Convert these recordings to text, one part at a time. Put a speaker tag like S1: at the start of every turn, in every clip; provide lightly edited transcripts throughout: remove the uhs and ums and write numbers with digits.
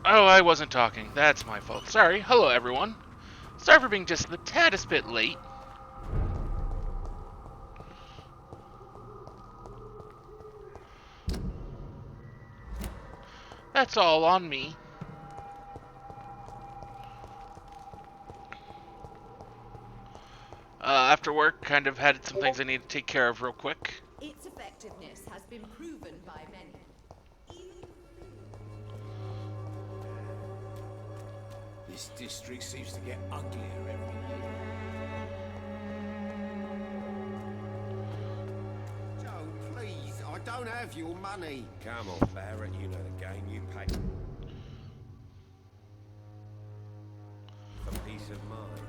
S1: Oh, I wasn't talking. That's my fault. Sorry. Hello, everyone. Sorry for being just the taddest bit late. That's all on me. After work, kind of had some things I need to take care of real quick.
S2: Its effectiveness has been proven by many.
S3: This district seems to get uglier every year.
S4: Joe, please, I don't have your money.
S3: Come on, Barrett, you know the game. You pay for peace of mind.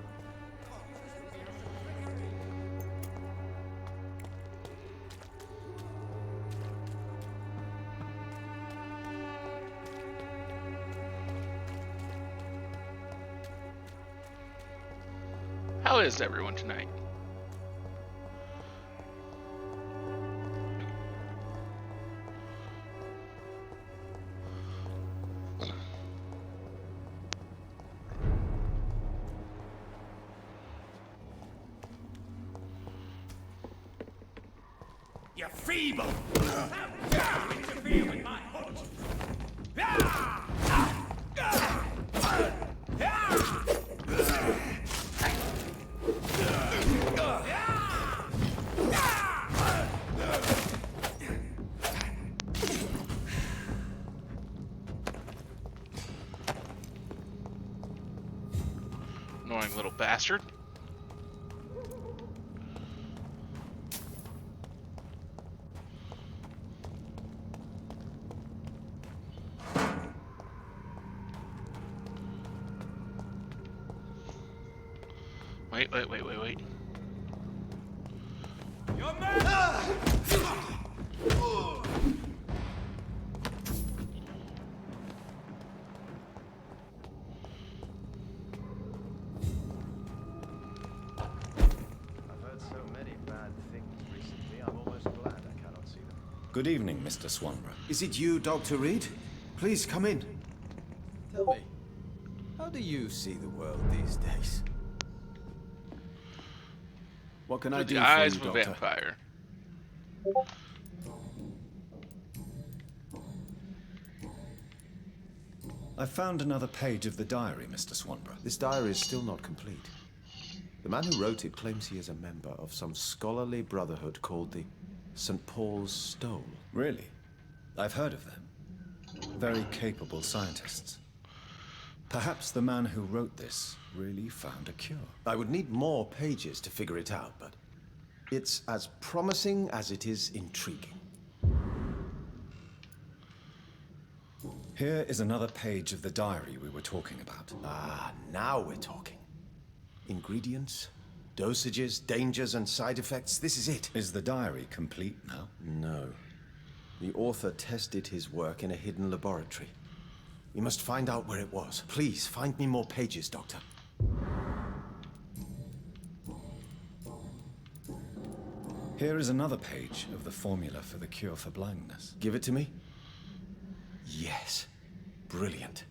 S1: How is everyone tonight?
S3: You're feeble! How dare you interfere with my hunt?
S1: Annoying little bastard. Wait.
S3: Your man!
S5: Good evening, Mr. Swanborough.
S4: Is it you, Dr. Reed? Please come in.
S6: Tell me, how do you see the world these days?
S4: What can I
S1: With
S4: do
S1: the
S4: for
S1: eyes
S4: you,
S1: of a
S4: Doctor?
S1: vampire.
S5: I found another page of the diary, Mr. Swanborough.
S4: This diary is still not complete. The man who wrote it claims he is a member of some scholarly brotherhood called the St. Paul's Stole.
S5: Really? I've heard of them. Very capable scientists. Perhaps the man who wrote this really found a cure.
S4: I would need more pages to figure it out, but it's as promising as it is intriguing.
S5: Here is another page of the diary we were talking about.
S4: Ah, now we're talking. Ingredients, dosages, dangers, and side effects. This is it.
S5: Is the diary complete now?
S4: No. The author tested his work in a hidden laboratory. We must find out where it was. Please, find me more pages, Doctor.
S5: Here is another page of the formula for the cure for blindness.
S4: Give it to me? Yes. Brilliant.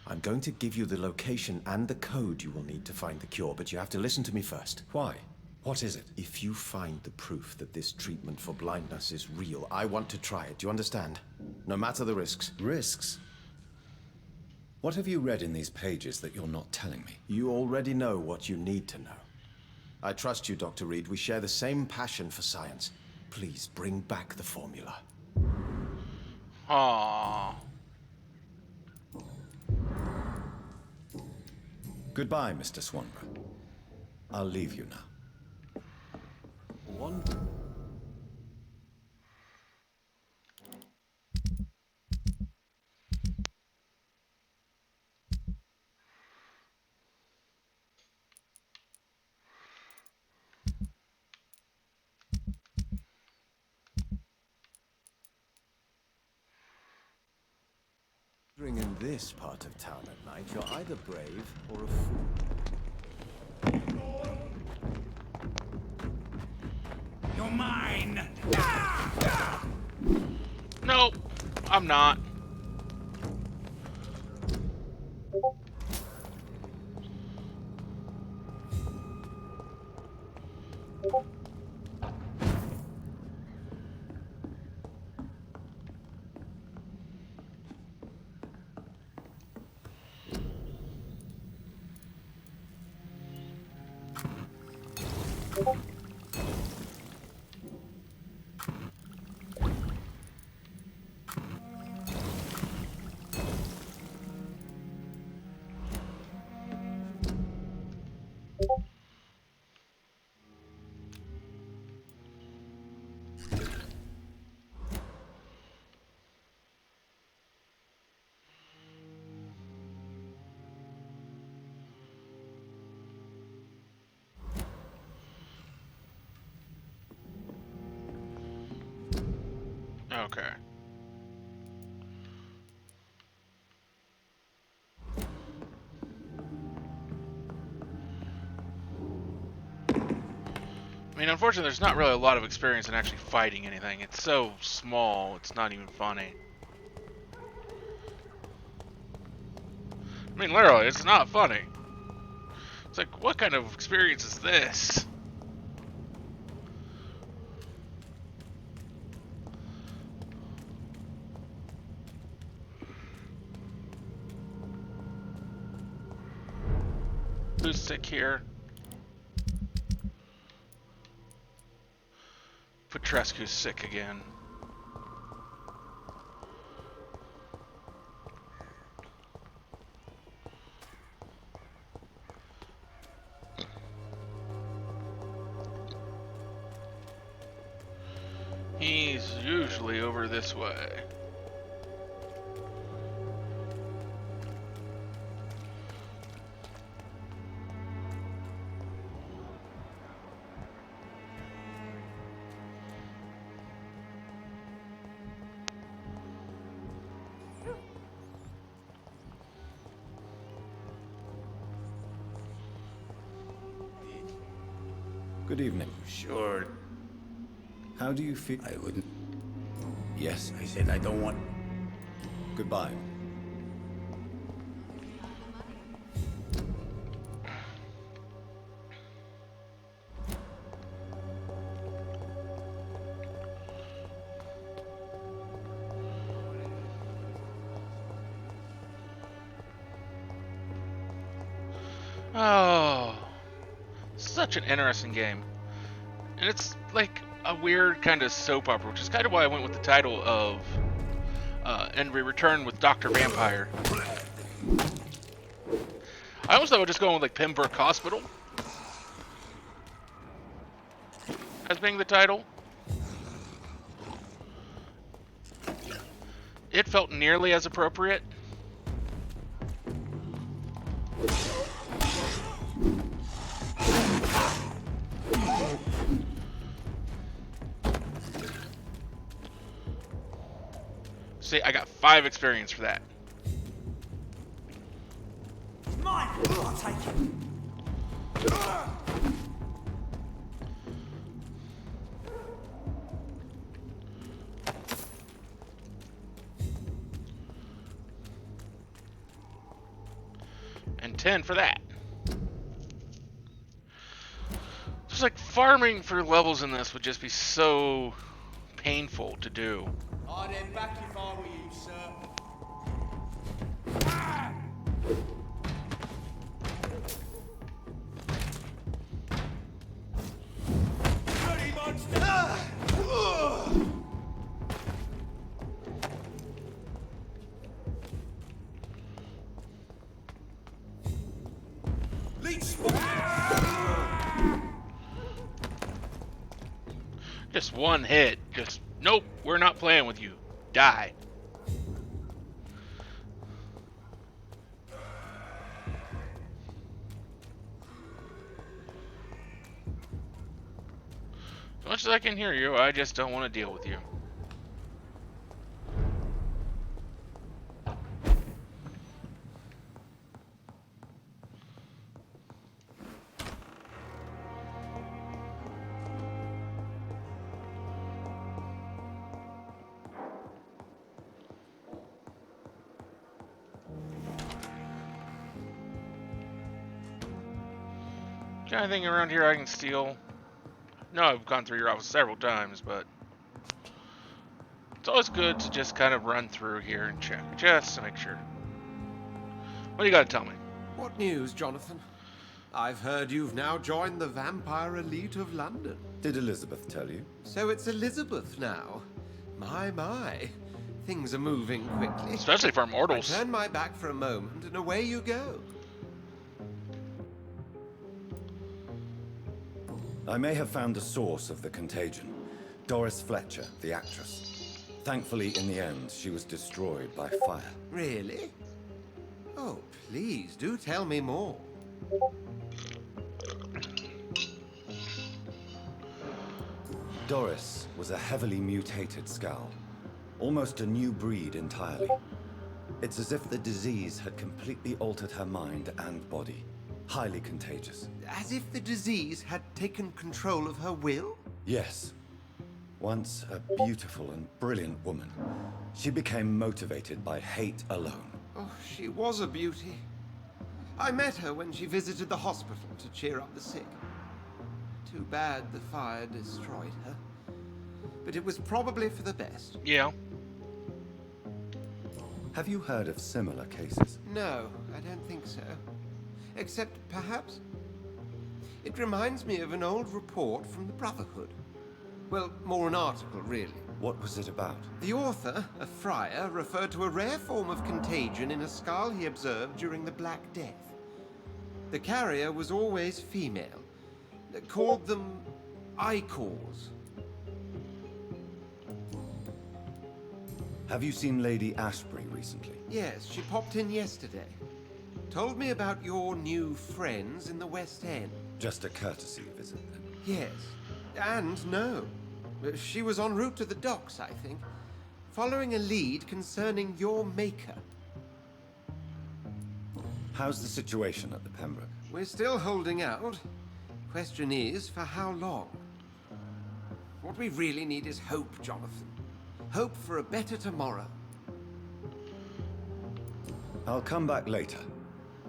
S4: I'm going to give you the location and the code you will need to find the cure, but you have to listen to me first.
S5: Why? What is it?
S4: If you find the proof that this treatment for blindness is real, I want to try it. Do you understand? No matter the risks.
S5: Risks? What have you read in these pages that you're not telling me?
S4: You already know what you need to know. I trust you, Dr. Reed. We share the same passion for science. Please bring back the formula.
S1: Aww.
S5: Goodbye, Mr. Swanborough. I'll leave you now.
S4: One. In this part of town at night, you're either brave or a fool.
S3: You're mine!
S1: Nope, I'm not. Okay. I mean, unfortunately, there's not really a lot of experience in actually fighting anything. It's so small, it's not even funny. I mean, literally, it's not funny. It's like, what kind of experience is this? Who's sick here? Petrescu's sick again. He's usually over this way.
S5: Good evening.
S3: Sure,
S5: How do you feel?
S3: I wouldn't. Yes, I said I don't want.
S5: Goodbye.
S1: Oh, such an interesting game. And it's like a weird kind of soap opera, which is kind of why I went with the title of And We Return with Dr. Vampyr. I almost thought I was just going with like Pembroke Hospital as being the title. It felt nearly as appropriate. See, I got 5 experience for that.
S3: Mine! I'll take it!
S1: And 10 for that. Just like farming for levels in this would just be so painful to do.
S6: I'd head back if I were you, sir.
S3: Bloody monster! Leech
S1: Just one hit. Just, nope, we're not playing with you. Die. As much as I can hear you, I just don't want to deal with you. Got anything around here I can steal? No, I've gone through your office several times, but it's always good to just kind of run through here and check, just to make sure. What do you got to tell me?
S7: What news, Jonathan? I've heard you've now joined the vampire elite of London.
S5: Did Elizabeth tell you?
S7: So it's Elizabeth now. My. Things are moving quickly.
S1: Especially for
S7: I
S1: mortals.
S7: turn my back for a moment and away you go.
S5: I may have found the source of the contagion. Doris Fletcher, the actress. Thankfully, in the end, she was destroyed by fire.
S7: Really? Oh, please, do tell me more.
S5: Doris was a heavily mutated skull. Almost a new breed entirely. It's as if the disease had completely altered her mind and body. Highly contagious.
S7: As if the disease had taken control of her will?
S5: Yes. Once a beautiful and brilliant woman, she became motivated by hate alone.
S7: Oh, she was a beauty. I met her when she visited the hospital to cheer up the sick. Too bad the fire destroyed her. But it was probably for the best.
S1: Yeah.
S5: Have you heard of similar cases?
S7: No, I don't think so. Except, perhaps, it reminds me of an old report from the Brotherhood. Well, more an article, really.
S5: What was it about?
S7: The author, a friar, referred to a rare form of contagion in a skull he observed during the Black Death. The carrier was always female. They called them icors.
S5: Have you seen Lady Ashbury recently?
S7: Yes, she popped in yesterday. Told me about your new friends in the West End.
S5: Just a courtesy visit, then.
S7: Yes, and no. She was en route to the docks, I think, following a lead concerning your maker.
S5: How's the situation at the Pembroke?
S7: We're still holding out. Question is, for how long? What we really need is hope, Jonathan. Hope for a better tomorrow.
S5: I'll come back later.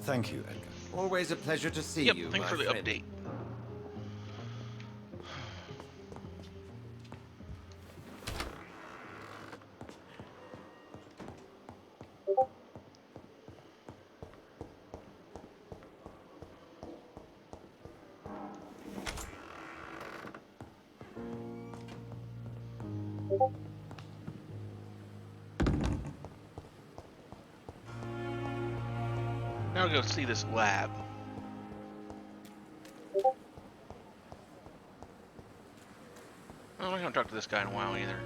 S5: Thank you, Edgar.
S7: Always a pleasure to see
S1: Yep,
S7: you,
S1: thanks
S7: my
S1: for the
S7: friend.
S1: update. Now we'll go see this lab. I'm not gonna talk to this guy in a while either.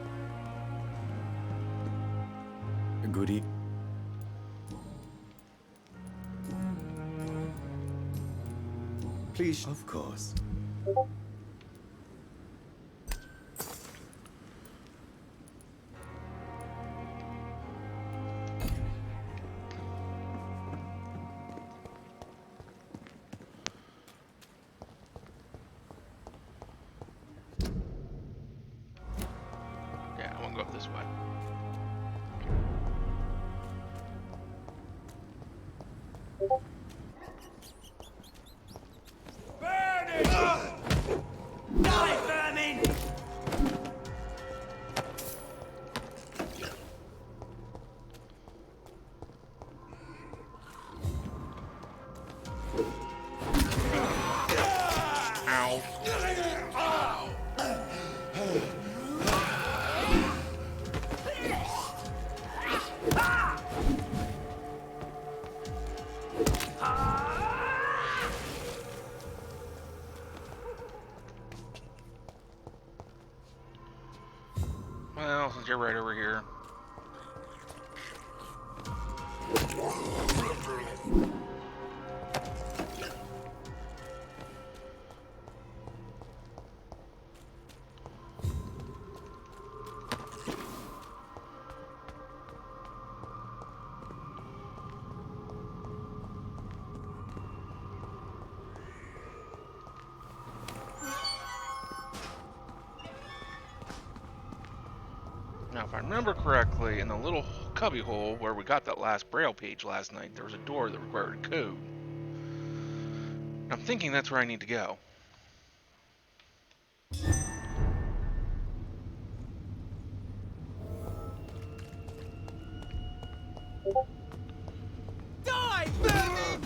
S5: Goody. Please.
S6: Of course.
S1: Yeah, I won't go up this way.
S3: Burn it! Die, vermin!
S1: Well, since you're right over here. Now, if I remember correctly, in the little cubby hole where we got that last braille page last night, there was a door that required a code. I'm thinking that's where I need to go.
S6: Die, vermin!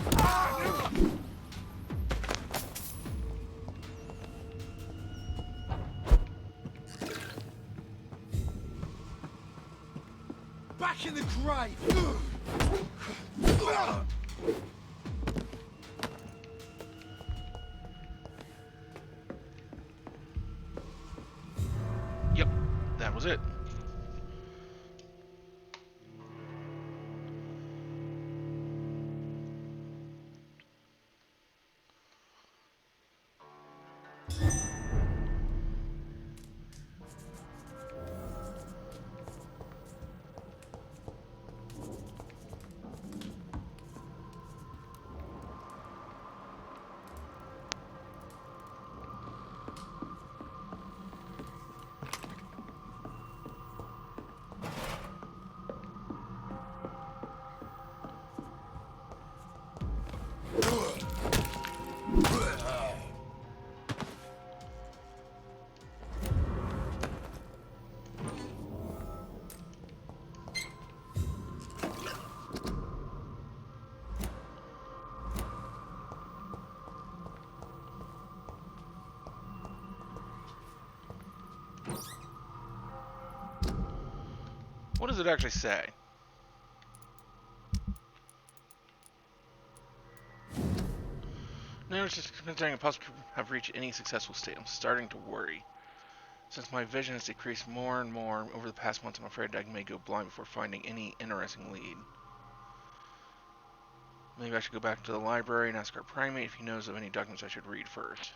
S6: Back in the grave!
S1: Yep, that was it. What does it actually say? No, it's just considering a possible have reached any successful state. I'm starting to worry. Since my vision has decreased more and more over the past months, I'm afraid I may go blind before finding any interesting lead. Maybe I should go back to the library and ask our primate if he knows of any documents I should read first.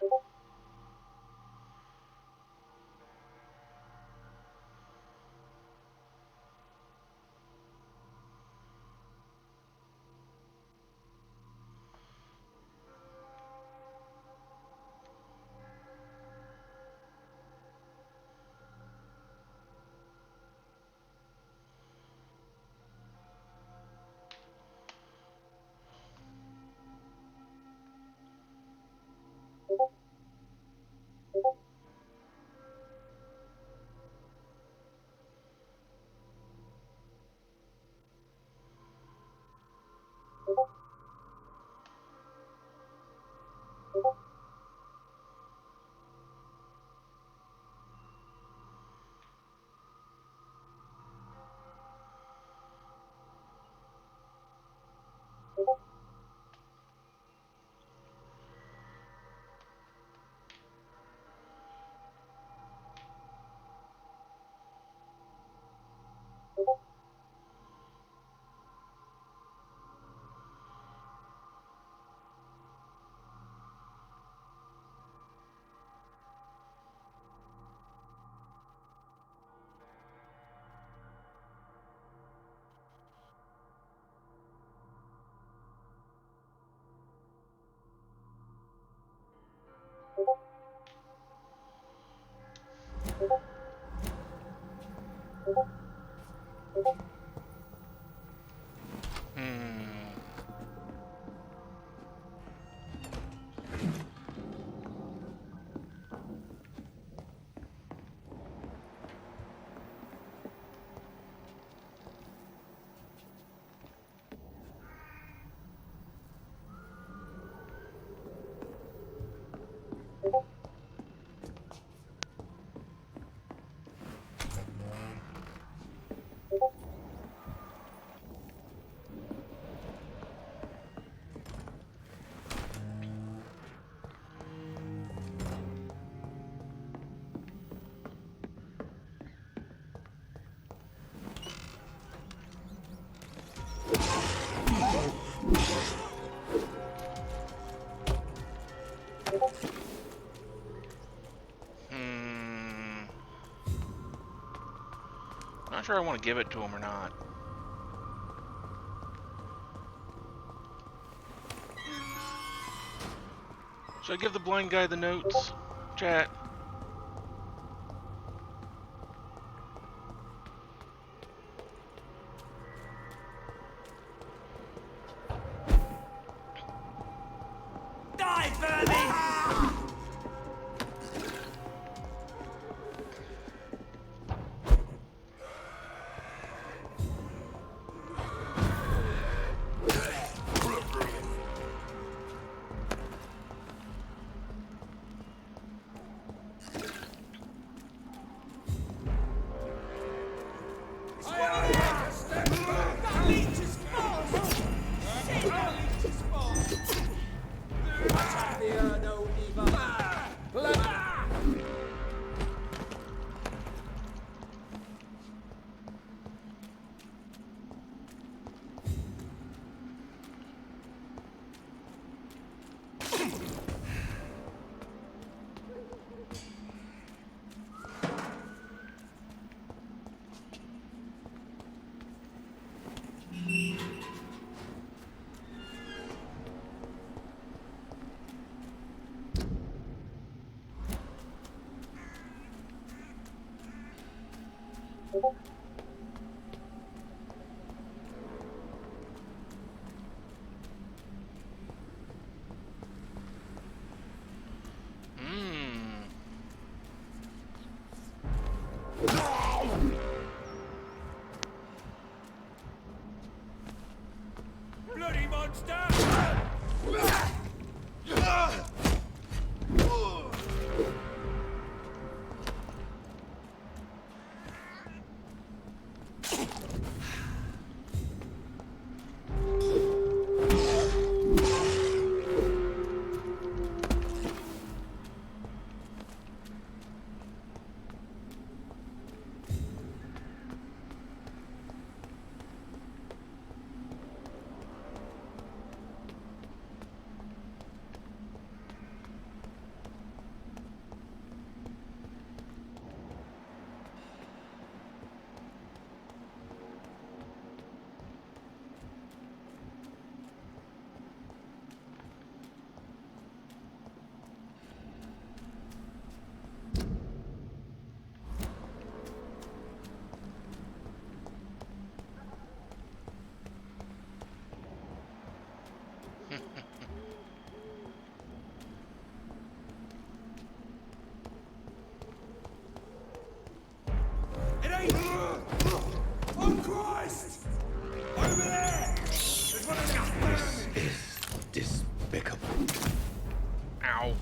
S1: Hmm. Hmm. Not sure I want to give it to him or not. Should I give the blind guy the notes? Chat.
S3: Die,
S1: Hmm.
S3: Bloody monster! It ain't here! Oh, Christ! Over there! There's one of them!
S5: Is despicable.
S1: Ow.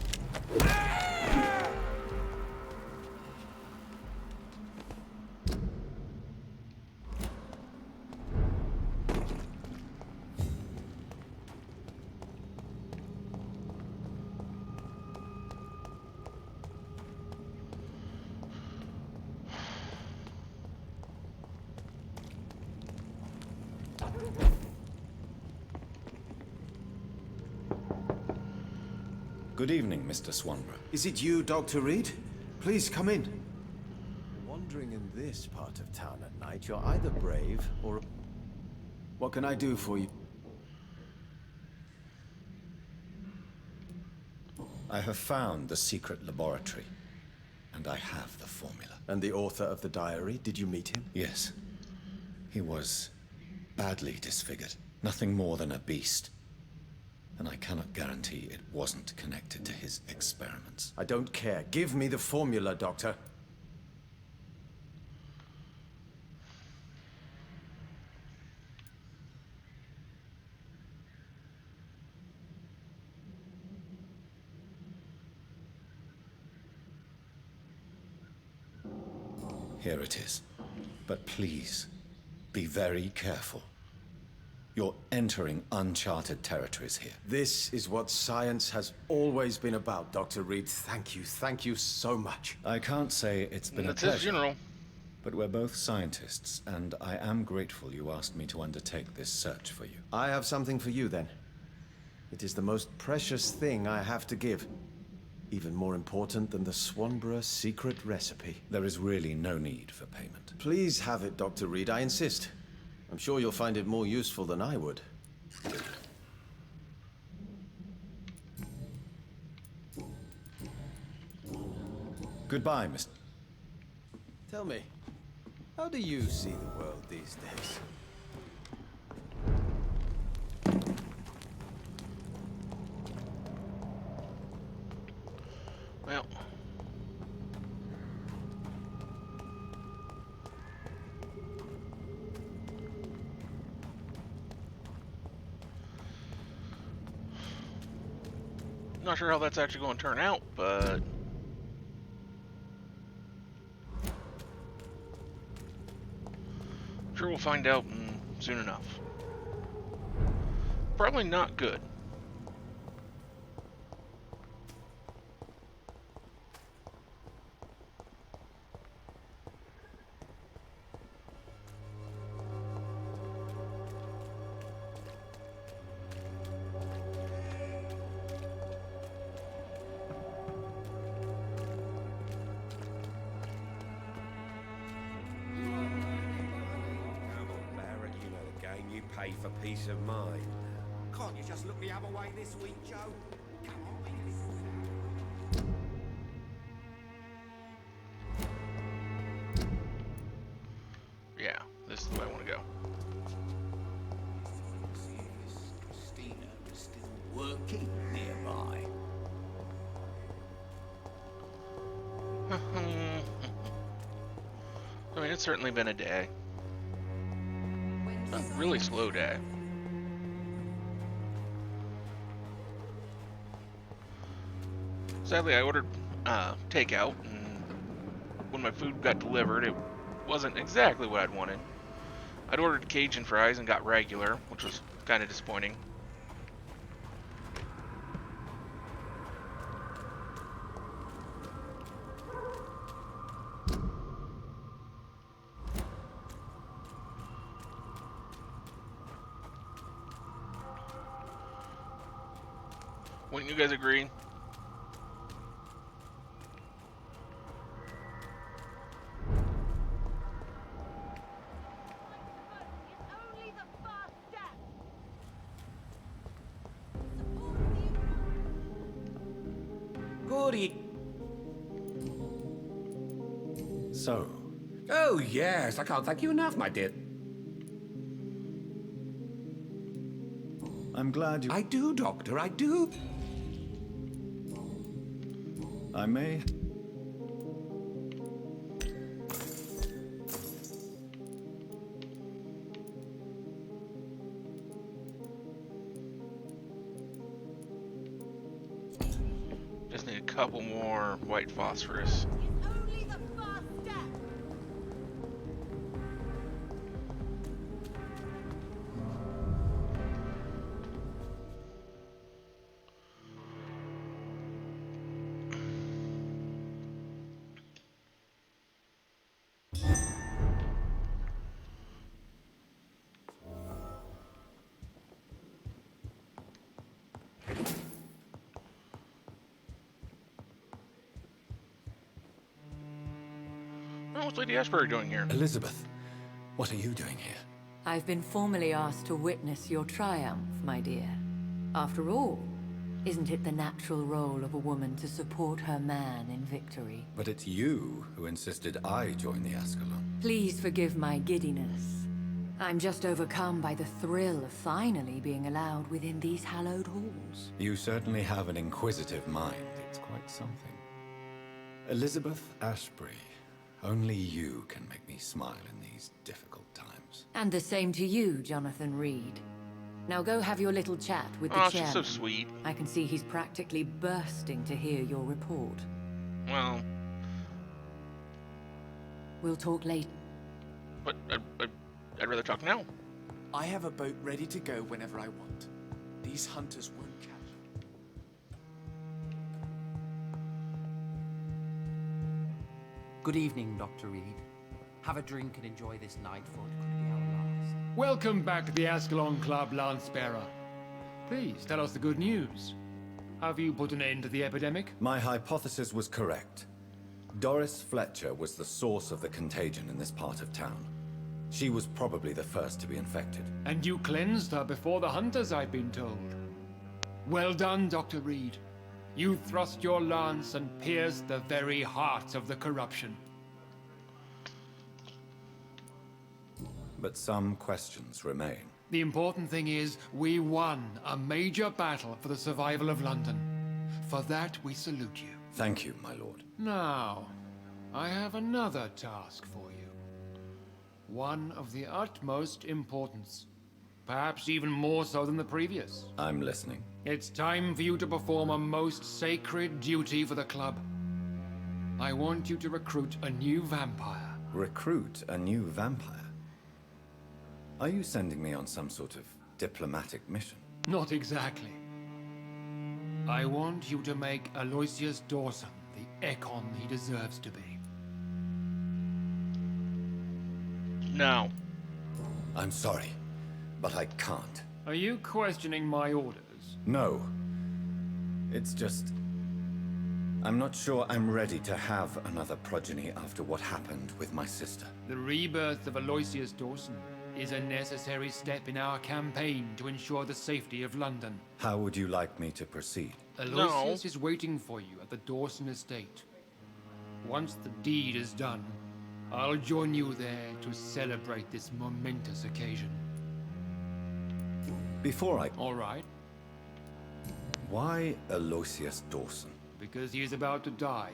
S5: Good evening, Mr. Swanborough.
S4: Is it you, Dr. Reed? Please come in. Wandering in this part of town at night, you're either brave or... What can I do for you?
S5: I have found the secret laboratory, and I have the formula.
S4: And the author of the diary, did you meet him?
S5: Yes. He was badly disfigured. Nothing more than a beast. And I cannot guarantee it wasn't connected to his experiments.
S4: I don't care. Give me the formula, Doctor.
S5: Here it is. But please, be very careful. You're entering uncharted territories here.
S4: This is what science has always been about, Dr. Reed. Thank you so much.
S5: I can't say it's been a
S1: That's his
S5: pleasure,
S1: funeral.
S5: but we're both scientists, and I am grateful you asked me to undertake this search for you.
S4: I have something for you, then. It is the most precious thing I have to give. Even more important than the Swanborough secret recipe.
S5: There is really no need for payment.
S4: Please have it, Dr. Reed. I insist. I'm sure you'll find it more useful than I would.
S5: Goodbye, Mr.
S6: Tell me, how do you see the world these days?
S1: Well. Not sure how that's actually going to turn out, but... I'm sure we'll find out soon enough. Probably not good.
S8: Pay for peace of mind. Can't you just look the other way this week, Joe? Come on, make this.
S1: I mean, it's certainly been a day.
S2: When
S1: A really slow day. Sadly, I ordered takeout, and when my food got delivered, it wasn't exactly what I'd wanted. I'd ordered Cajun fries and got regular, which was kind of disappointing. Wouldn't you guys agree?
S6: Goody.
S5: So,
S8: Oh, yes, I can't thank you enough, my dear.
S5: I'm glad you...
S8: I do, Doctor, I do.
S5: I may...
S1: Just need a couple more white phosphorus.
S2: only the first step.
S1: Oh, what's Lady Ashbury doing here?
S5: Elizabeth, what are you doing here?
S9: I've been formally asked to witness your triumph, my dear. After all, isn't it the natural role of a woman to support her man in victory?
S5: But it's you who insisted I join the Ascalon.
S9: Please forgive my giddiness. I'm just overcome by the thrill of finally being allowed within these hallowed halls.
S5: You certainly have an inquisitive mind. It's quite something. Elizabeth Ashbury, only you can make me smile in these difficult times.
S9: And the same to you, Jonathan Reed. Now go have your little chat with the
S1: Oh,
S9: chairman.
S1: she's so sweet.
S9: I can see he's practically bursting to hear your report.
S1: Well,
S9: We'll talk later.
S1: but I'd rather talk now.
S6: I have a boat ready to go whenever I want. These hunters won't catch me.
S10: Good evening, Dr. Reed. Have a drink and enjoy this night, for it could be our last.
S11: Welcome back to the Ascalon Club, Lance-Bearer. Please, tell us the good news. Have you put an end to the epidemic?
S5: My hypothesis was correct. Doris Fletcher was the source of the contagion in this part of town. She was probably the first to be infected.
S11: And you cleansed her before the hunters, I've been told. Well done, Dr. Reed. You thrust your lance and pierced the very heart of the corruption.
S5: But some questions remain.
S11: The important thing is, we won a major battle for the survival of London. For that, we salute you.
S5: Thank you, my lord.
S11: Now, I have another task for you. One of the utmost importance. Perhaps even more so than the previous.
S5: I'm listening.
S11: It's time for you to perform a most sacred duty for the club. I want you to recruit a new vampire.
S5: Recruit a new vampire? Are you sending me on some sort of diplomatic mission?
S11: Not exactly. I want you to make Aloysius Dawson the Ekon he deserves to be.
S1: No.
S5: I'm sorry, but I can't.
S11: Are you questioning my orders?
S5: No. It's just... I'm not sure I'm ready to have another progeny after what happened with my sister.
S11: The rebirth of Aloysius Dawson is a necessary step in our campaign to ensure the safety of London.
S5: How would you like me to proceed?
S11: Aloysius is waiting for you at the Dawson estate. Once the deed is done, I'll join you there to celebrate this momentous occasion.
S5: Before I...
S11: All right?
S5: Why Aloysius Dawson?
S11: Because he is about to die.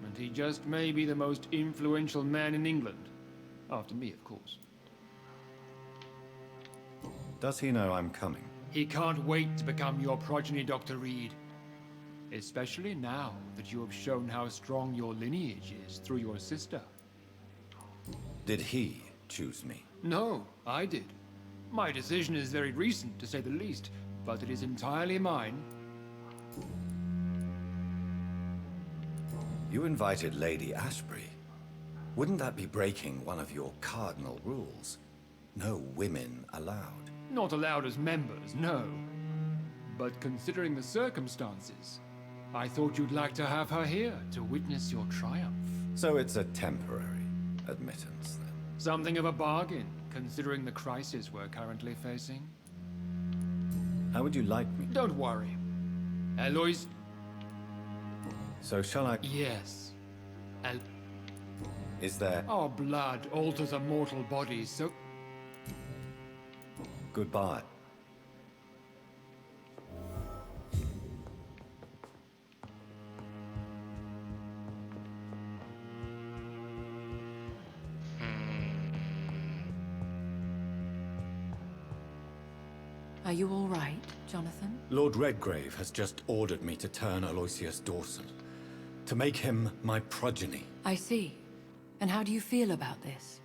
S11: and he just may be the most influential man in England. After me, of course.
S5: Does he know I'm coming?
S11: He can't wait to become your progeny, Dr. Reed. Especially now that you have shown how strong your lineage is through your sister.
S5: Did he choose me?
S11: No, I did. My decision is very recent, to say the least, but it is entirely mine.
S5: You invited Lady Ashbury. Wouldn't that be breaking one of your cardinal rules? No women allowed.
S11: Not allowed as members, no. But considering the circumstances, I thought you'd like to have her here to witness your triumph.
S5: So it's a temporary admittance, then?
S11: Something of a bargain, considering the crisis we're currently facing.
S5: How would you like me?
S11: Don't worry. Aloys...
S5: So shall I...
S11: Yes.
S5: Is there...
S11: Our blood alters a mortal body, so...
S5: Goodbye.
S9: Are you all right, Jonathan?
S5: Lord Redgrave has just ordered me to turn Aloysius Dawson. To make him my progeny.
S9: I see. And how do you feel about this?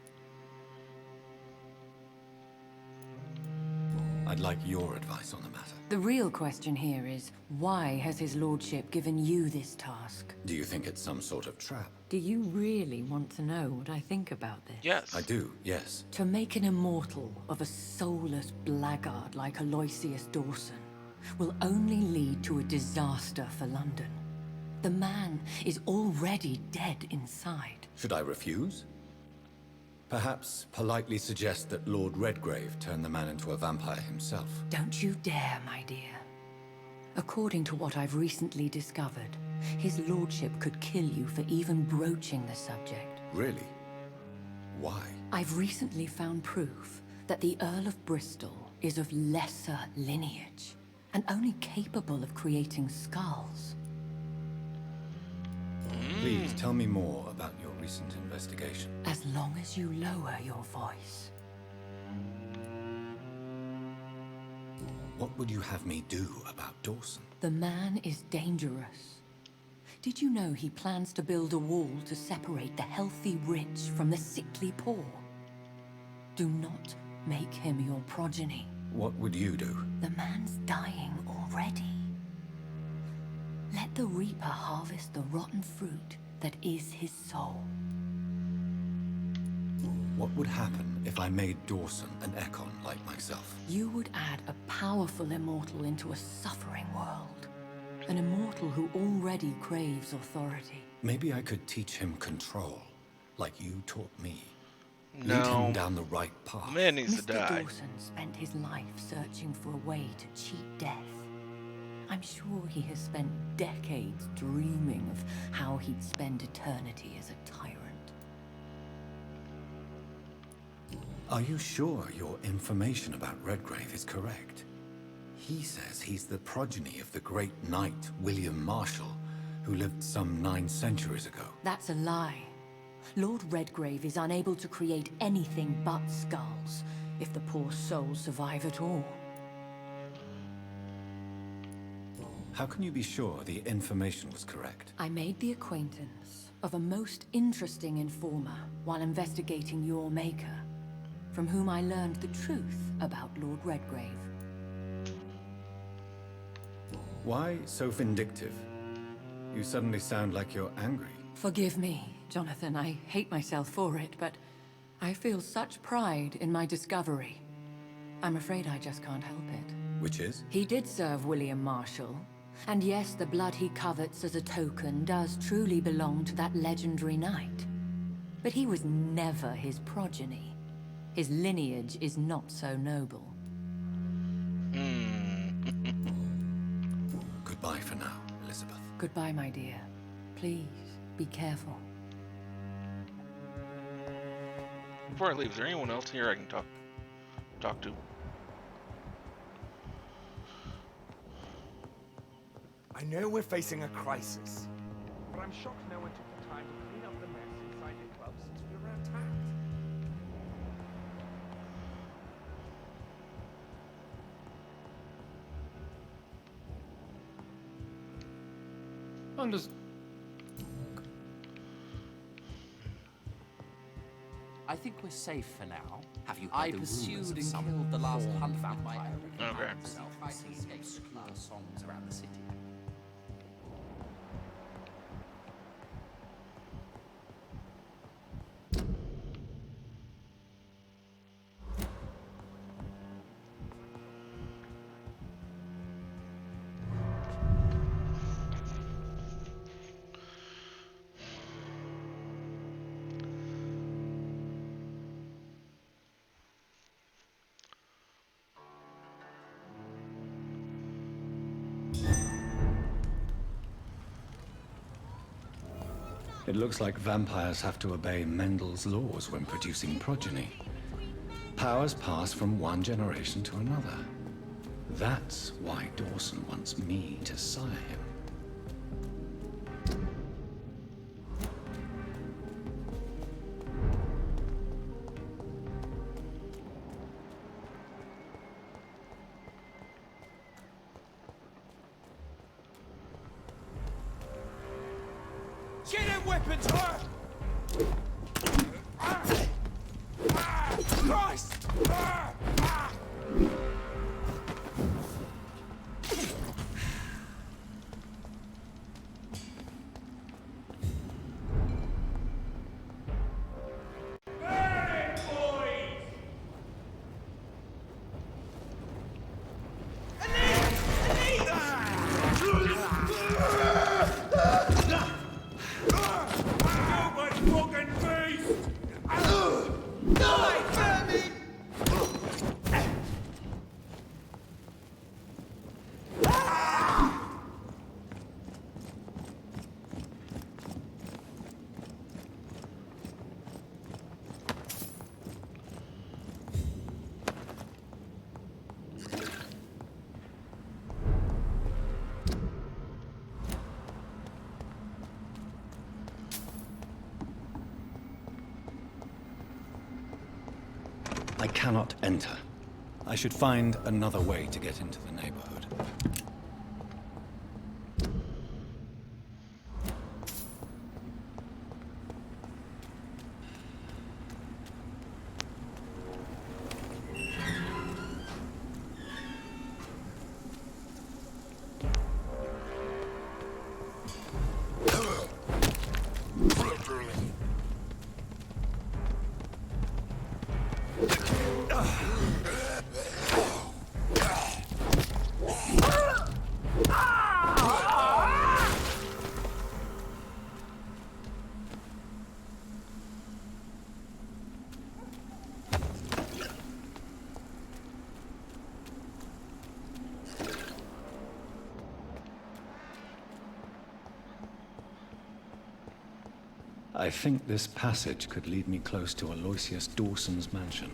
S5: I'd like your advice on the matter.
S9: The real question here is, why has his lordship given you this task?
S5: Do you think it's some sort of trap?
S9: Do you really want to know what I think about this?
S1: Yes.
S5: I do, yes.
S9: To make an immortal of a soulless blackguard like Aloysius Dawson will only lead to a disaster for London. The man is already dead inside.
S5: Should I refuse? Perhaps politely suggest that Lord Redgrave turn the man into a vampire himself.
S9: Don't you dare, my dear. According to what I've recently discovered, his lordship could kill you for even broaching the subject.
S5: Really? Why?
S9: I've recently found proof that the Earl of Bristol is of lesser lineage and only capable of creating skulls.
S5: Please tell me more about your recent investigation.
S9: As long as you lower your voice.
S5: What would you have me do about Dawson?
S9: The man is dangerous. Did you know he plans to build a wall to separate the healthy rich from the sickly poor? Do not make him your progeny.
S5: What would you do?
S9: The man's dying already. Let the Reaper harvest the rotten fruit that is his soul.
S5: What would happen if I made Dawson an Ekon like myself?
S9: You would add a powerful immortal into a suffering world. An immortal who already craves authority.
S5: Maybe I could teach him control, like you taught me.
S1: No.
S5: Lead him down the right path.
S1: Man needs to
S9: Mr.
S1: die.
S9: Dawson spent his life searching for a way to cheat death. I'm sure he has spent decades dreaming of how he'd spend eternity as a tyrant.
S5: Are you sure your information about Redgrave is correct? He says he's the progeny of the great knight William Marshall, who lived some 9 centuries ago.
S9: That's a lie. Lord Redgrave is unable to create anything but skulls, if the poor souls survive at all.
S5: How can you be sure the information was correct?
S9: I made the acquaintance of a most interesting informer while investigating your maker, from whom I learned the truth about Lord Redgrave.
S5: Why so vindictive? You suddenly sound like you're angry.
S9: Forgive me, Jonathan. I hate myself for it, but I feel such pride in my discovery. I'm afraid I just can't help it.
S5: Which is?
S9: He did serve William Marshall. And yes, the blood he covets as a token does truly belong to that legendary knight. But he was never his progeny. His lineage is not so noble.
S5: Goodbye for now, Elizabeth.
S9: Goodbye, my dear. Please, be careful.
S1: Before I leave, is there anyone else here I can talk to?
S3: I know we're facing a crisis, but
S12: I'm shocked no one took the time to clean up the mess inside your club since we were attacked.
S10: I think we're safe for now.
S13: Have you heard
S10: I
S13: the
S10: pursued
S13: rumors of
S10: and
S13: some
S10: killed the last
S13: horned
S10: hunt
S13: vampire?
S1: Okay.
S10: Tried to escape obscure songs around the city.
S5: It looks like vampires have to obey Mendel's laws when producing progeny. Powers pass from one generation to another. That's why Dawson wants me to sire him.
S3: Get them weapons, her! Christ!
S5: I cannot enter. I should find another way to get into the neighborhood. I think this passage could lead me close to Aloysius Dawson's mansion.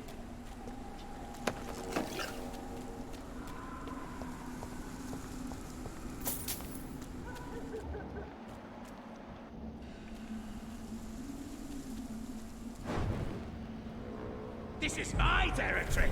S3: This is my territory!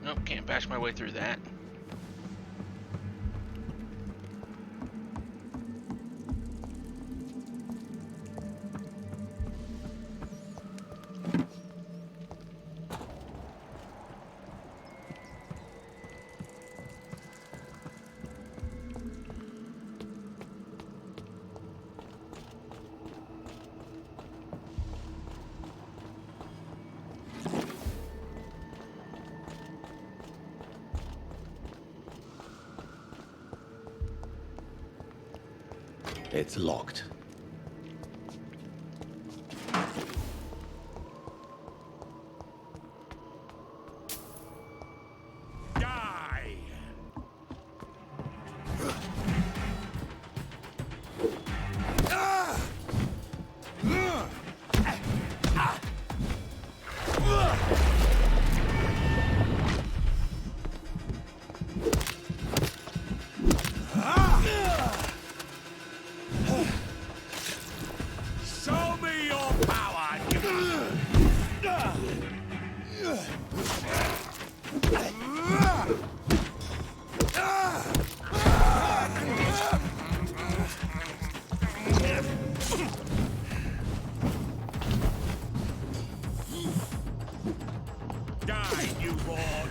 S1: Nope, can't bash my way through that.
S5: It's locked.
S3: Die! Show me your power! Die, newborn!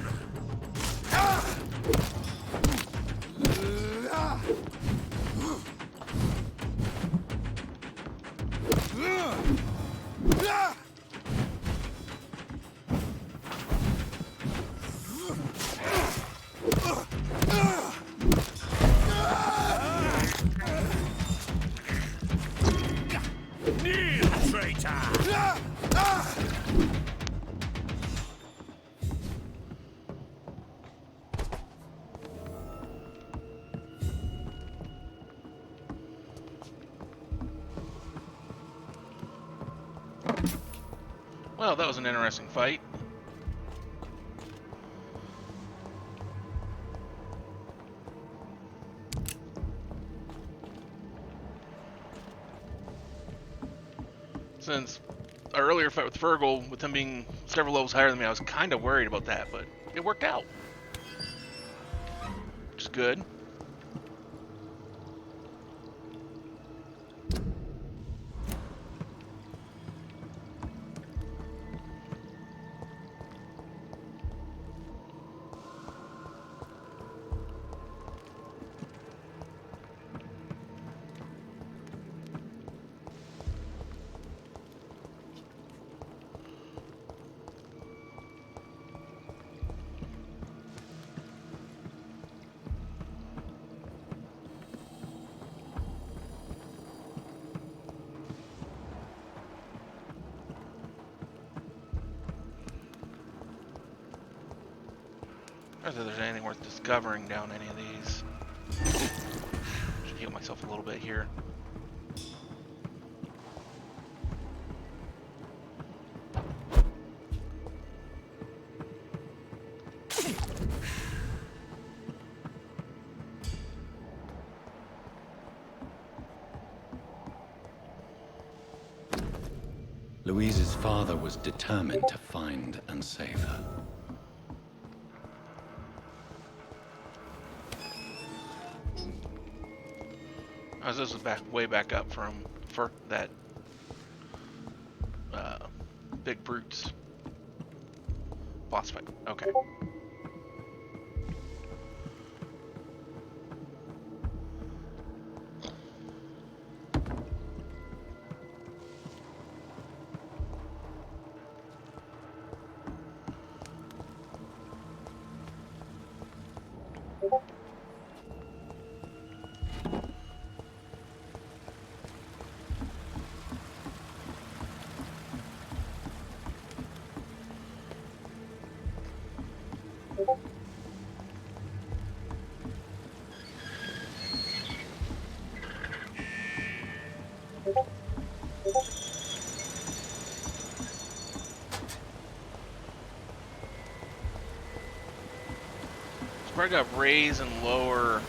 S3: Kneel, traitor!
S1: Well, that was an interesting fight. Since our earlier fight with Fergal, with him being several levels higher than me, I was kind of worried about that, but it worked out. Which is good. I don't know if there's anything worth discovering down any of these. Should heal myself a little bit here.
S5: Louise's father was determined to find and save her.
S1: As this was way back up from for that big brutes boss fight. Okay. Probably got raise and lower.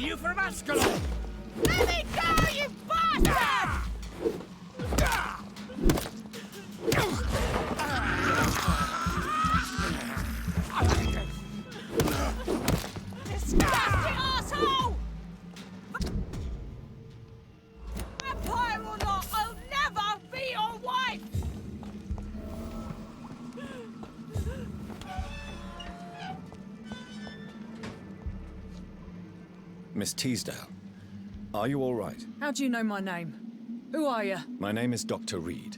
S3: you from Ascalon!
S2: Let me go, you bastard! Disgusting asshole! Vampire or not, I'll never be your wife!
S5: Miss Teasdale, are you all right?
S13: How do you know my name? Who are you?
S5: My name is Dr. Reed.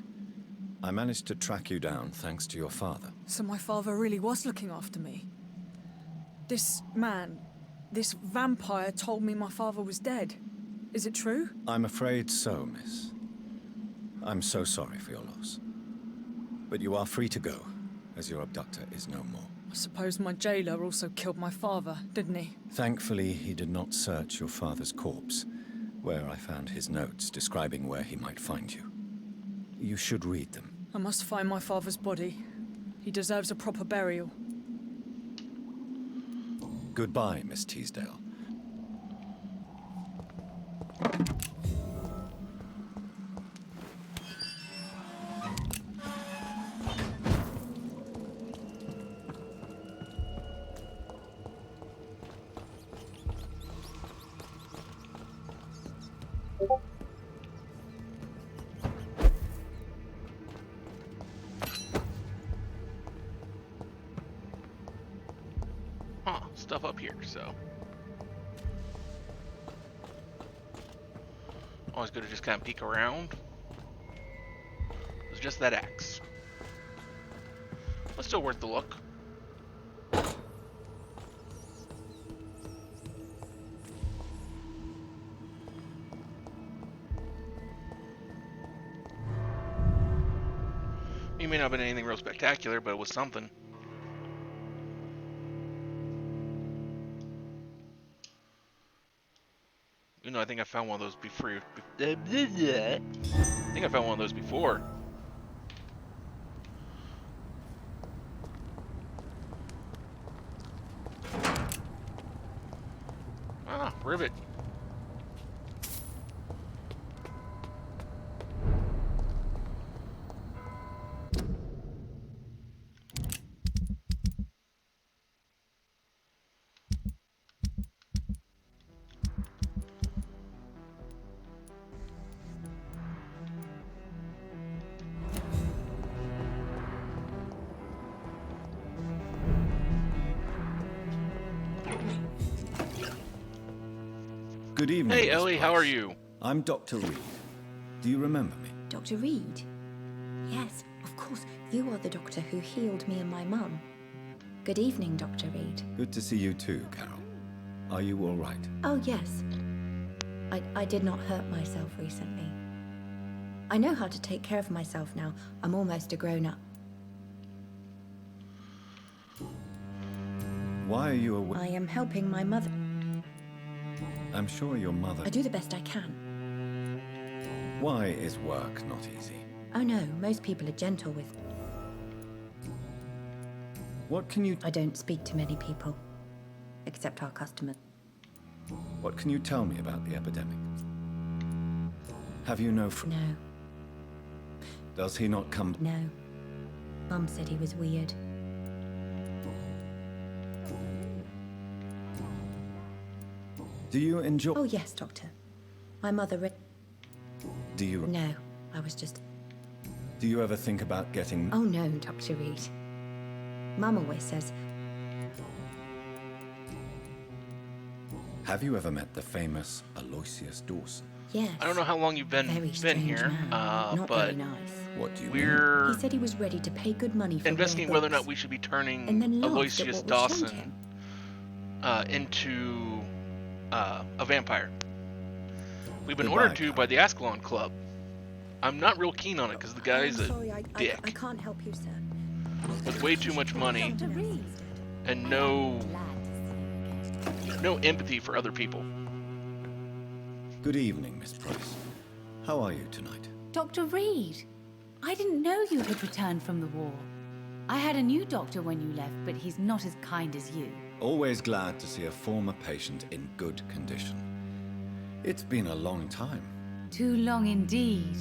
S5: I managed to track you down thanks to your father.
S13: So my father really was looking after me. This man, this vampire told me my father was dead. Is it true?
S5: I'm afraid so, miss. I'm so sorry for your loss. But you are free to go, as your abductor is no more.
S13: I suppose my jailer also killed my father, didn't he?
S5: Thankfully, he did not search your father's corpse, where I found his notes describing where he might find you. You should read them.
S13: I must find my father's body. He deserves a proper burial.
S5: Goodbye, Miss Teasdale.
S1: Stuff up here, so always good to just kind of peek around. It's just that axe, but still worth the look. It may not have been anything real spectacular, but it was something. You know, I think I found one of those before. I think I found one of those before. Ah, rivet.
S5: Good evening.
S1: Hey, Ellie, how are you?
S5: I'm Dr. Reed. Do you remember me?
S14: Dr. Reed? Yes, of course. You are the doctor who healed me and my mum. Good evening, Dr. Reed.
S5: Good to see you too, Carol. Are you all right?
S14: Oh, yes. I did not hurt myself recently. I know how to take care of myself now. I'm almost a grown-up.
S5: Why are you away?
S14: I am helping my mother.
S5: I'm sure your mother...
S14: I do the best I can.
S5: Why is work not easy?
S14: Oh no, most people are gentle with...
S5: What can you...
S14: I don't speak to many people. Except our customers.
S5: What can you tell me about the epidemic? Have you no...
S14: No.
S5: Does he not come...
S14: No. Mum said he was weird.
S5: Do you enjoy...
S14: Oh yes, Doctor. My mother...
S5: Do you...
S14: No, I was just...
S5: Do you ever think about getting...
S14: Oh no, Dr. Reed. Mum always says...
S5: Have you ever met the famous Aloysius Dawson?
S14: Yes.
S1: I don't know how long you've been here,
S14: man. Not
S1: but
S14: very nice.
S5: What do you
S1: we're
S14: He said he was ready to pay good money for
S1: investigating
S14: rare
S1: whether or not
S14: books.
S1: we should be turning
S14: And then laughed at
S1: Aloysius
S14: what was shown to
S1: Dawson
S14: him.
S1: into a vampire. We've been
S5: Goodbye,
S1: ordered to by the Ascalon Club. I'm not real keen on it because the guy's
S14: I'm sorry,
S1: a
S14: I
S1: dick
S14: can't help you, sir.
S1: with way too much money
S14: Dr. Reed.
S1: and no empathy for other people.
S5: Good evening, Miss Price. How are you tonight?
S15: Dr. Reed, I didn't know you had returned from the war. I had a new doctor when you left, but he's not as kind as you.
S5: Always glad to see a former patient in good condition. It's been a long time.
S15: Too long indeed.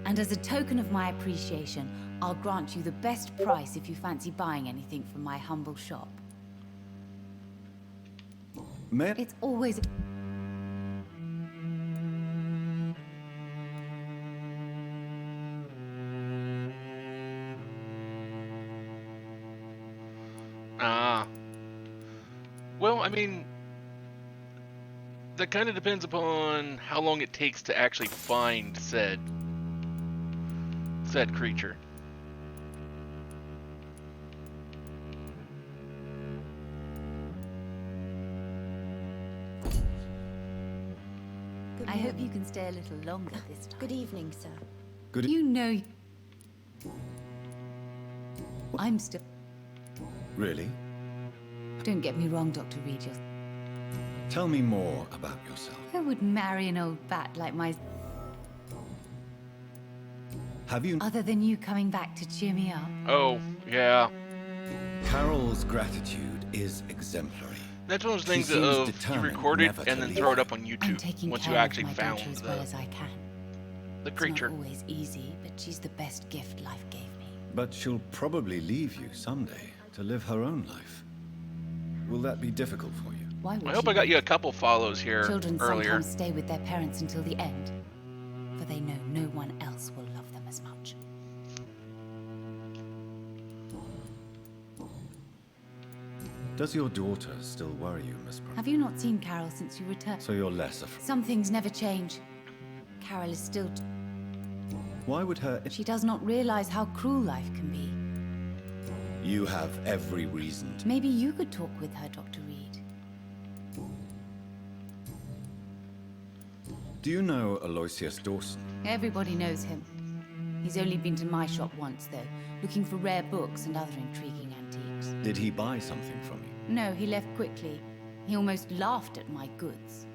S15: And as a token of my appreciation, I'll grant you the best price if you fancy buying anything from my humble shop. It's always...
S1: Well, I mean, that kind of depends upon how long it takes to actually find said creature.
S15: I hope you can stay a little longer this time.
S14: Good evening, sir.
S5: Good.
S15: You know... I'm still...
S5: Really?
S15: Don't get me wrong, Dr. Reed.
S5: Tell me more about yourself.
S15: Who would marry an old bat like my...
S5: Have you...
S15: Other than you coming back to cheer me up?
S1: Oh, yeah.
S5: Carol's gratitude is exemplary.
S1: That's one of those things
S5: She seems
S1: of you
S5: determined
S1: record it
S5: never to
S1: and then
S5: leave.
S1: throw it up on
S15: I'm
S1: YouTube
S15: taking
S1: once
S15: care
S1: you actually
S15: of my
S1: found
S15: daughter as well
S1: the
S15: as I can.
S1: creature.
S15: It's not always easy, but she's the best gift life gave me.
S5: But she'll probably leave you someday to live her own life. Will that be difficult for you?
S15: Why would
S1: I hope
S15: she
S1: I got
S15: leave?
S1: you a couple follows here
S15: Children
S1: earlier.
S15: sometimes stay with their parents until the end, for they know no one else will love them as much.
S5: Does your daughter still worry you, Miss Brown?
S15: Have you not seen Carol since you returned?
S5: So you're less afraid.
S15: Some things never change. Carol is still...
S5: Why would her...
S15: She does not realize how cruel life can be.
S5: You have every reason to...
S15: Maybe you could talk with her, Dr. Reed.
S5: Do you know Aloysius Dawson?
S15: Everybody knows him. He's only been to my shop once, though, looking for rare books and other intriguing antiques.
S5: Did he buy something from you?
S15: No, he left quickly. He almost laughed at my goods.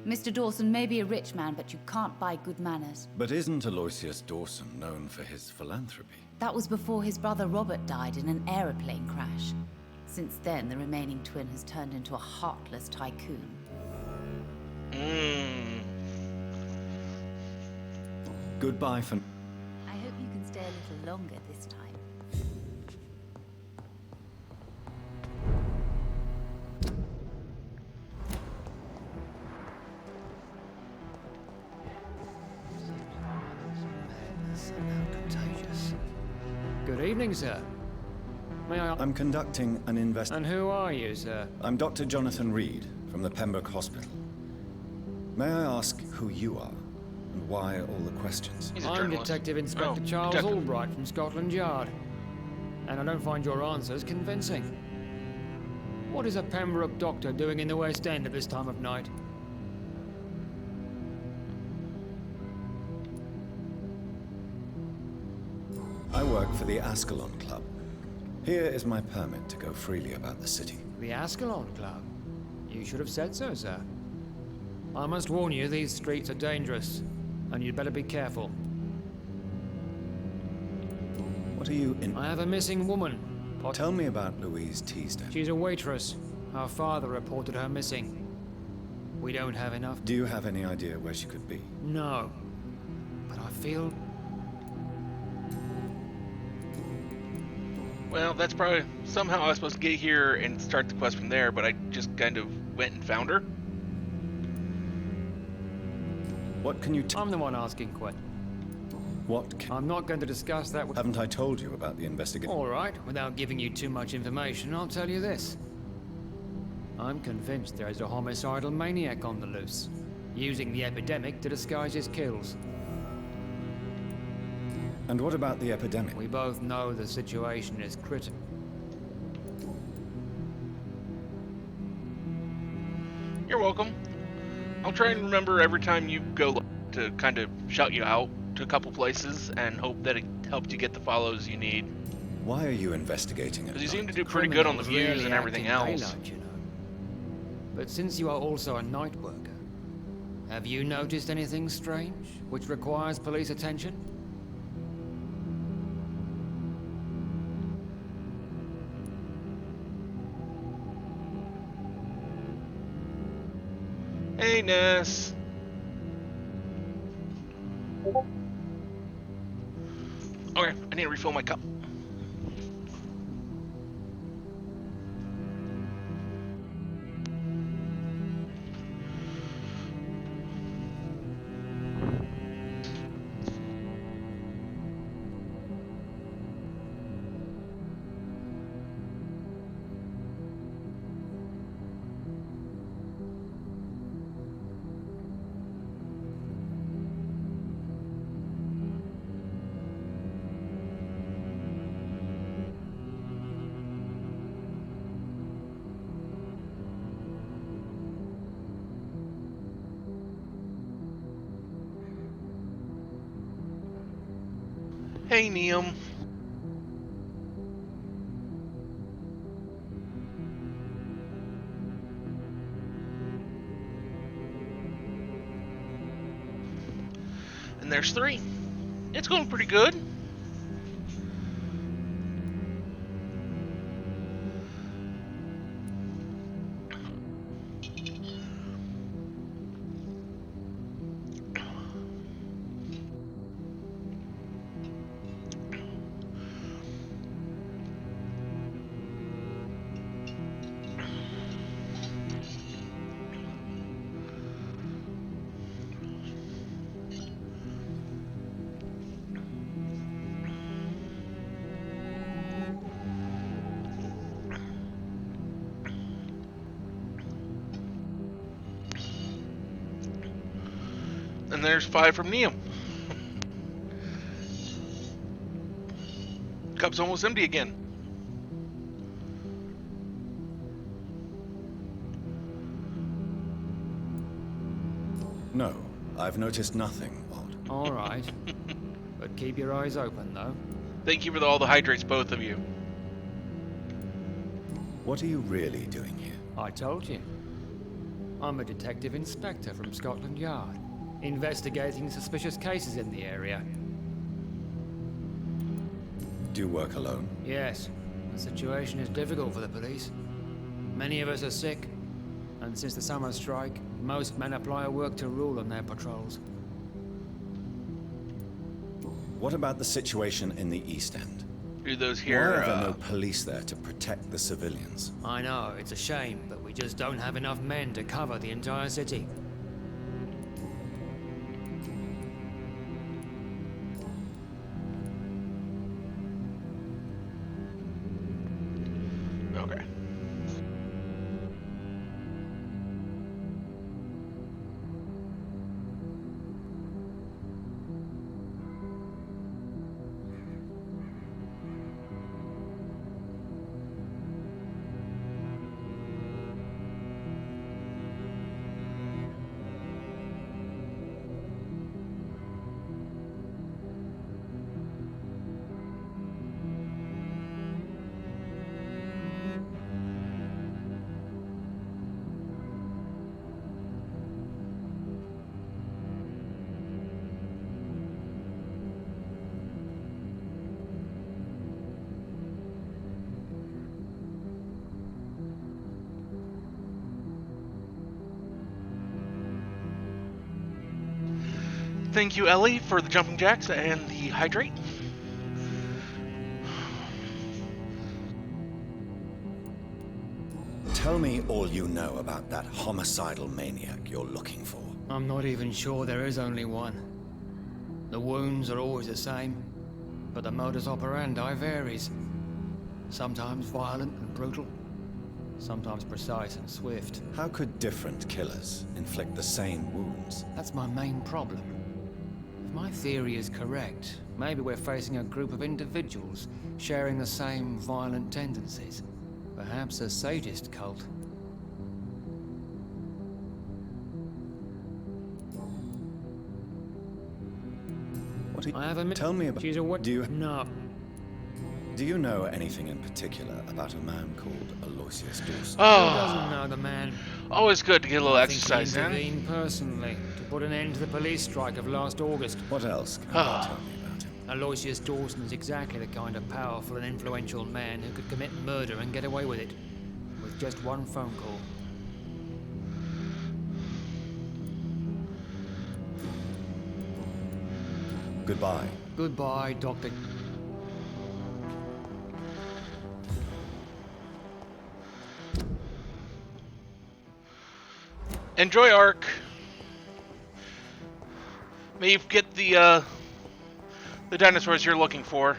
S15: Mr. Dawson may be a rich man, but you can't buy good manners.
S5: But isn't Aloysius Dawson known for his philanthropy?
S15: That was before his brother Robert died in an aeroplane crash. Since then, the remaining twin has turned into a heartless tycoon.
S5: Goodbye for...
S15: I hope you can stay a little longer this time.
S11: Good evening, sir. May I...
S5: I'm conducting an
S11: And who are you, sir?
S5: I'm Dr. Jonathan Reed from the Pembroke Hospital. May I ask who you are and why all the questions?
S11: I'm Detective Inspector Charles Albright from Scotland Yard. And I don't find your answers convincing. What is a Pembroke doctor doing in the West End at this time of night?
S5: I work for the Ascalon Club. Here is my permit to go freely about the city.
S11: The Ascalon Club? You should have said so, sir. I must warn you, these streets are dangerous, and you'd better be careful.
S5: What are you in?
S11: I have a missing woman.
S5: Tell me about Louise Teasdale.
S11: She's a waitress. Her father reported her missing. We don't have enough.
S5: Do you have any idea where she could be?
S11: No. But I feel...
S1: Well, that's probably somehow I was supposed to get here and start the quest from there, but I just kind of went and found her.
S5: What can you
S11: I'm the one asking questions.
S5: What can...
S11: I'm not going to discuss that with...
S5: Haven't I told you about the investigation?
S11: All right, without giving you too much information, I'll tell you this. I'm convinced there is a homicidal maniac on the loose, using the epidemic to disguise his kills.
S5: And what about the epidemic?
S11: We both know the situation is critical.
S1: You're welcome. I'll try and remember every time you go to kind of shout you out to a couple places and hope that it helped you get the follows you need.
S5: Why are you investigating it?
S1: Because you seem to do pretty good on the views and everything else.
S11: Daylight, you know. But since you are also a night worker, have you noticed anything strange which requires police attention?
S1: Hey, Ness. Okay, I need to refill my cup. Hey, Neum. And there's 3. It's going pretty good. And there's 5 from Neum. Cup's almost empty again.
S5: No, I've noticed nothing odd.
S11: All right. But keep your eyes open, though.
S1: Thank you for all the hydrates, both of you.
S5: What are you really doing here?
S11: I told you. I'm a detective inspector from Scotland Yard, investigating suspicious cases in the area.
S5: Do you work alone?
S11: Yes. The situation is difficult for the police. Many of us are sick, and since the summer strike, most men apply a work to rule on their patrols.
S5: What about the situation in the East End?
S1: Do those here?
S5: Why are there no police there to protect the civilians?
S11: I know, it's a shame, but we just don't have enough men to cover the entire city.
S1: Okay. Thank you, Ellie, for the jumping jacks and the hydrate.
S5: Tell me all you know about that homicidal maniac you're looking for.
S11: I'm not even sure there is only one. The wounds are always the same, but the modus operandi varies. Sometimes violent and brutal, sometimes precise and swift.
S5: How could different killers inflict the same wounds?
S11: That's my main problem. If my theory is correct, maybe we're facing a group of individuals sharing the same violent tendencies. Perhaps a sadist cult.
S5: What do you...
S11: I have a
S5: Tell me about...
S11: She's a what?
S5: Do you...
S11: No.
S5: Do you know anything in particular about a man called Aloysius Dawson?
S11: Oh. Who doesn't know the man?
S1: Always good to get a little
S11: I think
S1: exercise
S11: he
S1: in.
S11: intervened personally to put an end to the police strike of last August.
S5: What else can you tell me about him?
S11: Aloysius Dawson is exactly the kind of powerful and influential man who could commit murder and get away with it. With just one phone call.
S4: Goodbye.
S11: Goodbye, Doctor.
S1: Enjoy Ark. May you get the dinosaurs you're looking for.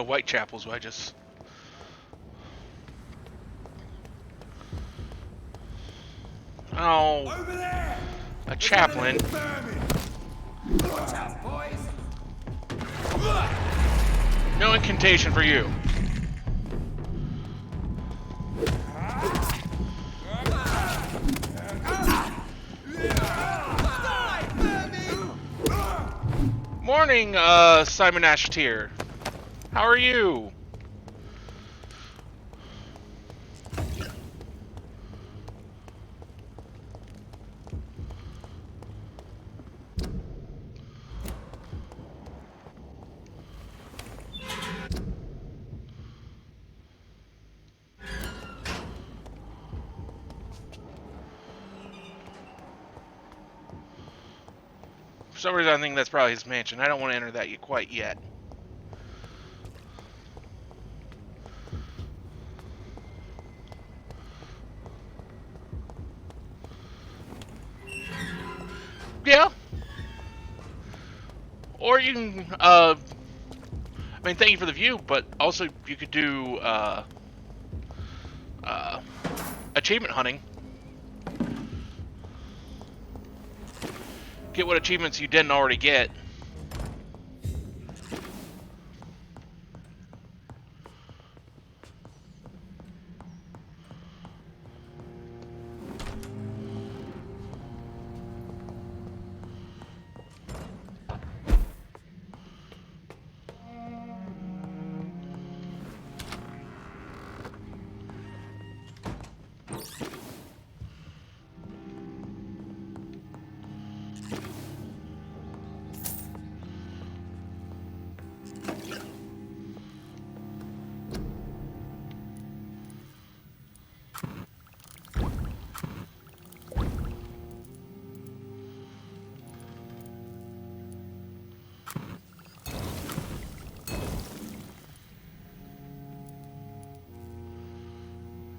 S1: Whitechapel's where I just... Oh,
S3: Over there!
S1: a chaplain.
S3: Watch out, boys!
S1: No incantation for you. Morning, Simon Ashtier. How are you? For some reason, I think that's probably his mansion. I don't want to enter that quite yet. Yeah. Or you can, I mean, thank you for the view, but also you could do, achievement hunting. Get what achievements you didn't already get.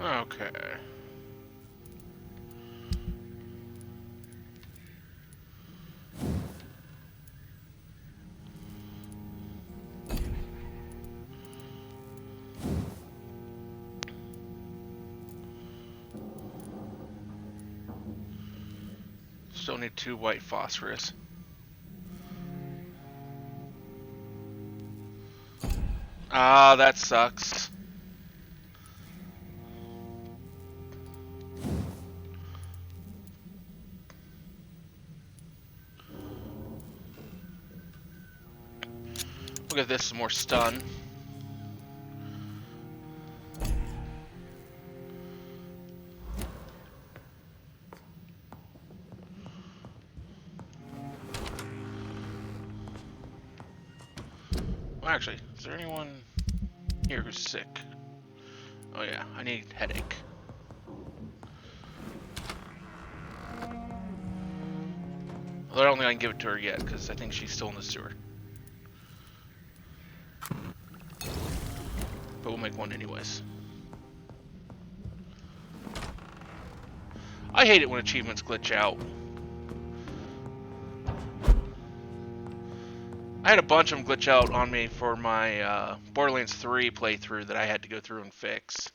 S1: Okay. Still need 2 white phosphorus. Ah, that sucks. Look at this, some more stun. Well, actually, is there anyone here who's sick? Oh yeah, I need headache. Although I don't think I can give it to her yet, because I think she's still in the sewer. But we'll make one anyways. I hate it when achievements glitch out. I had a bunch of them glitch out on me for my Borderlands 3 playthrough that I had to go through and fix.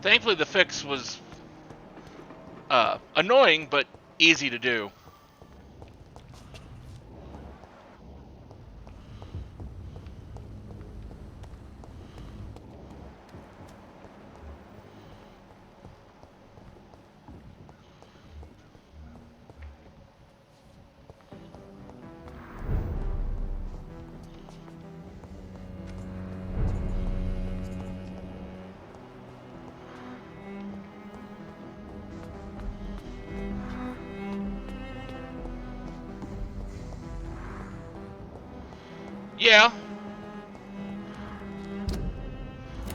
S1: Thankfully, the fix was annoying, but easy to do. Yeah.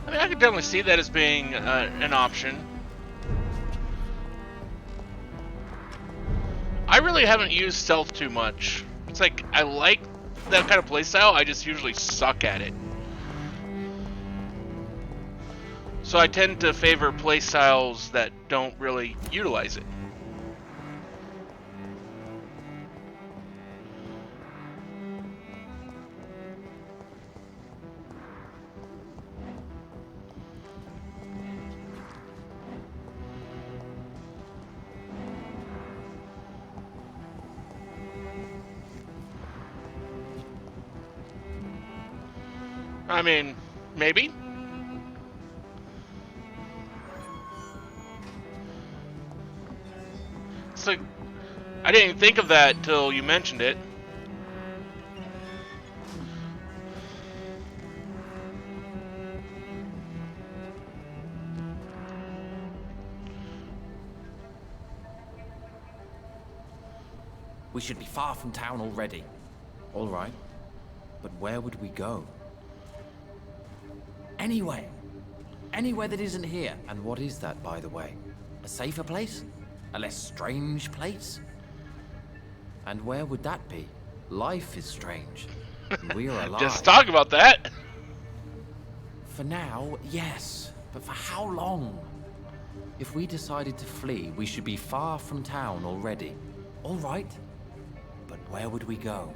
S1: I mean, I could definitely see that as being an option. I really haven't used stealth too much. It's like, I like that kind of playstyle, I just usually suck at it. So I tend to favor playstyles that don't really utilize it. I mean, maybe. It's like, I didn't even think of that till you mentioned it.
S10: We should be far from town already.
S16: All right. But where would we go?
S10: Anywhere. Anywhere that isn't here.
S16: And what is that, by the way?
S10: A safer place? A less strange place?
S16: And where would that be? Life is strange. We are alive.
S1: Just talk about that.
S10: For now, yes. But for how long?
S16: If we decided to flee, we should be far from town already.
S10: All right.
S16: But where would we go?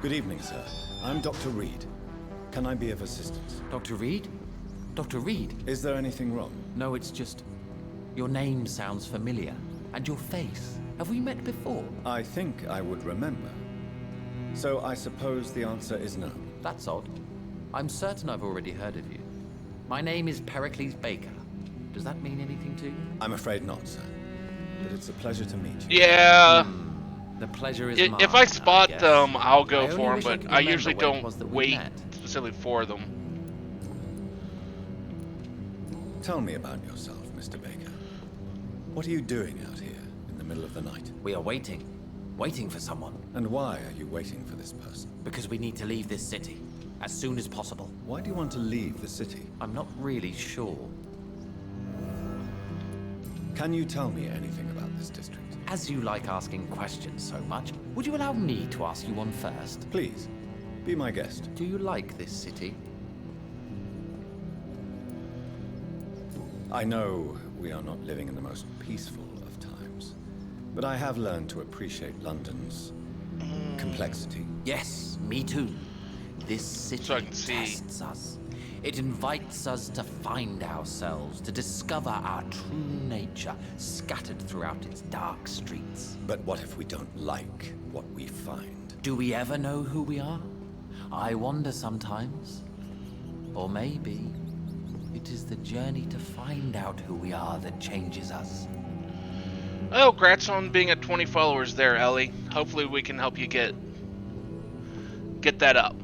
S5: Good evening, sir. I'm Dr. Reed. Can I be of assistance?
S10: Dr. Reed? Dr. Reed?
S5: Is there anything wrong?
S10: No, it's just... Your name sounds familiar. And your face. Have we met before?
S5: I think I would remember. So I suppose the answer is no.
S10: That's odd. I'm certain I've already heard of you. My name is Pericles Baker. Does that mean anything to you?
S5: I'm afraid not, sir. But it's a pleasure to meet you.
S1: Yeah.
S10: The pleasure is mine.
S1: If I spot them, I'll go
S10: I only
S1: for them,
S10: wish I
S1: but
S10: could
S1: I
S10: remember
S1: usually
S10: when it
S1: don't
S10: was that we
S1: wait
S10: met.
S1: specifically for them.
S5: Tell me about yourself, Mr. Baker. What are you doing out here in the middle of the night?
S10: We are waiting. Waiting for someone.
S5: And why are you waiting for this person?
S10: Because we need to leave this city. As soon as possible.
S5: Why do you want to leave the city?
S10: I'm not really sure.
S5: Can you tell me anything about this district?
S10: As you like asking questions so much, would you allow me to ask you one first?
S5: Please, be my guest.
S10: Do you like this city?
S5: I know we are not living in the most peaceful of times, but I have learned to appreciate London's complexity.
S10: Yes, me too. This city tests us. It invites us to find ourselves, to discover our true nature scattered throughout its dark streets.
S5: But what if we don't like what we find?
S10: Do we ever know who we are? I wonder sometimes. Or maybe it is the journey to find out who we are that changes us.
S1: Oh, congrats on being at 20 followers there, Ellie. Hopefully we can help you get that up.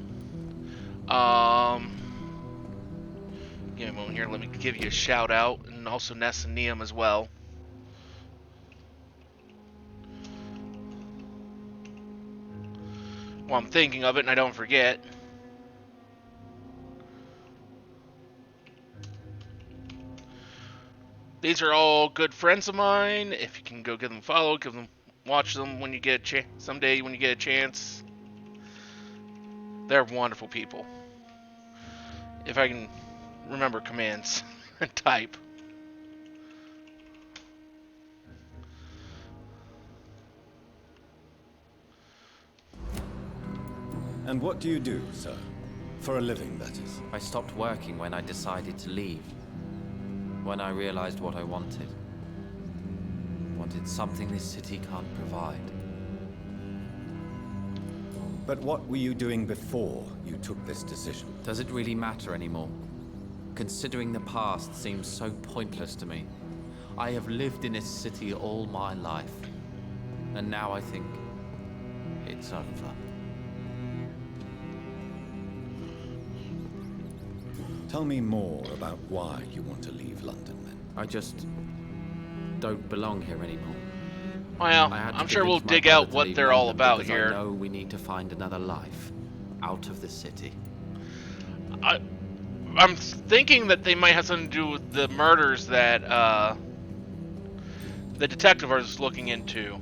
S1: Give me a moment here. Let me give you a shout out, and also Ness and Neum as well. Well, I'm thinking of it, and I don't forget. These are all good friends of mine. If you can go give them a follow, watch them when you get a chance. Someday when you get a chance. They're wonderful people. If I can remember commands and type.
S4: And what do you do, sir? For a living, that is.
S16: I stopped working when I decided to leave. When I realized what I wanted. Wanted something this city can't provide.
S5: But what were you doing before you took this decision?
S16: Does it really matter anymore? Considering the past seems so pointless to me. I have lived in this city all my life. And now I think it's over.
S5: Tell me more about why you want to leave London, then.
S16: I just don't belong here anymore.
S1: Well, I'm sure we'll dig out what they're all about here.
S16: I know we need to find another life out of the city.
S1: I'm thinking that they might have something to do with the murders that the detective is looking into.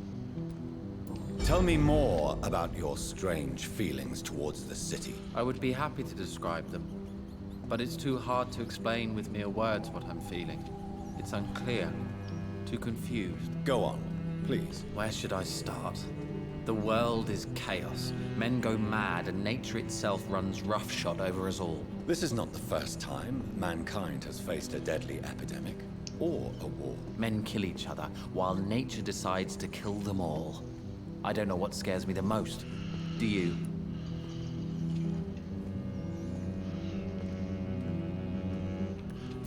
S5: Tell me more about your strange feelings towards the city.
S16: I would be happy to describe them, but it's too hard to explain with mere words what I'm feeling. It's unclear, too confused.
S5: Go on, please.
S16: Where should I start? The world is chaos. Men go mad, and nature itself runs roughshod over us all.
S5: This is not the first time mankind has faced a deadly epidemic, or a war.
S16: Men kill each other, while nature decides to kill them all. I don't know what scares me the most. Do you?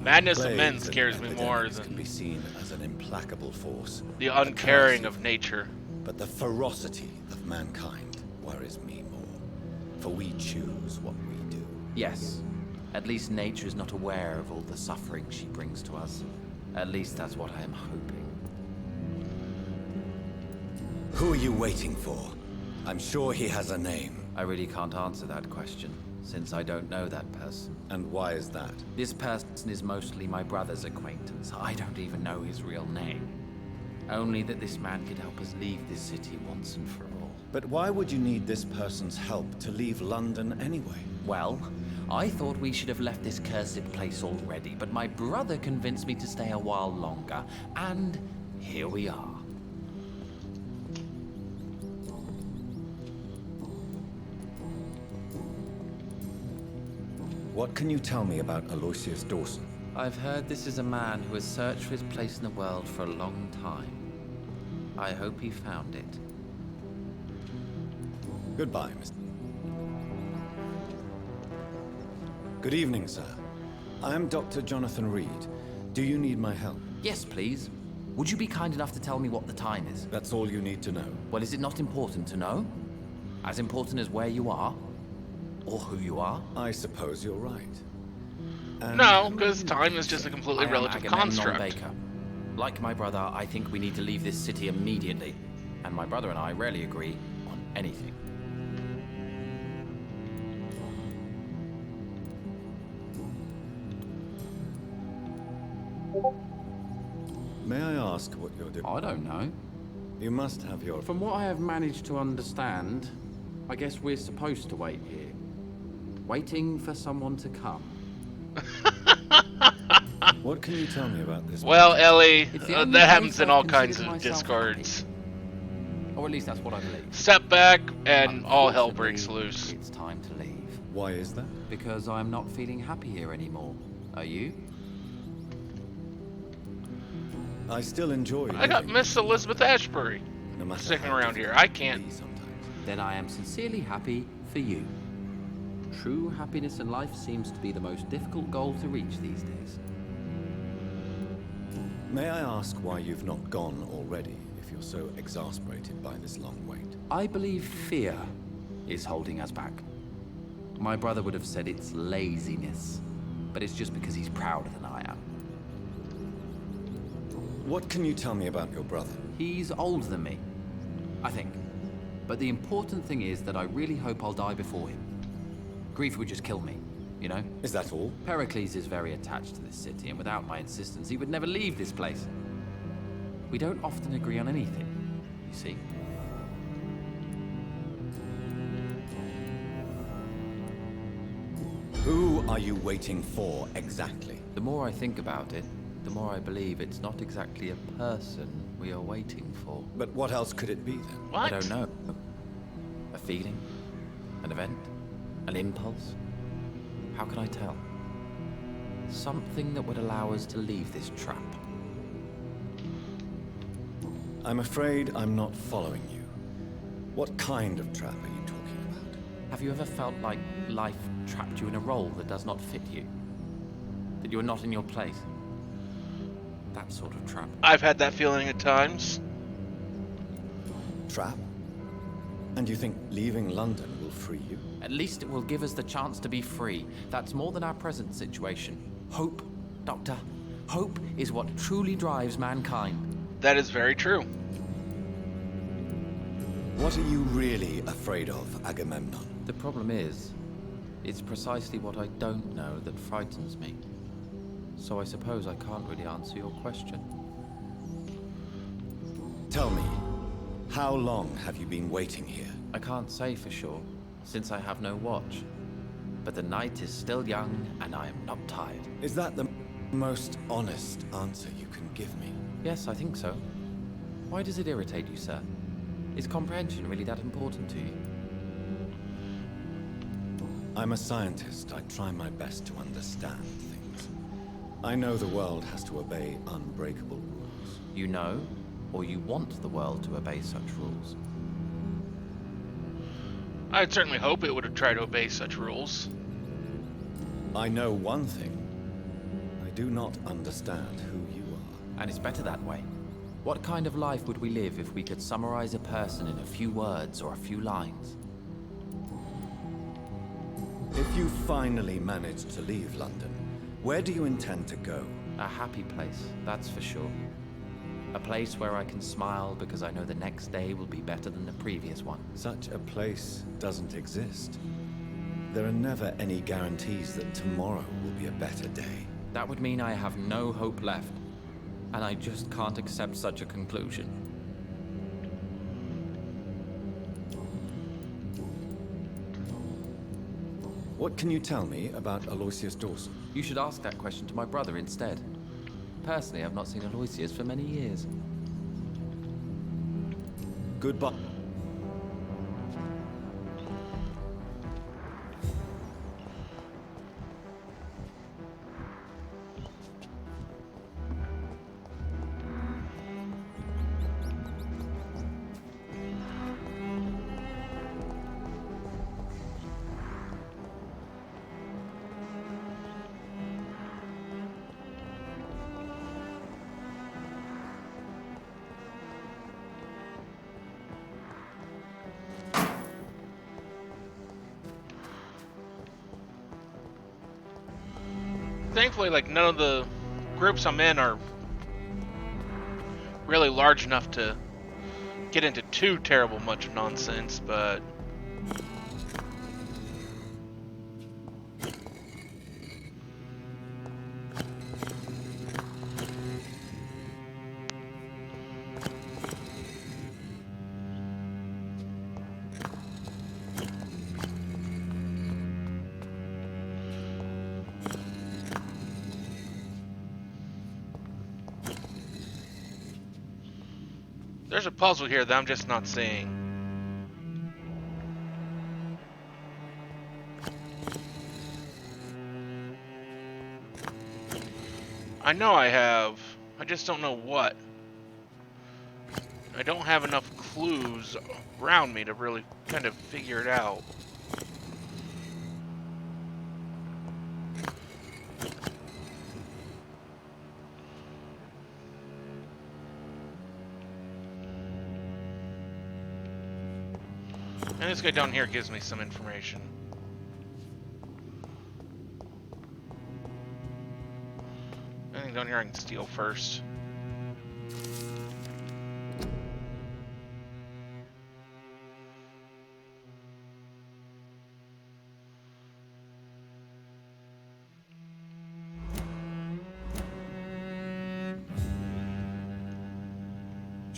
S1: Madness of men scares me more than
S5: can be seen as an implacable force.
S1: The uncaring of nature.
S5: But the ferocity of mankind worries me more. For we choose what we do.
S16: Yes. At least nature is not aware of all the suffering she brings to us. At least that's what I am hoping.
S5: Who are you waiting for? I'm sure he has a name.
S16: I really can't answer that question, since I don't know that person.
S5: And why is that?
S16: This person is mostly my brother's acquaintance. I don't even know his real name. Only that this man could help us leave this city once and for all.
S5: But why would you need this person's help to leave London anyway?
S16: Well, I thought we should have left this cursed place already, but my brother convinced me to stay a while longer, and here we are.
S5: What can you tell me about Aloysius Dawson?
S16: I've heard this is a man who has searched for his place in the world for a long time. I hope he found it.
S5: Goodbye, Mr. Good evening, sir. I am Dr. Jonathan Reed. Do you need my help?
S16: Yes, please. Would you be kind enough to tell me what the time is?
S5: That's all you need to know.
S16: Well, is it not important to know? As important as where you are? Or who you are?
S5: I suppose you're right.
S1: And no, because time is just a completely relative construct.
S16: Baker. Like my brother, I think we need to leave this city immediately. And my brother and I rarely agree on anything.
S5: May I ask what you're doing?
S10: I don't know.
S5: You must have your...
S10: From what I have managed to understand, I guess we're supposed to wait here. Waiting for someone to come.
S5: What can you tell me about this?
S1: Well, Ellie, that happens in all kinds of discords.
S10: Or at least that's what I believe.
S1: Step back and all hell breaks loose.
S10: It's time to leave.
S5: Why is that?
S10: Because I'm not feeling happy here anymore. Are you?
S5: I still enjoy
S1: I got Miss Elizabeth Ashbury sticking around here. I can't.
S10: Then I am sincerely happy for you. True happiness in life seems to be the most difficult goal to reach these days.
S5: May I ask why you've not gone already, if you're so exasperated by this long wait?
S10: I believe fear is holding us back. My brother would have said it's laziness, but it's just because he's prouder than I am.
S5: What can you tell me about your brother?
S10: He's older than me, I think. But the important thing is that I really hope I'll die before him. Grief would just kill me.
S16: you know?
S5: Is that all?
S16: Pericles is very attached to this city, and without my insistence, he would never leave this place. We don't often agree on anything, you see.
S5: Who are you waiting for, exactly?
S16: The more I think about it, the more I believe it's not exactly a person we are waiting for.
S5: But what else could it be, then?
S1: What?
S16: I don't know. A feeling? An event? An impulse? How can I tell? Something that would allow us to leave this trap.
S5: I'm afraid I'm not following you. What kind of trap are you talking about?
S16: Have you ever felt like life trapped you in a role that does not fit you? That you are not in your place? That sort of trap.
S1: I've had that feeling at times.
S5: Trap? And you think leaving London will free you?
S16: At least it will give us the chance to be free. That's more than our present situation. Hope, Doctor. Hope is what truly drives mankind.
S1: That is very true.
S5: What are you really afraid of, Agamemnon?
S16: The problem is, it's precisely what I don't know that frightens me. So I suppose I can't really answer your question.
S5: Tell me, how long have you been waiting here?
S16: I can't say for sure, since I have no watch. But the night is still young, and I am not tired.
S5: Is that the most honest answer you can give me?
S16: Yes, I think so. Why does it irritate you, sir? Is comprehension really that important to you?
S5: I'm a scientist. I try my best to understand things. I know the world has to obey unbreakable rules.
S16: You know, or you want the world to obey such rules?
S1: I'd certainly hope it would try to obey such rules.
S5: I know one thing. I do not understand who you are.
S16: And it's better that way. What kind of life would we live if we could summarize a person in a few words or a few lines?
S5: If you finally manage to leave London, where do you intend to go?
S16: A happy place, that's for sure. A place where I can smile because I know the next day will be better than the previous one.
S5: Such a place doesn't exist. There are never any guarantees that tomorrow will be a better day.
S16: That would mean I have no hope left. And I just can't accept such a conclusion.
S5: What can you tell me about Aloysius Dawson?
S16: You should ask that question to my brother instead. Personally, I've not seen Aloysius for many years.
S5: Goodbye.
S1: Thankfully, like, none of the groups I'm in are really large enough to get into too terrible much nonsense, but there's a puzzle here that I'm just not seeing. I know I have. I just don't know what. I don't have enough clues around me to really kind of figure it out. And this guy down here gives me some information. Anything down here I can steal first.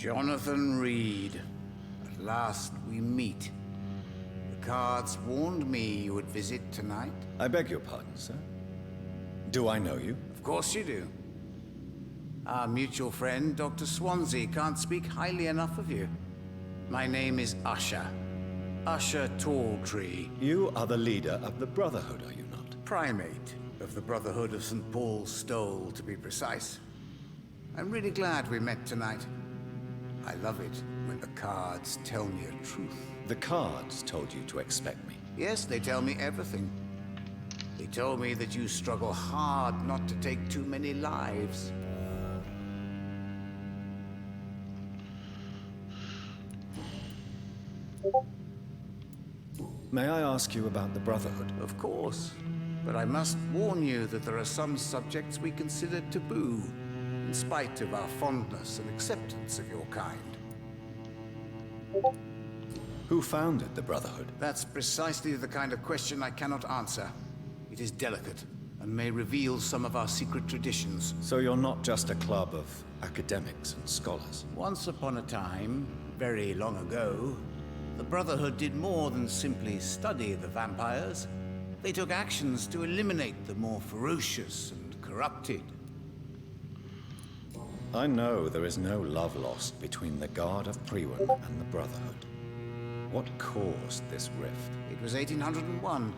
S17: Jonathan Reed. At last we meet. The cards warned me you would visit tonight.
S4: I beg your pardon, sir. Do I know you?
S17: Of course you do. Our mutual friend, Dr. Swansea, can't speak highly enough of you. My name is Usher. Usher Talltree.
S4: You are the leader of the Brotherhood, are you not?
S17: Primate of the Brotherhood of St. Paul's Stole, to be precise. I'm really glad we met tonight. I love it when the cards tell me the truth.
S4: The cards told you to expect me.
S17: Yes, they tell me everything. They told me that you struggle hard not to take too many lives.
S4: May I ask you about the Brotherhood?
S17: Of course. But I must warn you that there are some subjects we consider taboo, in spite of our fondness and acceptance of your kind.
S4: Who founded the Brotherhood?
S17: That's precisely the kind of question I cannot answer. It is delicate, and may reveal some of our secret traditions.
S4: So you're not just a club of academics and scholars?
S17: Once upon a time, very long ago, the Brotherhood did more than simply study the vampires. They took actions to eliminate the more ferocious and corrupted.
S4: I know there is no love lost between the Guard of Priwen and the Brotherhood. What caused this rift?
S17: It was 1801.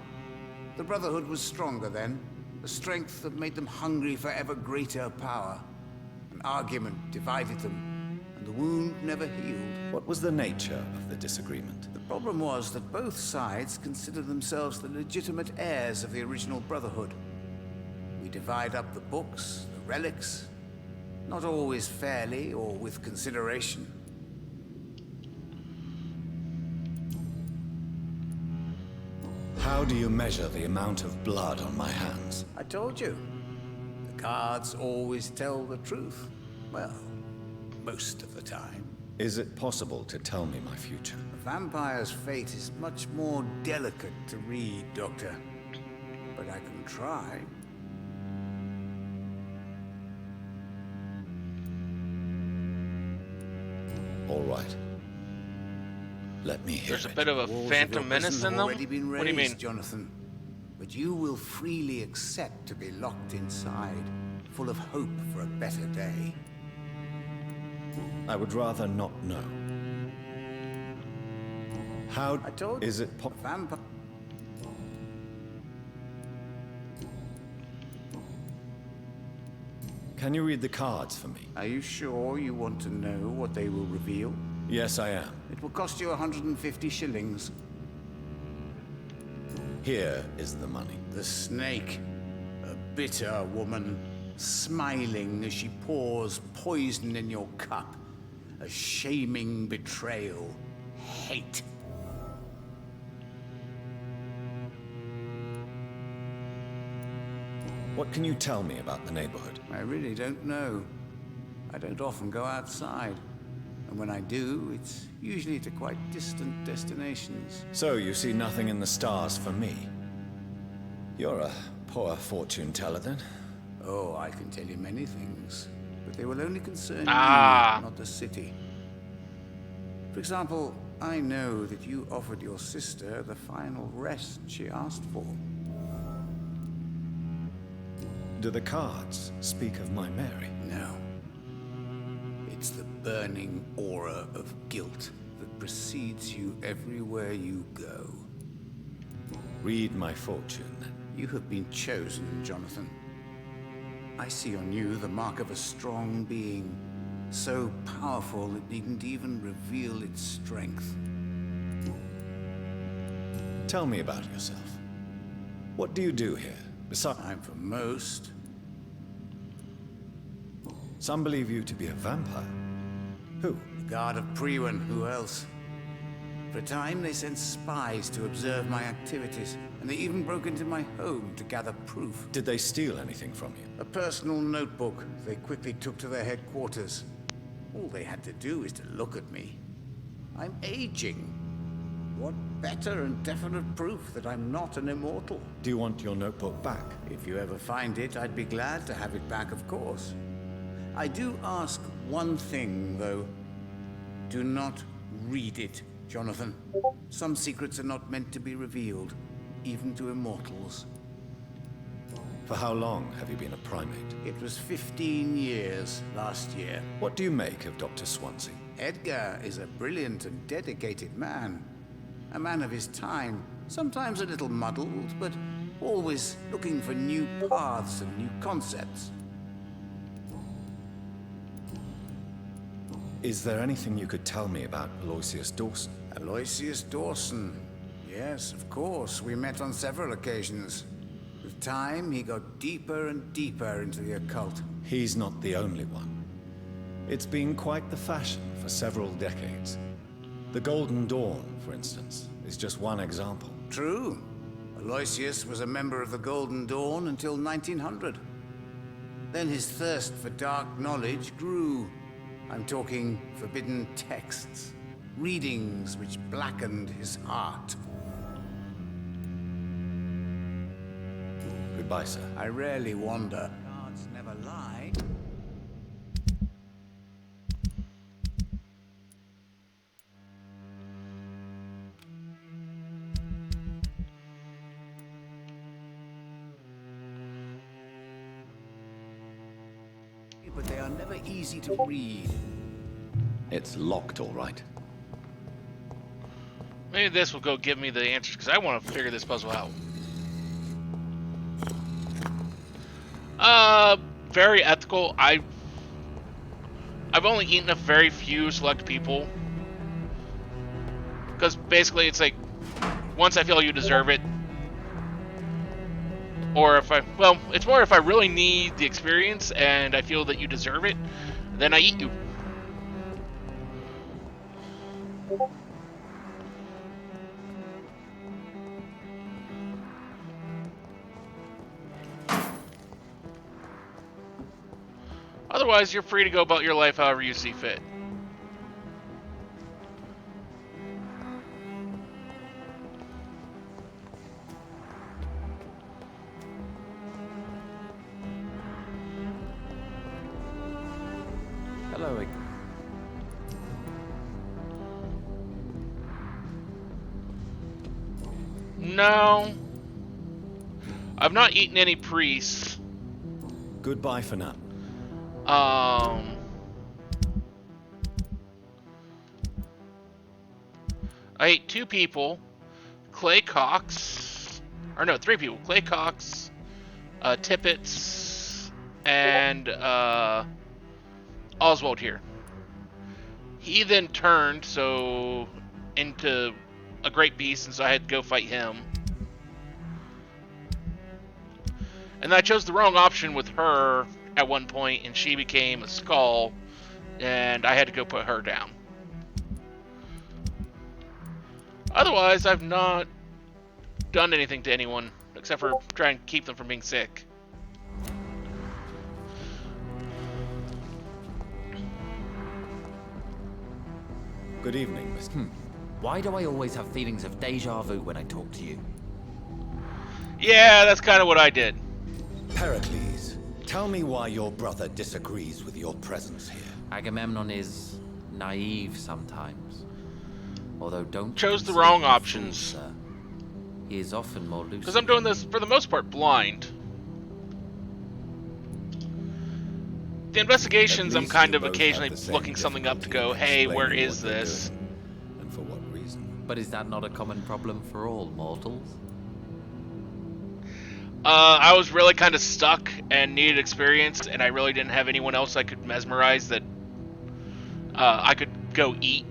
S17: The Brotherhood was stronger then, a strength that made them hungry for ever greater power. An argument divided them, and the wound never healed.
S4: What was the nature of the disagreement?
S17: The problem was that both sides considered themselves the legitimate heirs of the original Brotherhood. We divide up the books, the relics, not always fairly or with consideration.
S4: How do you measure the amount of blood on my hands?
S17: I told you. The cards always tell the truth. Well, most of the time.
S4: Is it possible to tell me my future?
S17: A vampire's fate is much more delicate to read, Doctor. But I can try.
S4: All right. Let me hear
S1: There's a bit of a Phantom Menace in them? What do you mean?
S17: Jonathan? But you will freely accept to be locked inside, full of hope for a better day.
S4: I would rather not know. How
S17: I told
S4: is it
S17: vampire?
S4: Can you read the cards for me?
S17: Are you sure you want to know what they will reveal?
S4: Yes, I am.
S17: It will cost you 150 shillings.
S4: Here is the money.
S17: The snake. A bitter woman, smiling as she pours poison in your cup. A shaming betrayal. Hate.
S4: What can you tell me about the neighborhood?
S17: I really don't know. I don't often go outside. And when I do, it's usually to quite distant destinations.
S4: So you see nothing in the stars for me? You're a poor fortune teller, then?
S17: Oh, I can tell you many things. But they will only concern you, not the city. For example, I know that you offered your sister the final rest she asked for.
S4: Do the cards speak of my Mary?
S17: No. It's the burning aura of guilt that precedes you everywhere you go.
S4: Read my fortune, then.
S17: You have been chosen, Jonathan. I see on you the mark of a strong being, so powerful it needn't even reveal its strength.
S4: Tell me about yourself. What do you do here? Besides,
S17: I'm for most.
S4: Some believe you to be a vampire. Who?
S17: The Guard of Priwen. Who else? For a time, they sent spies to observe my activities, and they even broke into my home to gather proof.
S4: Did they steal anything from you?
S17: A personal notebook they quickly took to their headquarters. All they had to do is to look at me. I'm aging. What better and definite proof that I'm not an immortal?
S4: Do you want your notebook back?
S17: If you ever find it, I'd be glad to have it back, of course. I do ask one thing, though. Do not read it, Jonathan. Some secrets are not meant to be revealed, even to immortals.
S4: For how long have you been a primate?
S17: It was 15 years last year.
S4: What do you make of Dr. Swansea?
S17: Edgar is a brilliant and dedicated man. A man of his time, sometimes a little muddled, but always looking for new paths and new concepts.
S4: Is there anything you could tell me about Aloysius Dawson?
S17: Aloysius Dawson. Yes, of course. We met on several occasions. With time, he got deeper and deeper into the occult.
S4: He's not the only one. It's been quite the fashion for several decades. The Golden Dawn, for instance, is just one example.
S17: True. Aloysius was a member of the Golden Dawn until 1900. Then his thirst for dark knowledge grew. I'm talking forbidden texts, readings which blackened his heart.
S4: Goodbye, sir.
S17: I rarely wander. Cards never lie. But they are never easy to read.
S4: It's locked, all right.
S1: Maybe this will go give me the answers, because I want to figure this puzzle out. Very ethical. I've only eaten a very few select people. Because basically it's like, once I feel you deserve it, or if well, it's more if I really need the experience and I feel that you deserve it, then I eat you. Otherwise, you're free to go about your life however you see fit.
S16: Hello.
S1: No. I've not eaten any priests.
S4: Goodbye for now.
S1: I ate 2 people. Clay Cox. Or no, 3 people. Clay Cox, Tippets, and Oswald here. He then turned into a great beast, and so I had to go fight him. And I chose the wrong option with her at one point, and she became a skull, and I had to go put her down. Otherwise, I've not done anything to anyone, except for trying to keep them from being sick.
S4: Good evening, Mr.
S10: Why do I always have feelings of deja vu when I talk to you?
S1: Yeah, that's kind of what I did.
S4: Pericles, tell me why your brother disagrees with your presence here.
S10: Agamemnon is naive sometimes. Although don't
S1: chose the wrong options.
S10: Sir. He is often more lucid.
S1: Because I'm doing this for the most part blind. The investigations, I'm kind of occasionally looking something up to go, hey, where is this?
S4: And for what reason?
S10: But is that not a common problem for all mortals?
S1: I was really kind of stuck and needed experience, and I really didn't have anyone else I could mesmerize that I could go eat.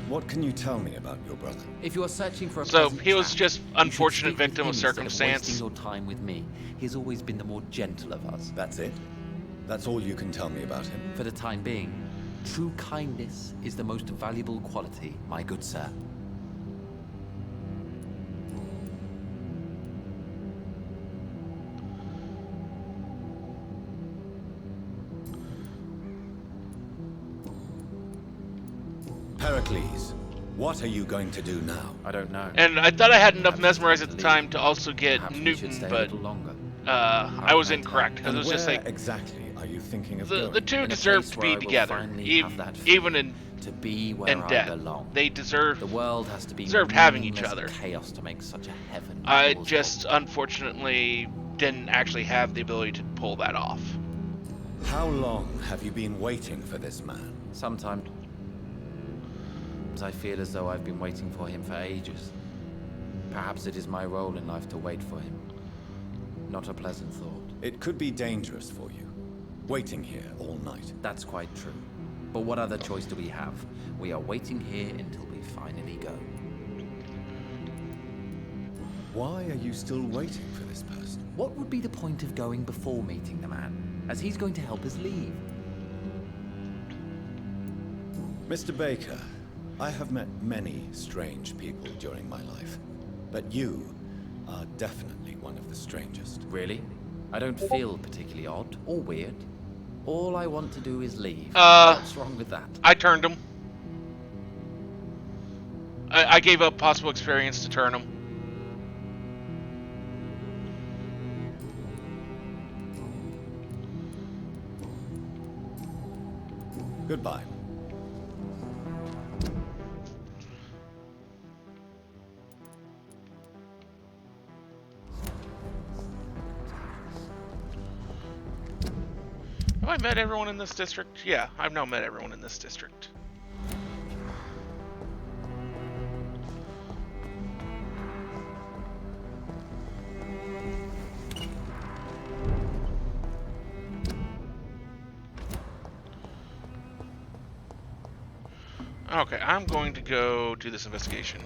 S4: What can you tell me about your brother?
S10: If you are searching for a
S1: so he was just unfortunate victim of circumstance.
S10: Wasting your time with me. He's always been the more gentle of us.
S4: That's it? That's all you can tell me about him?
S10: For the time being, true kindness is the most valuable quality, my good sir.
S4: Pericles, what are you going to do now?
S10: I don't know.
S1: And I thought I had enough mesmerize at the time to also get Newton, but I was incorrect because it was just like
S4: exactly are you
S5: you thinking of
S1: The
S5: going?
S1: two
S16: In a
S1: deserve
S16: place
S1: to
S16: where
S1: be
S16: I will
S1: together,
S16: finally have that
S1: even
S16: freedom to be where
S1: in
S16: I
S1: death.
S16: belong.
S1: They deserve
S16: The world has to be
S1: deserved having each
S16: meaningless
S1: other.
S16: chaos to make such a heaven.
S1: I
S16: plausible.
S1: just unfortunately didn't actually have the ability to pull that off.
S5: How long have you been waiting for this man?
S16: Sometimes I feel as though I've been waiting for him for ages. Perhaps it is my role in life to wait for him. Not a pleasant thought.
S5: It could be dangerous for you, waiting here all night.
S16: That's quite true. But what other choice do we have? We are waiting here until we finally go.
S5: Why are you still waiting for this person?
S16: What would be the point of going before meeting the man, as he's going to help us leave?
S5: Mr. Baker, I have met many strange people during my life, but you are definitely one of the strangest.
S16: Really? I don't feel particularly odd or weird. All I want to do is leave.
S1: What's
S16: wrong with that?
S1: I turned him. I gave up possible experience to turn him.
S5: Goodbye.
S1: Have I met everyone in this district? Yeah, I've now met everyone in this district. Okay, I'm going to go do this investigation.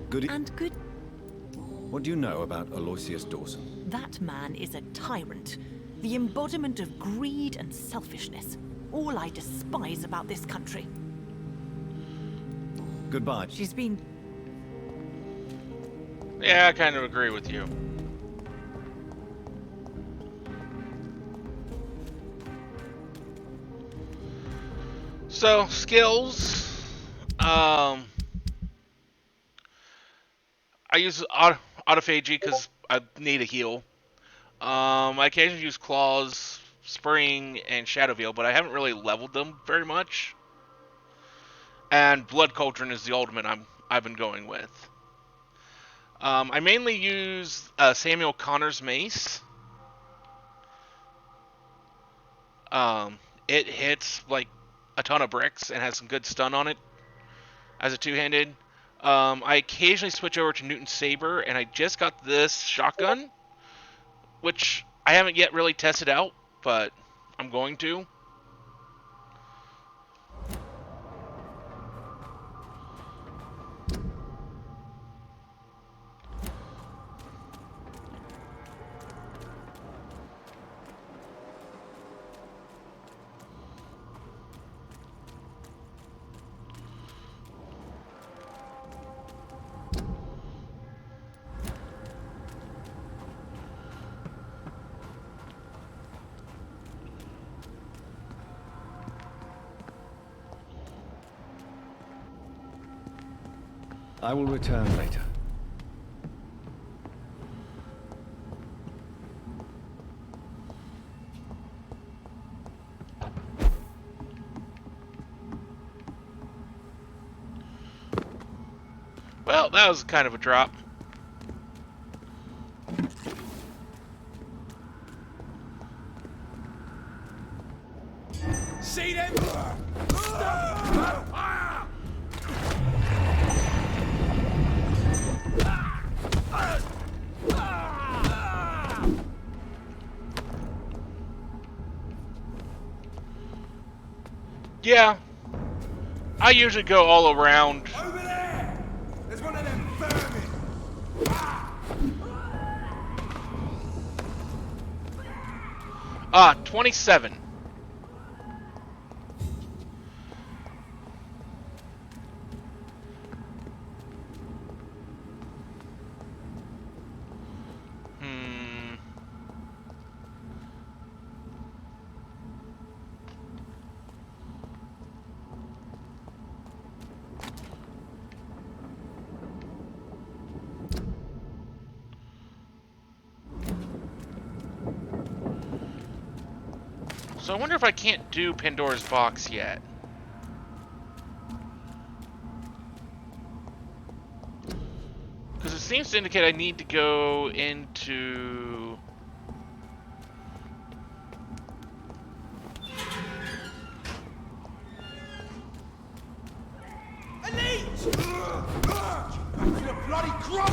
S5: Good.
S18: And good.
S5: What do you know about Aloysius Dawson?
S18: That man is a tyrant, the embodiment of greed and selfishness. All I despise about this country.
S5: Goodbye.
S18: She's been.
S1: Yeah, I kind of agree with you. So, skills. I use autophagy because I need a heal. I occasionally use claws, spring, and shadow veil, but I haven't really leveled them very much. And blood cauldron is the ultimate I've been going with. I mainly use Samuel Connor's mace. It hits like a ton of bricks and has some good stun on it as a two-handed. I occasionally switch over to Newton's Saber, and I just got this shotgun, which I haven't yet really tested out, but I'm going to.
S5: I will return later.
S1: Well, that was kind of a drop.
S3: See them?
S1: Yeah. I usually go all around.
S3: Over there! There's one of them vermin!
S1: 27. So I wonder if I can't do Pandora's box yet. Because it seems to indicate I need to go into...
S3: Elite! Back to the bloody crop!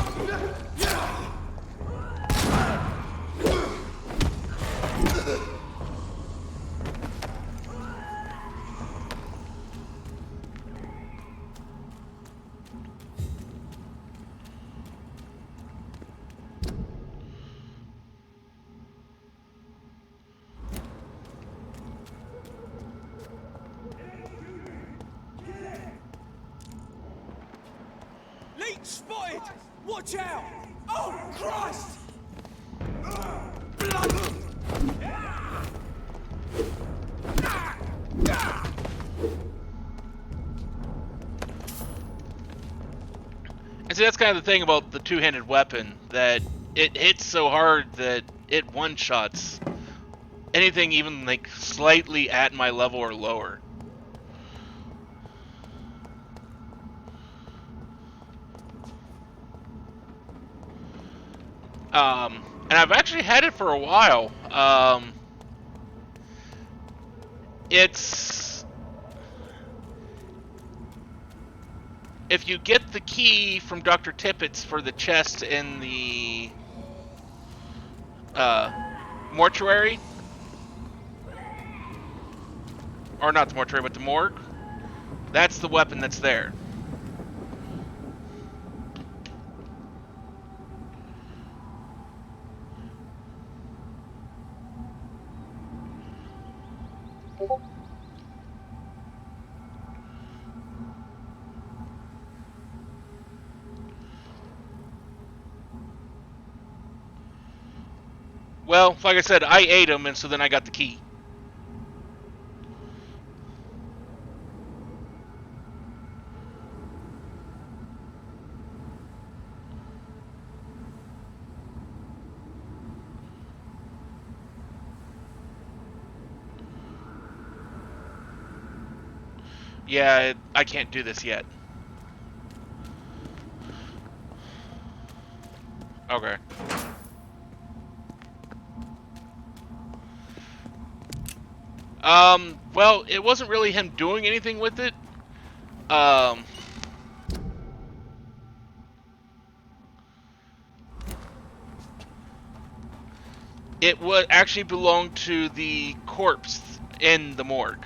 S3: Leech spotted! Watch out! Oh, Christ! Blood!
S1: And see, that's kind of the thing about the two-handed weapon, that it hits so hard that it one-shots anything even like slightly at my level or lower. And I've actually had it for a while. It's... If you get the key from Dr. Tippett's for the chest in the mortuary, or not the mortuary, but the morgue, that's the weapon that's there. Well, like I said, I ate him, and so then I got the key. Yeah, I can't do this yet. Okay. Well, it wasn't really him doing anything with it. It would actually belong to the corpse in the morgue.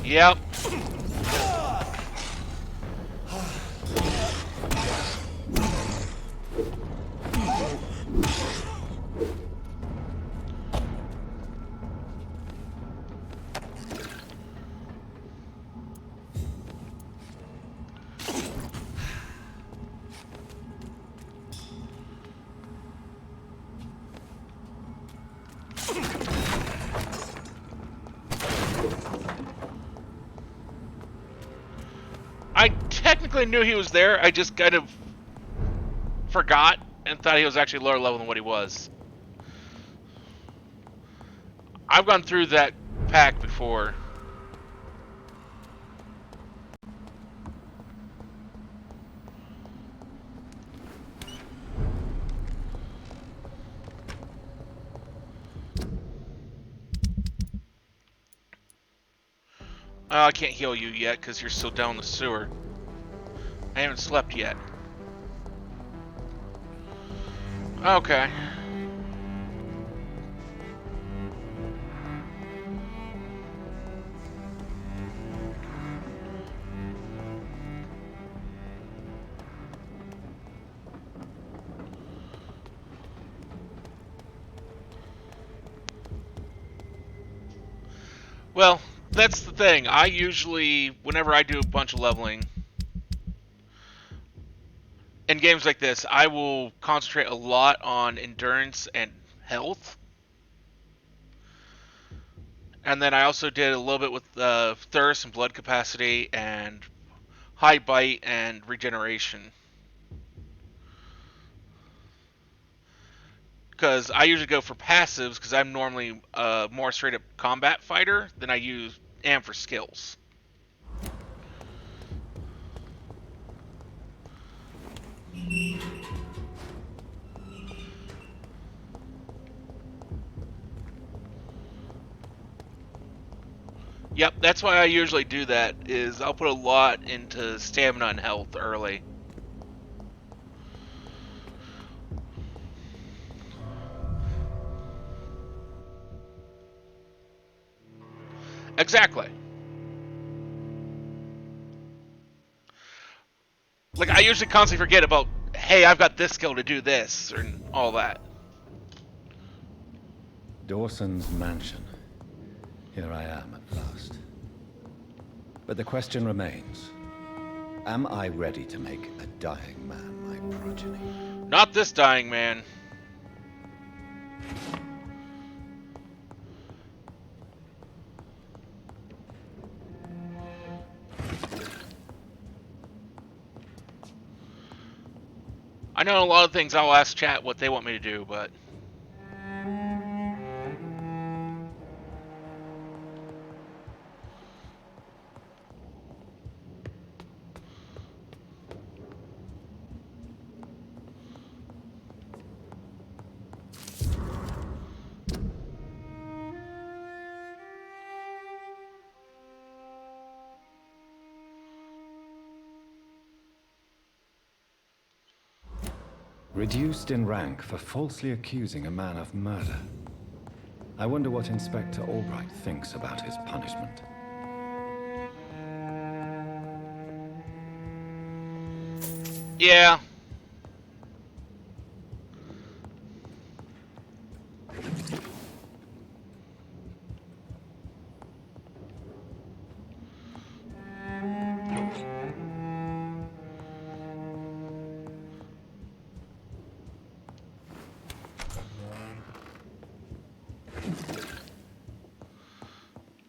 S1: Yep. I technically knew he was there, I just kind of forgot and thought he was actually lower level than what he was. I've gone through that pack before. I can't heal you yet because you're still down the sewer. I haven't slept yet. Okay. Well, that's the thing. I usually, whenever I do a bunch of leveling, in games like this, I will concentrate a lot on endurance and health. And then I also did a little bit with thirst and blood capacity and high bite and regeneration. Because I usually go for passives because I'm normally a more straight up combat fighter than I am for skills. Yep, that's why I usually do that, is I'll put a lot into stamina and health early. Exactly. Like, I usually constantly forget about, hey, I've got this skill to do this, or all that.
S5: Dawson's mansion. Here I am at last. But the question remains, am I ready to make a dying man my progeny?
S1: Not this dying man. I know a lot of things I'll ask chat what they want me to do, but...
S5: Reduced in rank for falsely accusing a man of murder. I wonder what Inspector Albright thinks about his punishment.
S1: Yeah.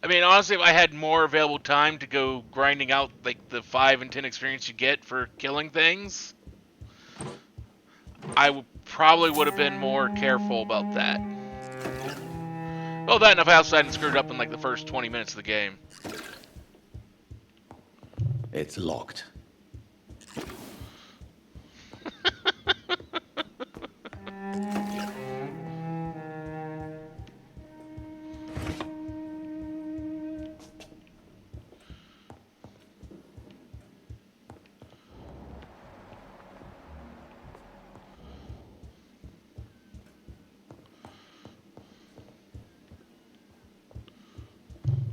S1: I mean, honestly, if I had more available time to go grinding out, like, the 5 and 10 experience you get for killing things, I probably would have been more careful about that. Well, that and if I also hadn't screwed up in, like, the first 20 minutes of the game.
S5: It's locked.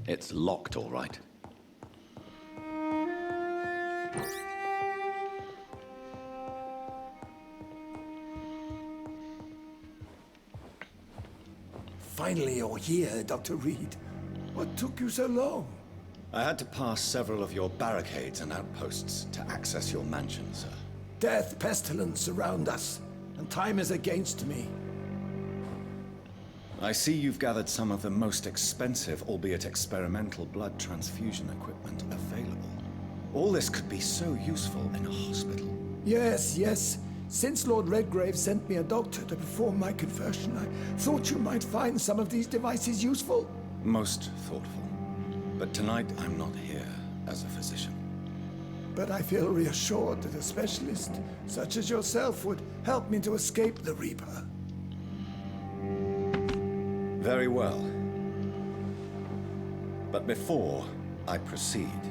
S5: It's locked, all right.
S3: Finally, you're here, Dr. Reed. What took you so long?
S4: I had to pass several of your barricades and outposts to access your mansion, sir.
S3: Death, pestilence surround us, and time is against me.
S4: I see you've gathered some of the most expensive, albeit experimental, blood transfusion equipment available. All this could be so useful in a hospital.
S3: Yes, yes. Since Lord Redgrave sent me a doctor to perform my conversion, I thought you might find some of these devices useful.
S4: Most thoughtful. But tonight, I'm not here as a physician.
S3: But I feel reassured that a specialist such as yourself would help me to escape the Reaper.
S4: Very well. But before
S5: I proceed,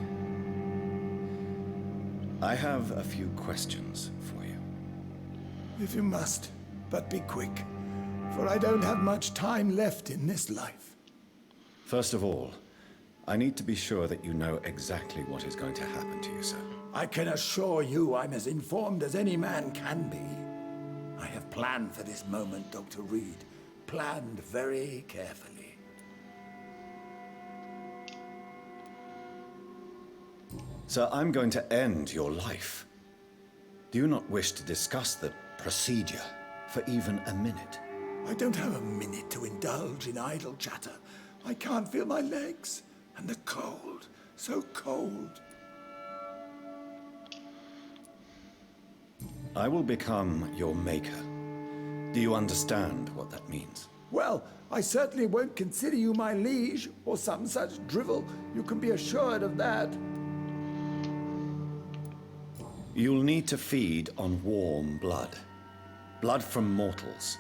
S5: I have a few questions for you.
S3: If you must, but be quick, for I don't have much time left in this life.
S5: First of all, I need to be sure that you know exactly what is going to happen to you, sir.
S3: I can assure you I'm as informed as any man can be. I have planned for this moment, Dr. Reed. Planned very carefully.
S5: Sir, I'm going to end your life. Do you not wish to discuss the procedure for even a minute?
S3: I don't have a minute to indulge in idle chatter. I can't feel my legs. And the cold. So cold.
S5: I will become your maker. Do you understand what that means?
S3: Well, I certainly won't consider you my liege, or some such drivel. You can be assured of that.
S5: You'll need to feed on warm blood. Blood from mortals.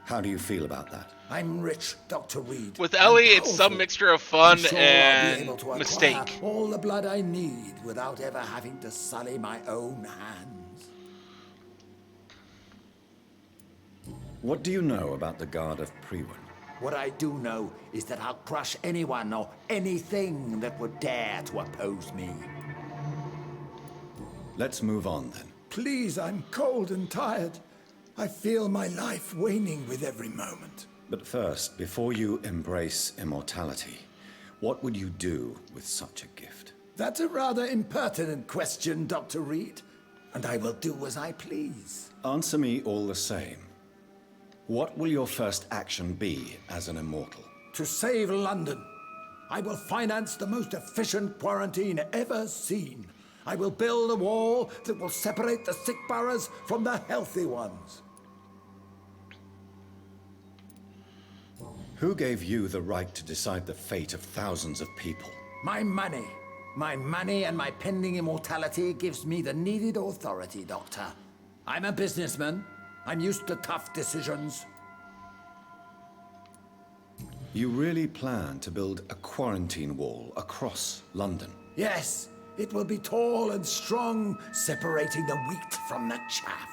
S5: How do you feel about that?
S3: I'm rich, Dr. Reed.
S1: With Ellie, it's some mixture of fun and mistake.
S3: All the blood I need without ever having to sully my own hands.
S5: What do you know about the Guard of Priwen?
S3: What I do know is that I'll crush anyone or anything that would dare to oppose me.
S5: Let's move on then.
S3: Please, I'm cold and tired. I feel my life waning with every moment.
S5: But first, before you embrace immortality, what would you do with such a gift?
S3: That's a rather impertinent question, Dr. Reed. And I will do as I please.
S5: Answer me all the same. What will your first action be as an immortal?
S3: To save London. I will finance the most efficient quarantine ever seen. I will build a wall that will separate the sick boroughs from the healthy ones.
S5: Who gave you the right to decide the fate of thousands of people?
S3: My money. My money and my pending immortality gives me the needed authority, Doctor. I'm a businessman. I'm used to tough decisions.
S5: You really plan to build a quarantine wall across London?
S3: Yes. It will be tall and strong, separating the wheat from the chaff.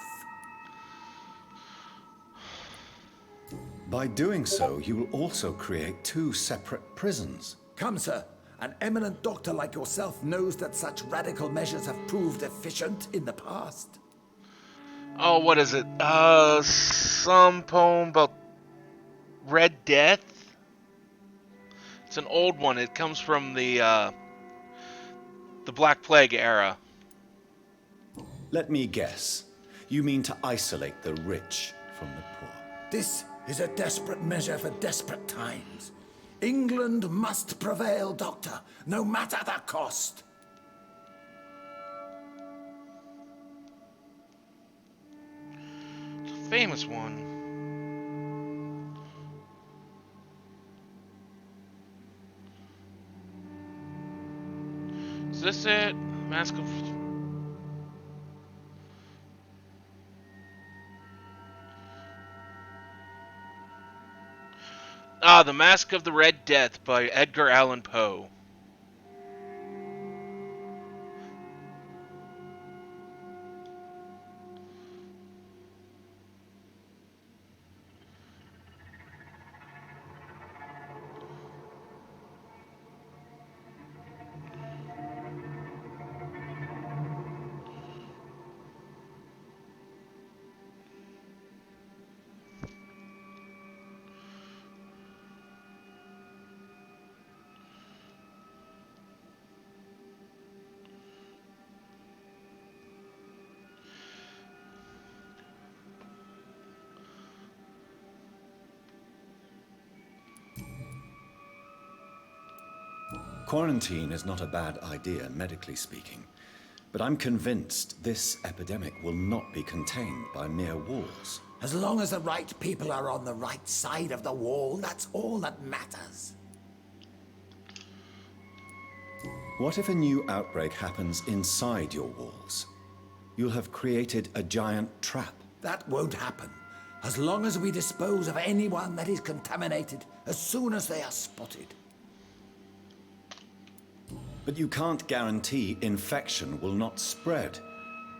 S5: By doing so, you will also create 2 separate prisons.
S3: Come, sir. An eminent doctor like yourself knows that such radical measures have proved efficient in the past.
S1: Oh, what is it? Some poem about Red Death? It's an old one. It comes from the Black Plague era.
S5: Let me guess. You mean to isolate the rich from the poor?
S3: This is a desperate measure for desperate times. England must prevail, Doctor, no matter the cost.
S1: It's a famous one. Is this it? Mask of... The Mask of the Red Death by Edgar Allan Poe.
S5: Quarantine is not a bad idea, medically speaking. But I'm convinced this epidemic will not be contained by mere walls.
S3: As long as the right people are on the right side of the wall, that's all that matters.
S5: What if a new outbreak happens inside your walls? You'll have created a giant trap.
S3: That won't happen. As long as we dispose of anyone that is contaminated as soon as they are spotted.
S5: But you can't guarantee infection will not spread.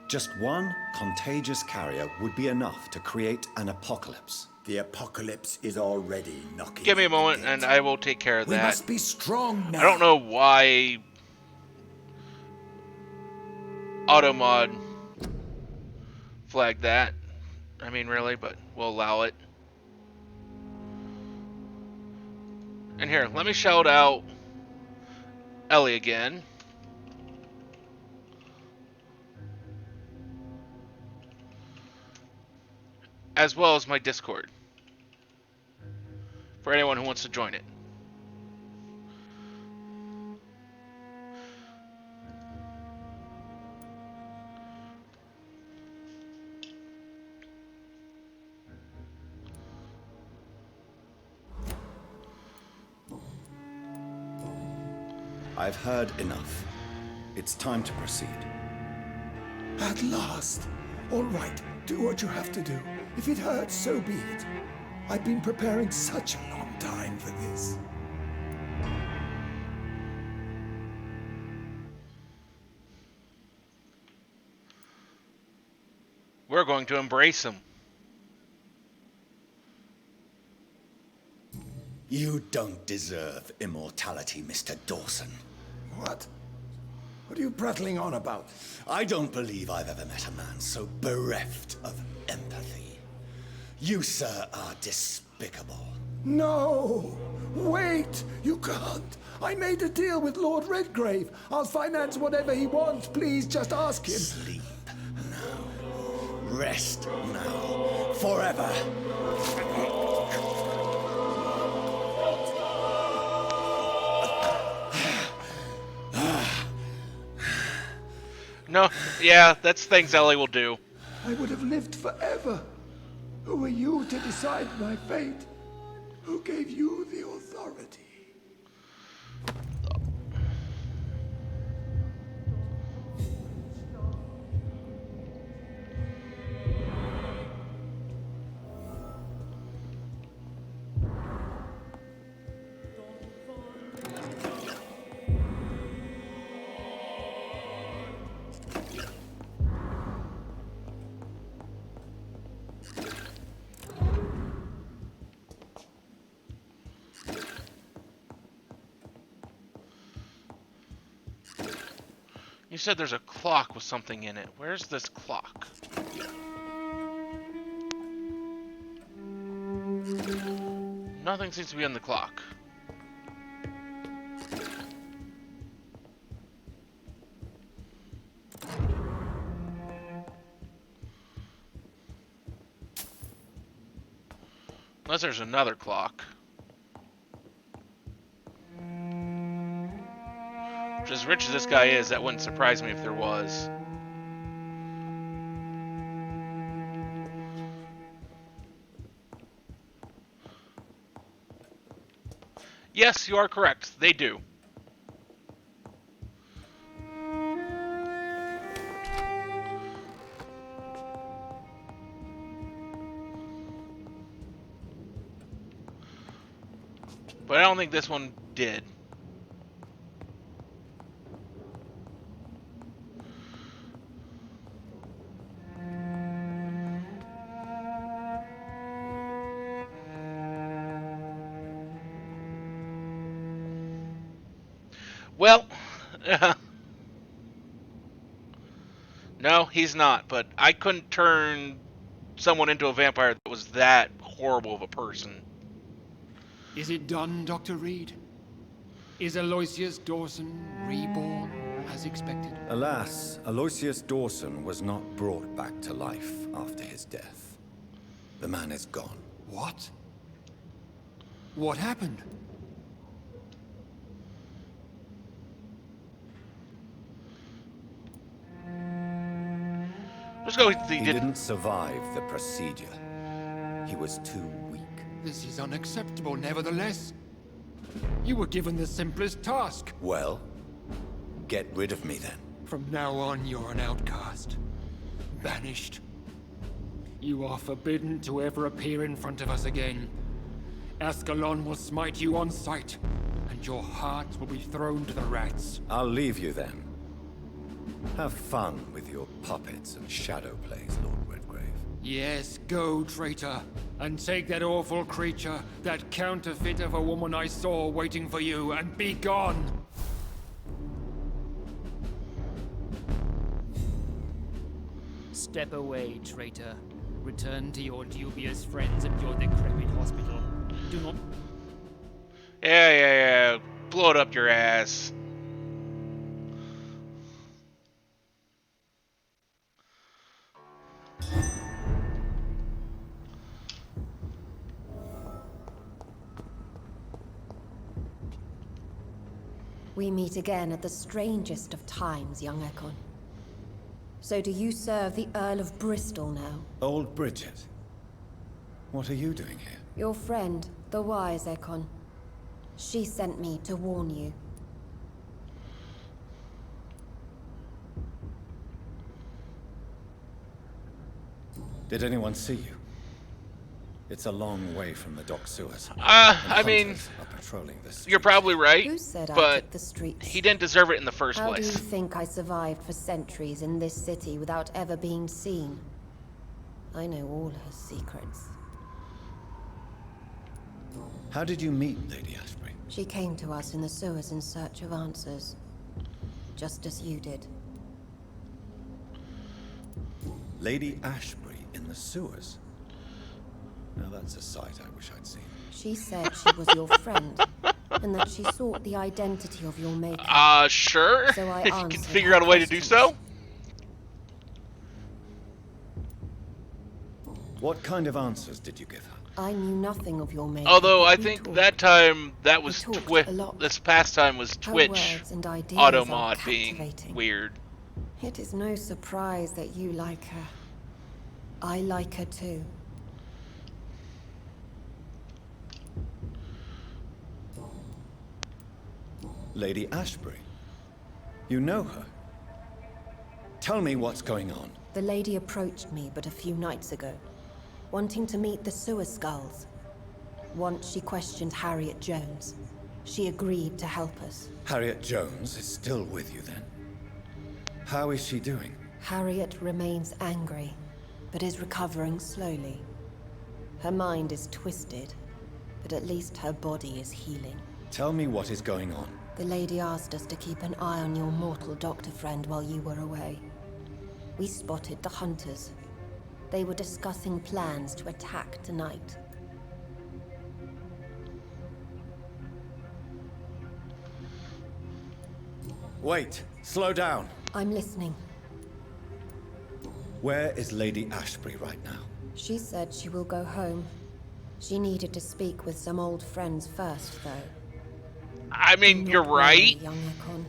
S5: Just one contagious carrier would be enough to create an apocalypse.
S3: The apocalypse is already knocking.
S1: Give me a moment, and I will take care of that.
S3: We must be strong now.
S1: I don't know why Automod flagged that. I mean, really, but we'll allow it. And here, let me shout out Ellie again. As well as my Discord. For anyone who wants to join it.
S5: I've heard enough. It's time to proceed.
S3: At last. All right, do what you have to do. If it hurts, so be it. I've been preparing such a long time for this.
S1: We're going to embrace him.
S5: You don't deserve immortality, Mr. Dawson.
S3: What? What are you prattling on about?
S5: I don't believe I've ever met a man so bereft of empathy. You, sir, are despicable.
S3: No! Wait! You can't! I made a deal with Lord Redgrave. I'll finance whatever he wants. Please, just ask him.
S5: Sleep now. Rest now. Forever.
S1: No, yeah, that's things Ellie will do.
S3: I would have lived forever. Who are you to decide my fate? Who gave you the authority?
S1: You said there's a clock with something in it. Where's this clock? Nothing seems to be on the clock. Unless there's another clock. As rich as this guy is, that wouldn't surprise me if there was. Yes, you are correct. They do. But I don't think this one did. Well, no, he's not, but I couldn't turn someone into a vampire that was that horrible of a person.
S11: Is it done, Dr. Reed? Is Aloysius Dawson reborn as expected?
S5: Alas, Aloysius Dawson was not brought back to life after his death. The man is gone.
S11: What? What happened?
S1: Let's go.
S5: He didn't survive the procedure. He was too weak.
S11: This is unacceptable, nevertheless. You were given the simplest task.
S5: Well, get rid of me then.
S11: From now on, you're an outcast. Banished. You are forbidden to ever appear in front of us again. Ascalon will smite you on sight.
S19: and your heart will be thrown to the rats.
S5: I'll leave you then. Have fun with your puppets and shadow plays, Lord Redgrave.
S19: Yes, go, traitor, and take that awful creature, that counterfeit of a woman I saw waiting for you, and be gone!
S11: Step away, traitor. Return to your dubious friends and your decrepit hospital. Do not...
S1: Yeah. Blow it up your ass.
S20: We meet again at the strangest of times, young Ekon. So do you serve the Earl of Bristol now?
S5: Old Bridget. What are you doing here?
S20: Your friend, the wise Ekon. She sent me to warn you.
S5: Did anyone see you? It's a long way from the dock sewers.
S1: I mean, you're probably right,
S20: Who said I
S1: but
S20: took the streets?
S1: he didn't deserve it in the first
S20: How
S1: place.
S20: do you think I survived for centuries in this city without ever being seen? I know all her secrets.
S5: How did you meet Lady Ashbury?
S20: She came to us in the sewers in search of answers. Just as you did.
S5: Lady Ashbury in the sewers? Now that's a sight I wish I'd seen.
S20: She said she was your friend, and that she sought the identity of your maker.
S1: Sure.
S20: So I
S1: if you can
S20: answered
S1: figure
S20: her
S1: out a way to do so.
S5: What kind of answers did you give her?
S20: I knew nothing of your maker.
S1: Although
S20: but
S1: I
S20: we
S1: think
S20: talked.
S1: that time that was
S20: We talked
S1: Twitch.
S20: a lot.
S1: This past time was
S20: Her
S1: Twitch
S20: words and ideas
S1: auto
S20: are
S1: mod being
S20: captivating.
S1: weird.
S20: It is no surprise that you like her. I like her too.
S5: Lady Ashbury? You know her? Tell me what's going on.
S20: The lady approached me but a few nights ago, wanting to meet the sewer skulls. Once she questioned Harriet Jones. She agreed to help us.
S5: Harriet Jones is still with you then? How is she doing?
S20: Harriet remains angry, but is recovering slowly. Her mind is twisted, but at least her body is healing.
S5: Tell me what is going on.
S20: The lady asked us to keep an eye on your mortal doctor friend while you were away. We spotted the hunters. They were discussing plans to attack tonight.
S5: Wait, slow down.
S20: I'm listening.
S5: Where is Lady Ashbury right now?
S20: She said she will go home. She needed to speak with some old friends first, though.
S1: I mean, you're
S20: Not
S1: right.
S20: worry, young Ekon.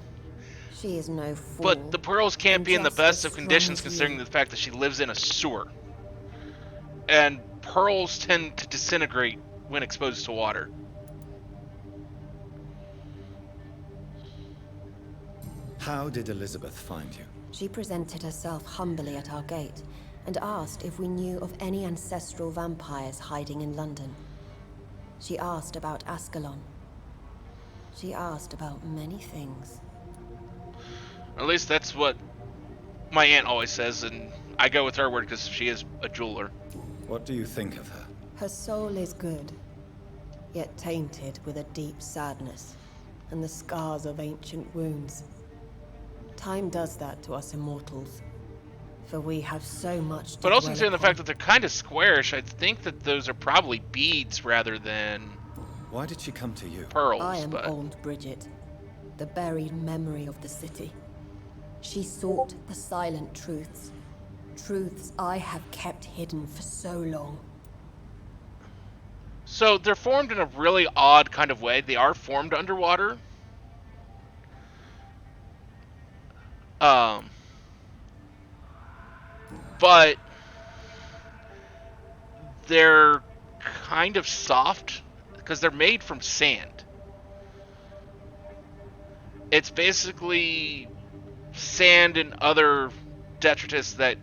S20: She is no fool.
S1: But the pearls can't
S20: and
S1: be in the
S20: just
S1: best
S20: as
S1: of conditions
S20: strong as
S1: considering
S20: you.
S1: the fact that she lives in a sewer. And pearls tend to disintegrate when exposed to water.
S5: How did Elizabeth find you?
S20: She presented herself humbly at our gate and asked if we knew of any ancestral vampires hiding in London. She asked about Ascalon. She asked about many things.
S1: Or at least that's what my aunt always says, and I go with her word because she is a jeweler.
S5: What do you think of her?
S20: Her soul is good, yet tainted with a deep sadness and the scars of ancient wounds. Time does that to us immortals, for we have so much to
S1: But also
S20: dwell
S1: considering the
S20: upon.
S1: fact that they're kind of squarish, I think that those are probably beads rather than
S5: Why did she come to you?
S1: pearls.
S20: I am
S1: but
S20: old Bridget, the buried memory of the city. She sought the silent truths. Truths I have kept hidden for so long.
S1: So they're formed in a really odd kind of way. They are formed underwater. But they're kind of soft because they're made from sand. It's basically sand and other detritus that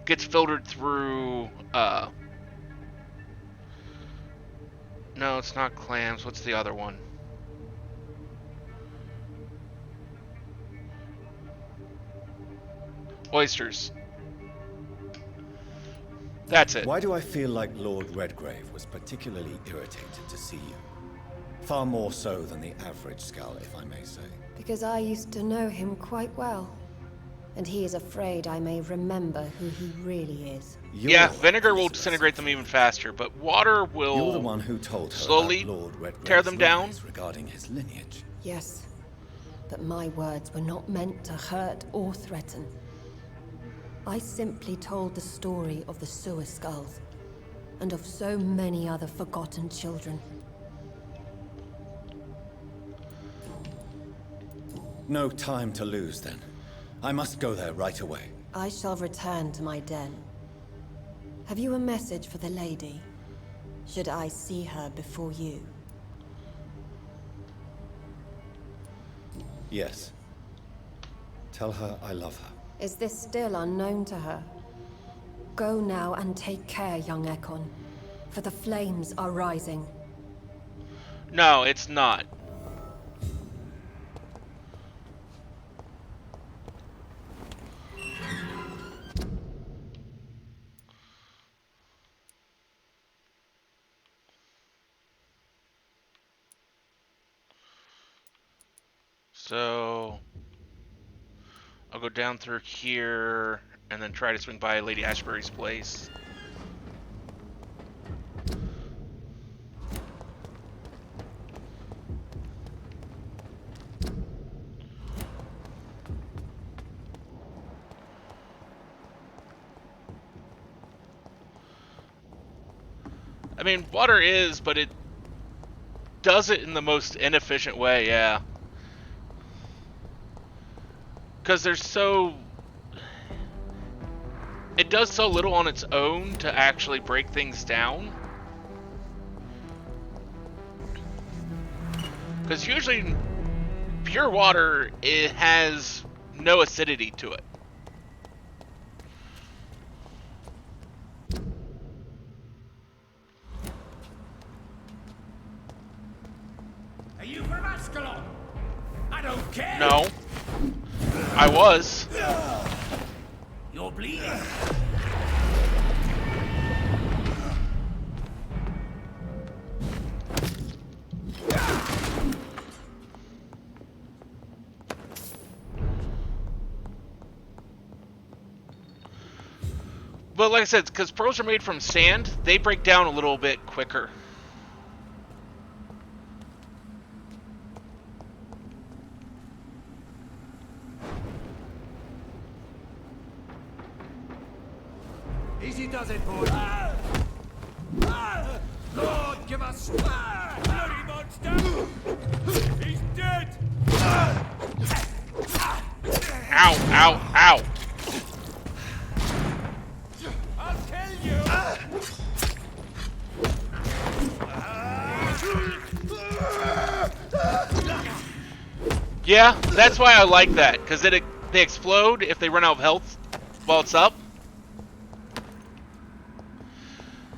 S1: gets filtered through no, it's not clams. What's the other one? Oysters. That's it.
S4: Why do I feel like Lord Redgrave was particularly irritated to see you? Far more so than the average Skull, if I may say.
S20: Because I used to know him quite well. And he is afraid I may remember who he really is.
S1: Yeah, vinegar will disintegrate them even faster, but water will
S4: You're the one who told her
S1: slowly
S4: about Lord Redgrave's
S1: tear them down.
S4: lies regarding his lineage.
S20: Yes, but my words were not meant to hurt or threaten. I simply told the story of the sewer skulls, and of so many other forgotten children.
S4: No time to lose, then. I must go there right away.
S20: I shall return to my den. Have you a message for the lady? Should I see her before you?
S4: Yes. Tell her I love her.
S20: Is this still unknown to her? Go now and take care, young Ekon, for the flames are rising.
S1: No, it's not. So I'll go down through here and then try to swing by Lady Ashbury's place. I mean, water is, but it does it in the most inefficient way, yeah. Because there's so... It does so little on its own to actually break things down. Because usually, pure water, it has no acidity to it.
S12: Are you from Ascalon? I don't care.
S1: No. I was.
S12: You're bleeding.
S1: But like I said, because pearls are made from sand, they break down a little bit quicker.
S12: Easy does it, boy. Lord, give us bloody monster! He's dead!
S1: Ow, ow, ow!
S12: I'll kill you!
S1: Yeah, that's why I like that, because they explode if they run out of health while it's up.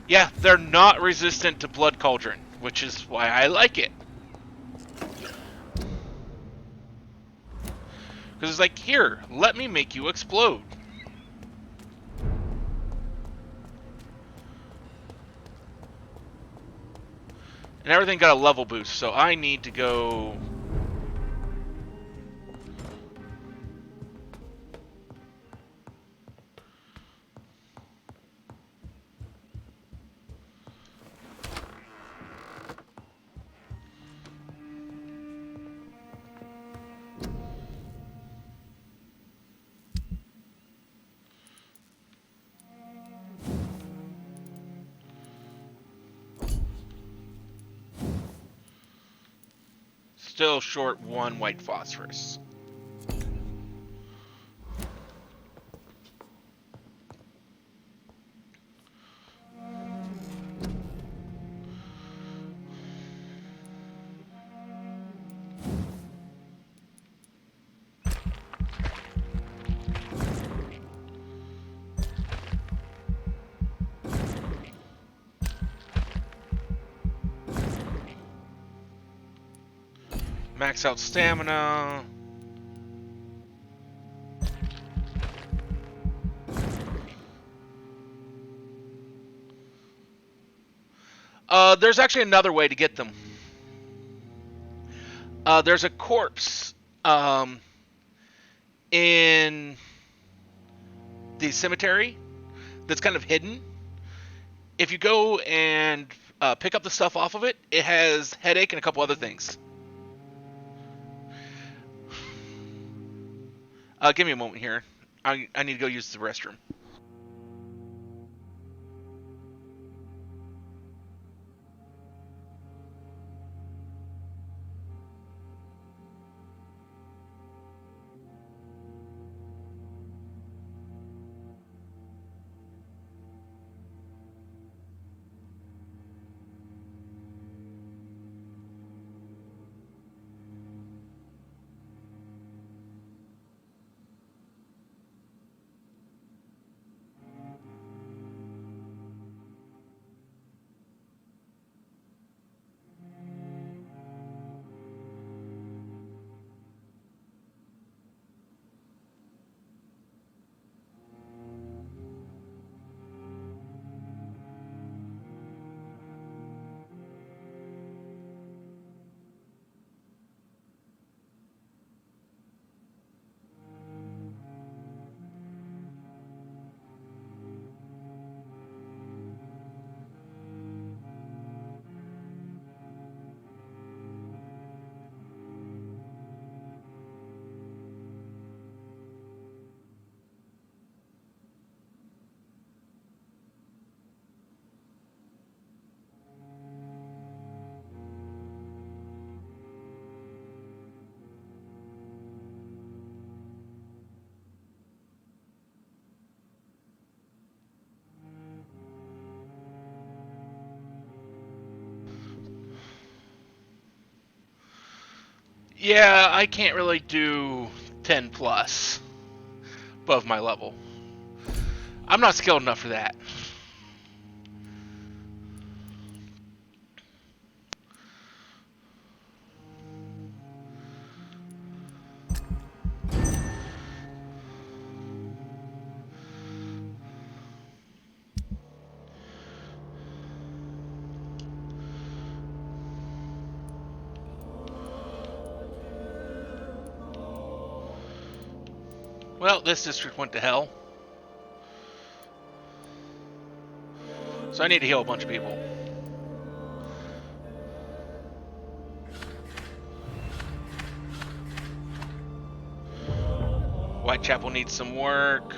S1: Yeah, they're not resistant to Blood Cauldron, which is why I like it. Because it's like, here, let me make you explode. And everything got a level boost, so I need to go... Still short one white phosphorus. Max out stamina. There's actually another way to get them. There's a corpse in the cemetery that's kind of hidden. If you go and pick up the stuff off of it, it has headache and a couple other things. Give me a moment here. I need to go use the restroom. Yeah, I can't really do 10 plus above my level. I'm not skilled enough for that. Well, this district went to hell. So I need to heal a bunch of people. Whitechapel needs some work.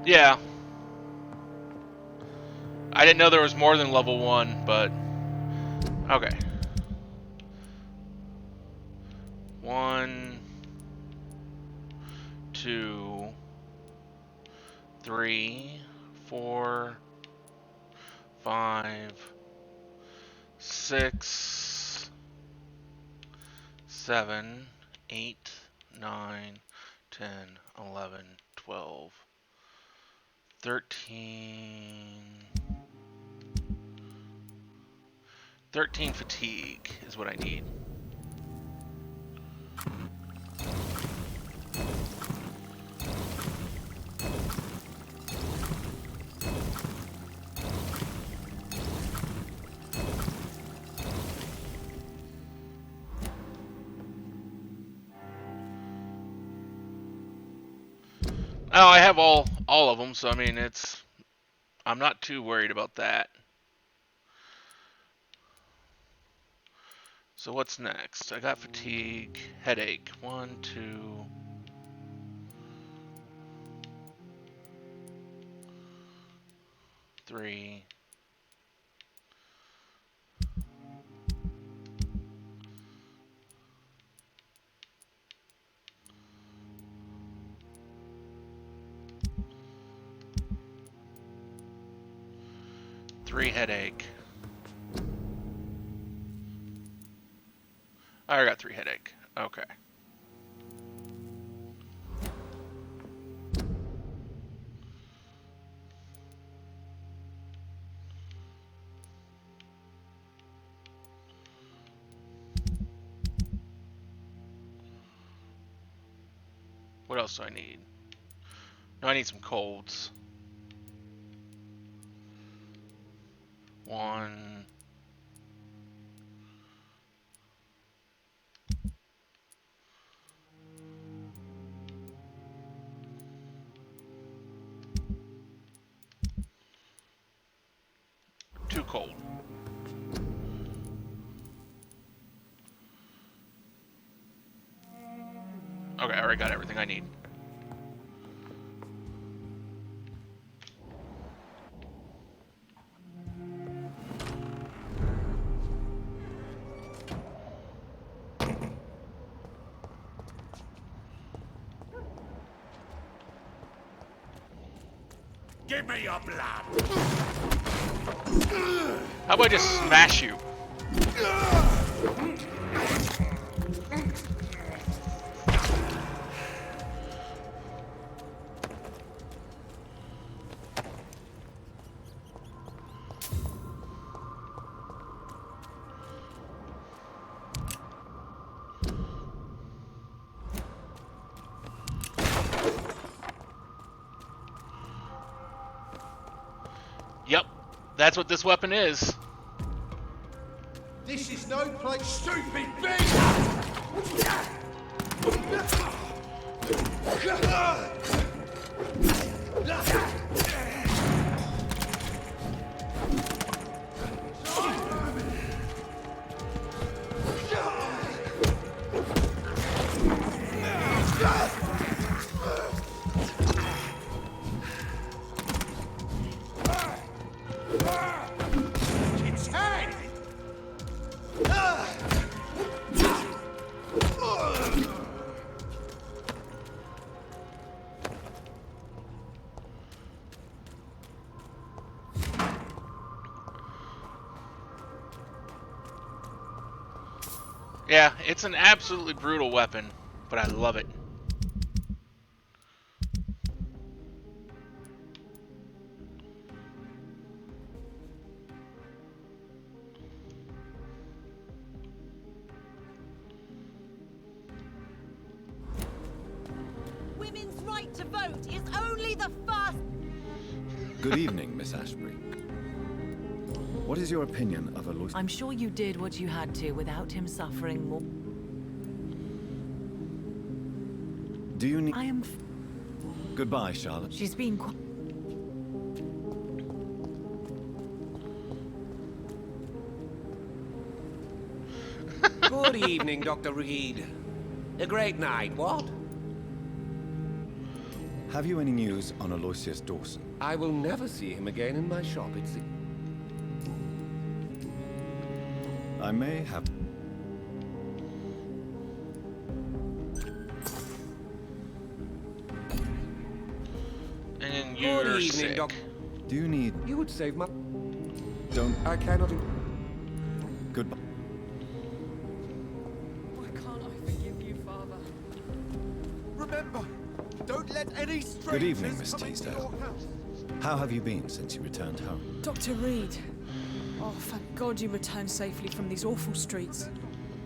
S1: Yeah. I didn't know there was more than level 1, but... Okay. 1, 2, 3, 4, 5, 6, 7, 8, 9, 10, 11, 12, 13... 13 fatigue is what I need. Oh, I have all of them, so I mean I'm not too worried about that. So what's next? I got fatigue, headache. 1, 2, 3. Three headache. I got 3 headache. Okay. What else do I need? No, I need some colds. 1. Too cold. Okay, I already got everything I need.
S8: Give me your blood!
S1: How about I just smash you? Yep, that's what this weapon is.
S8: This is no place, stupid beast! It's hand!
S1: Yeah, it's an absolutely brutal weapon, but I love it.
S18: Women's right to vote is only the first.
S5: Good evening, Miss Ashbury. What is your opinion of Aloysius?
S18: I'm sure you did what you had to without him suffering more.
S5: Do you need...
S18: I am...
S5: Goodbye, Charlotte.
S18: She's been
S8: Good evening, Dr. Reed. A great night, what?
S5: Have you any news on Aloysius Dawson?
S8: I will never see him again in my shop, it seems.
S5: I may have...
S1: And then
S8: Good
S1: you're
S8: evening,
S1: sick.
S8: Doc.
S5: Do you need...
S8: You would save my...
S5: Don't...
S8: I cannot...
S5: Goodbye.
S13: Why can't I forgive you, Father?
S8: Remember, don't let any strangers
S5: Good evening, Miss
S8: come into
S5: Teasdale.
S8: your house.
S5: How have you been since you returned home?
S13: Dr. Reed. Oh, thank God you returned safely from these awful streets.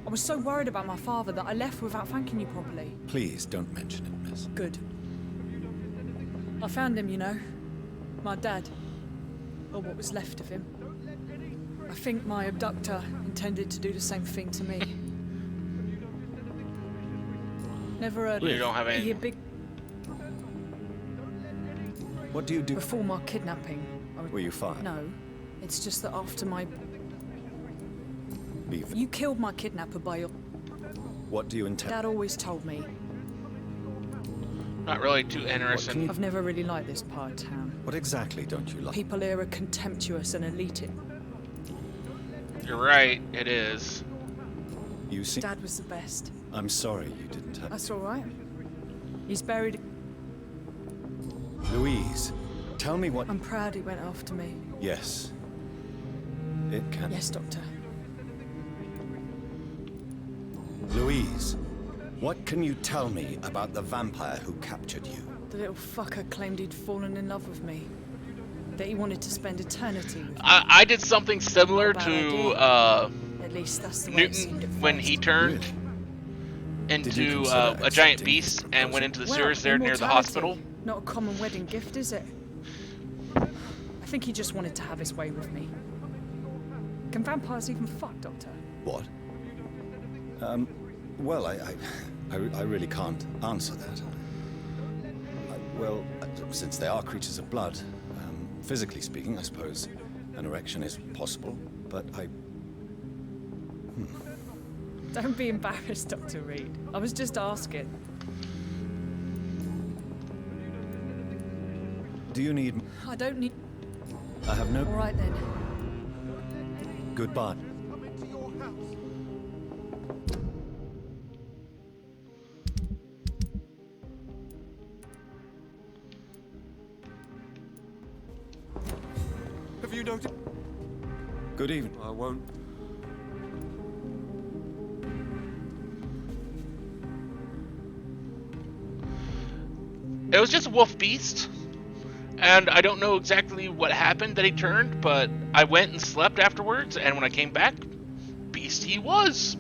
S13: I was so worried about my father that I left without thanking you properly.
S5: Please don't mention it, miss.
S13: Good. I found him, you know. My dad. Or what was left of him. I think my abductor intended to do the same thing to me. Never heard
S1: You don't have any...
S13: He a big...
S5: What do you do?
S13: Before my kidnapping, I was...
S5: Were you fired?
S13: No. It's just that after my...
S5: Leave.
S13: You killed my kidnapper by your...
S5: What do you intend?
S13: Dad always told me.
S1: Not really too interesting.
S13: I've never really liked this part of town.
S5: What exactly don't you like?
S13: People here are contemptuous and elitist.
S1: You're right, it is.
S5: You see...
S13: Dad was the best.
S5: I'm sorry you didn't have...
S13: That's all right. He's buried...
S5: Louise, tell me what...
S13: I'm proud he went after me.
S5: Yes. It can...
S13: Yes, Doctor.
S5: Louise, what can you tell me about the vampire who captured you?
S13: The little fucker claimed he'd fallen in love with me. That he wanted to spend eternity with me.
S1: I did something similar to
S13: At least that's the way it seemed
S1: Newton
S13: at
S1: when
S13: first.
S1: he turned. into a giant beast and went into the sewers there near the
S13: immortality.
S1: hospital.
S13: Not a common wedding gift, is it? I think he just wanted to have his way with me. Can vampires even fuck, Doctor?
S5: What? Well, I really can't answer that. Well, since they are creatures of blood, physically speaking, I suppose an erection is possible, but
S13: Don't be embarrassed, Dr. Reed. I was just asking.
S5: Do you need...
S13: I don't need...
S5: I have no...
S13: All right, then.
S5: Goodbye.
S8: Have you noticed?
S5: Good evening.
S8: I won't.
S1: It was just a wolf beast, and I don't know exactly what happened that he turned, but I went and slept afterwards, and when I came back, beast he was.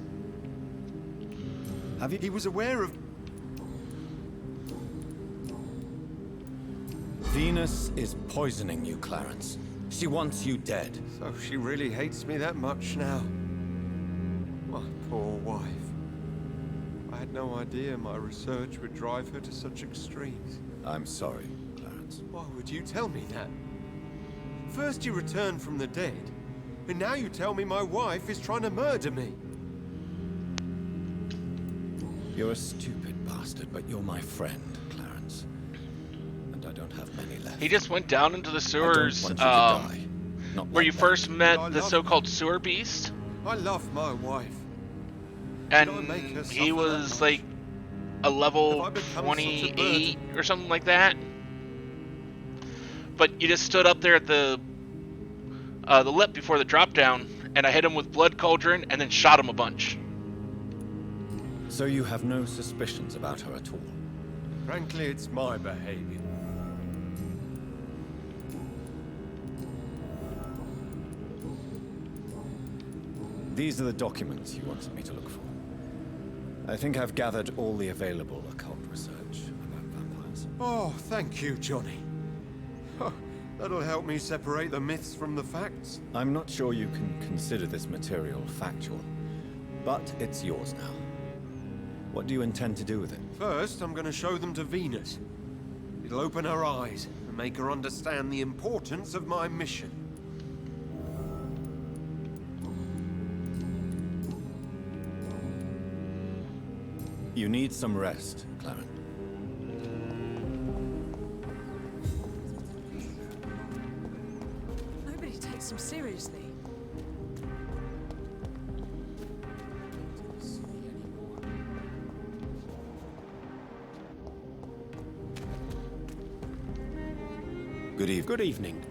S5: Have you?
S8: He was aware of...
S5: Venus is poisoning you, Clarence. She wants you dead.
S8: So she really hates me that much now. My poor wife. I had no idea my research would drive her to such extremes.
S5: I'm sorry, Clarence.
S8: Why would you tell me that? First you returned from the dead, and now you tell me my wife is trying to murder me.
S5: You're a stupid bastard, but you're my friend, Clarence. And I don't have many left.
S1: He just went down into the sewers,
S5: I don't want you to die. Not
S1: where
S5: like
S1: you
S5: that.
S1: first met the so-called sewer beast.
S8: I love my wife.
S1: And he was like a level 28 or something like that. But you just stood up there at the lip before the drop down, and I hit him with blood cauldron and then shot him a bunch.
S5: So you have no suspicions about her at all?
S8: Frankly, it's my behavior.
S5: These are the documents you wanted me to look for. I think I've gathered all the available occult research about vampires.
S8: Oh, thank you, Johnny. That'll help me separate the myths from the facts.
S5: I'm not sure you can consider this material factual, but it's yours now. What do you intend to do with it?
S8: First, I'm going to show them to Venus. It'll open her eyes and make her understand the importance of my mission.
S5: You need some rest, Clarence.
S13: Nobody takes him seriously.
S5: Good evening.
S19: Good evening.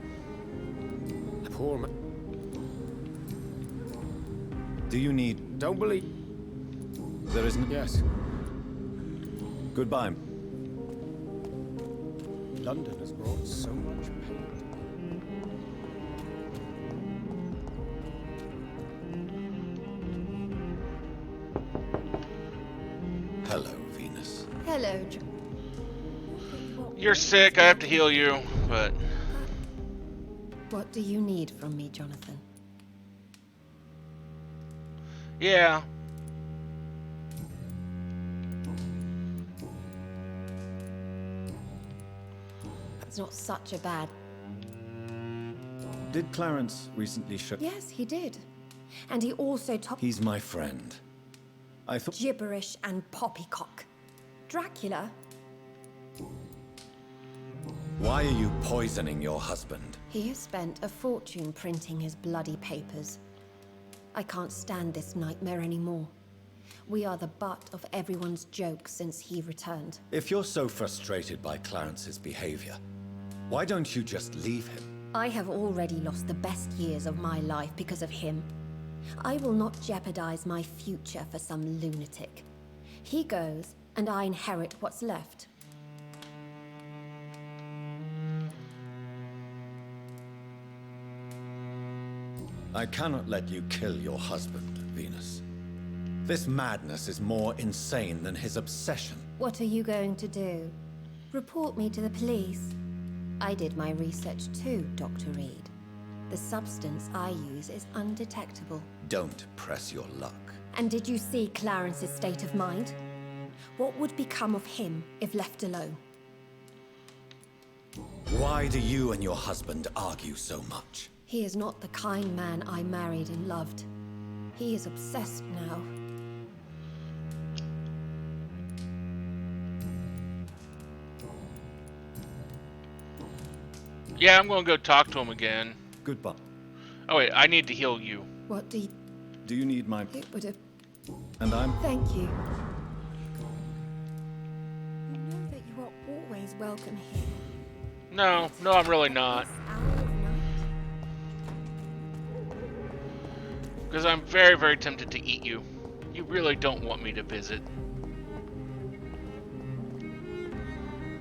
S19: Poor man.
S5: Do you need...
S19: Don't believe...
S5: There isn't...
S19: Yes.
S5: Goodbye.
S19: London has brought so much pain.
S5: Hello, Venus.
S14: Hello,
S1: You're sick, I have to heal you, but...
S14: What do you need from me, Jonathan?
S1: Yeah.
S14: It's not such a bad...
S5: Did Clarence recently show...
S14: Yes, he did. And he also topped...
S5: He's my friend. I thought...
S14: Gibberish and poppycock. Dracula?
S5: Why are you poisoning your husband?
S14: He has spent a fortune printing his bloody papers. I can't stand this nightmare anymore. We are the butt of everyone's jokes since he returned.
S5: If you're so frustrated by Clarence's behavior, why don't you just leave him?
S14: I have already lost the best years of my life because of him. I will not jeopardize my future for some lunatic. He goes, and I inherit what's left.
S5: I cannot let you kill your husband, Venus. This madness is more insane than his obsession.
S14: What are you going to do? Report me to the police? I did my research too, Dr. Reed. The substance I use is undetectable.
S5: Don't press your luck.
S14: And did you see Clarence's state of mind? What would become of him if left alone?
S5: Why do you and your husband argue so much?
S14: He is not the kind man I married and loved. He is obsessed now.
S1: Yeah, I'm going to go talk to him again.
S5: Goodbye.
S1: Oh wait, I need to heal you.
S14: What do you...
S5: Do you need my...
S14: It would have...
S5: And I'm...
S14: Thank you. You know that you are always welcome here.
S1: No, I'm really not. Because I'm very, very tempted to eat you. You really don't want me to visit.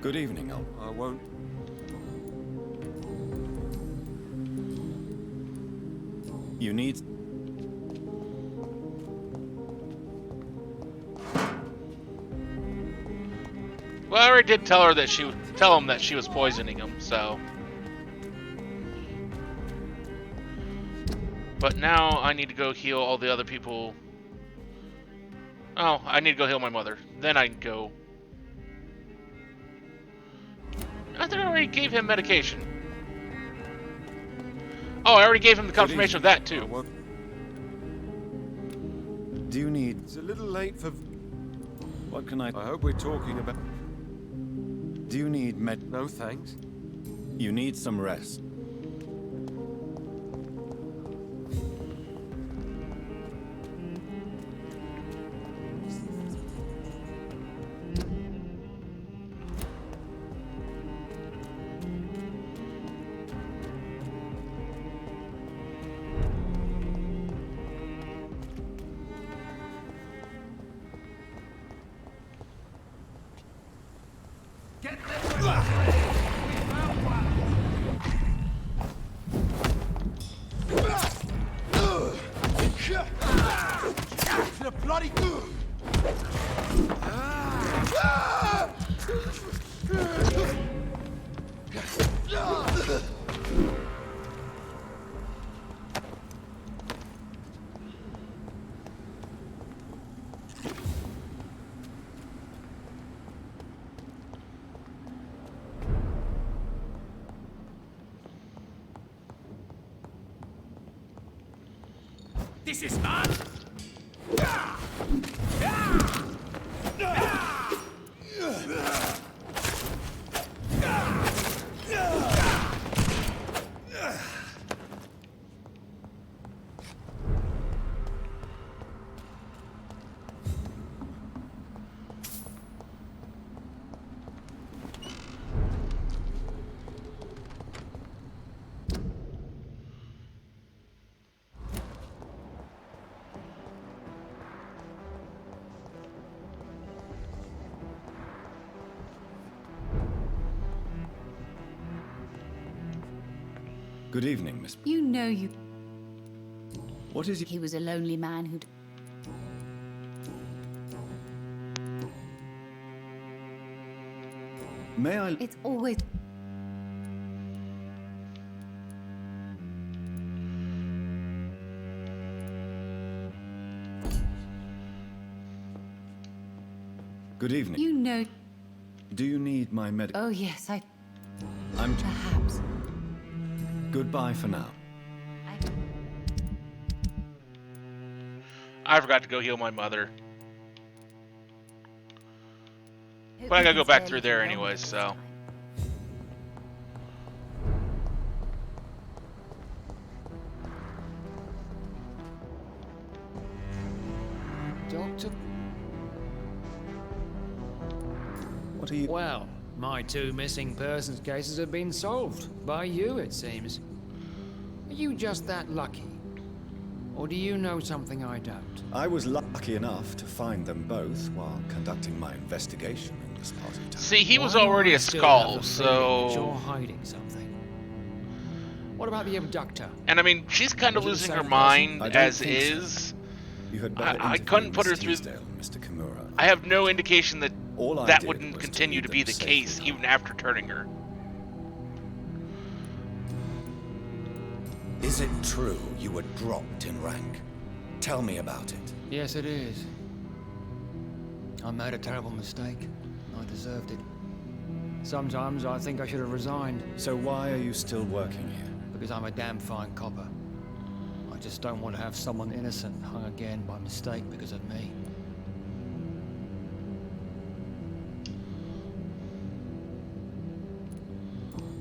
S5: Good evening,
S8: I won't.
S5: You need...
S1: Well, I already did tell her that she would tell him that she was poisoning him, so. But now I need to go heal all the other people. Oh, I need to go heal my mother. Then I can go. I thought I already gave him medication. Oh, I already gave him the confirmation of that too.
S5: Do you need...
S8: It's a little late for...
S5: What can I...
S8: I hope we're talking about...
S5: Do you need med...
S8: No, thanks.
S5: You need some rest.
S12: This is fun!
S5: Good evening, Miss...
S15: You know you...
S5: What is it?
S15: He was a lonely man who'd...
S5: May I...
S15: It's always...
S5: Good evening.
S15: You know...
S5: Do you need my medic...
S15: Oh, yes,
S5: I'm...
S15: Perhaps.
S5: Goodbye for now.
S1: I forgot to go heal my mother. But I gotta go back through there anyways, so.
S11: Doctor?
S5: What are you...
S11: Well, my 2 missing persons cases have been solved. By you, it seems. Are you just that lucky? Or do you know something I don't?
S5: I was lucky enough to find them both while conducting my investigation in this part of town.
S1: See, he was
S11: Why do
S1: already
S11: I
S1: a
S11: still
S1: skull,
S11: have the feeling that you're
S1: so.
S11: hiding something. What about the abductor?
S1: And I mean, she's kind of
S11: Was it the
S1: losing
S11: same
S1: her
S11: person?
S1: mind
S5: I don't
S1: as
S5: think so.
S1: is.
S4: You had better
S1: I couldn't put her through.
S4: Mr. Kimura.
S1: I have no indication that
S4: All I
S1: that
S4: did
S1: wouldn't
S4: was
S1: continue to be the case even after turning her.
S5: Is it true you were dropped in rank? Tell me about it.
S11: Yes, it is. I made a terrible mistake. I deserved it. Sometimes I think I should have resigned.
S4: So why are you still working here?
S11: Because I'm a damn fine copper. I just don't want to have someone innocent hung again by mistake because of me.